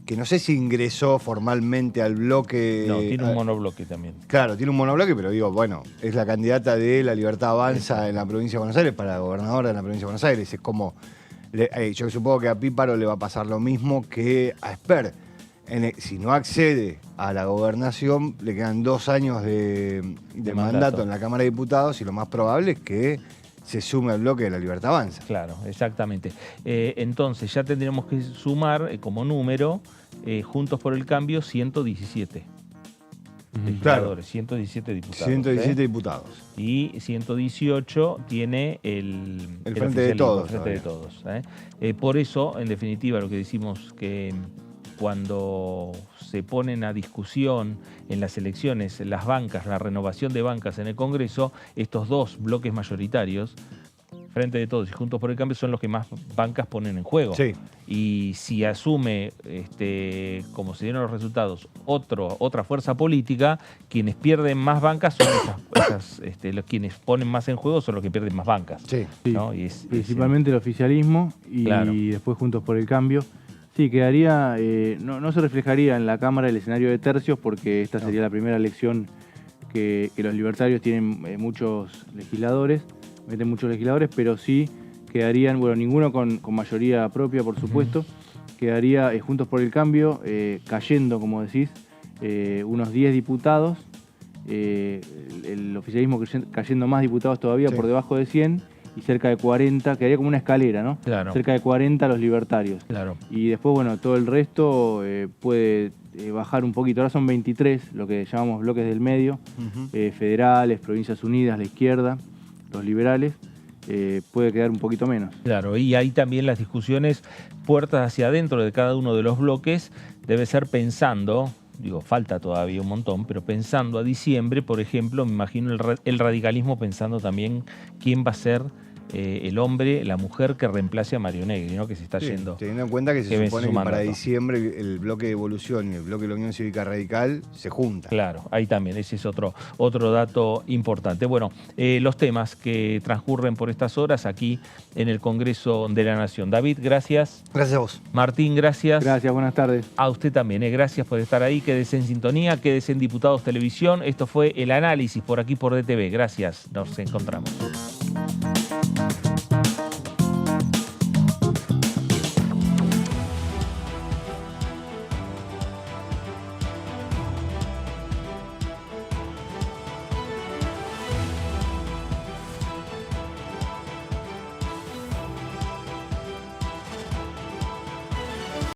Que no sé si ingresó formalmente al bloque... No, tiene un monobloque también. Claro, tiene un monobloque, pero digo, bueno, es la candidata de La Libertad Avanza en la provincia de Buenos Aires para gobernadora de la provincia de Buenos Aires. Es como, yo supongo que a Píparo le va a pasar lo mismo que a Esper. Si no accede a la gobernación, le quedan 2 años de mandato en la Cámara de Diputados y lo más probable es que se sume al bloque de La Libertad Avanza. Claro, exactamente. Entonces ya tendríamos que sumar como número, Juntos por el Cambio, 117 legisladores, 117 diputados. 117 diputados. Y 118 tiene el Frente de Todos. Frente de Todos. Por eso, en definitiva, lo que decimos que cuando se ponen a discusión en las elecciones las bancas, la renovación de bancas en el Congreso, estos 2 bloques mayoritarios Frente de Todos y Juntos por el Cambio son los que más bancas ponen en juego. Sí. Y si asume, como se dieron los resultados, otra fuerza política, quienes pierden más bancas son quienes ponen más en juego son los que pierden más bancas. Sí. ¿no? Y principalmente el oficialismo y después Juntos por el Cambio. Sí, quedaría, no se reflejaría en la Cámara el escenario de tercios porque esta sería la primera elección que los libertarios tienen muchos legisladores, pero sí quedarían, bueno, ninguno con mayoría propia, por supuesto, quedaría Juntos por el Cambio cayendo, como decís, unos 10 diputados, el oficialismo cayendo más diputados todavía por debajo de 100 y cerca de 40, quedaría como una escalera, ¿no? Claro. Cerca de 40 los libertarios. Claro. Y después, bueno, todo el resto puede bajar un poquito. Ahora son 23, lo que llamamos bloques del medio, federales, Provincias Unidas, la izquierda, los liberales. Puede quedar un poquito menos. Claro, y ahí también las discusiones puertas hacia adentro de cada uno de los bloques debe ser pensando, digo, falta todavía un montón, pero pensando a diciembre, por ejemplo, me imagino el radicalismo pensando también quién va a ser el hombre, la mujer que reemplace a Mario Negri, ¿no? Que se está yendo. Teniendo en cuenta que se supone que para diciembre el bloque de Evolución y el bloque de la Unión Cívica Radical se juntan. Claro, ahí también, ese es otro dato importante. Bueno, los temas que transcurren por estas horas aquí en el Congreso de la Nación. David, gracias. Gracias a vos. Martín, gracias. Gracias, buenas tardes. A usted también, gracias por estar ahí. Quédese en sintonía, quédese en Diputados Televisión. Esto fue El Análisis por aquí por DTV. Gracias, nos encontramos.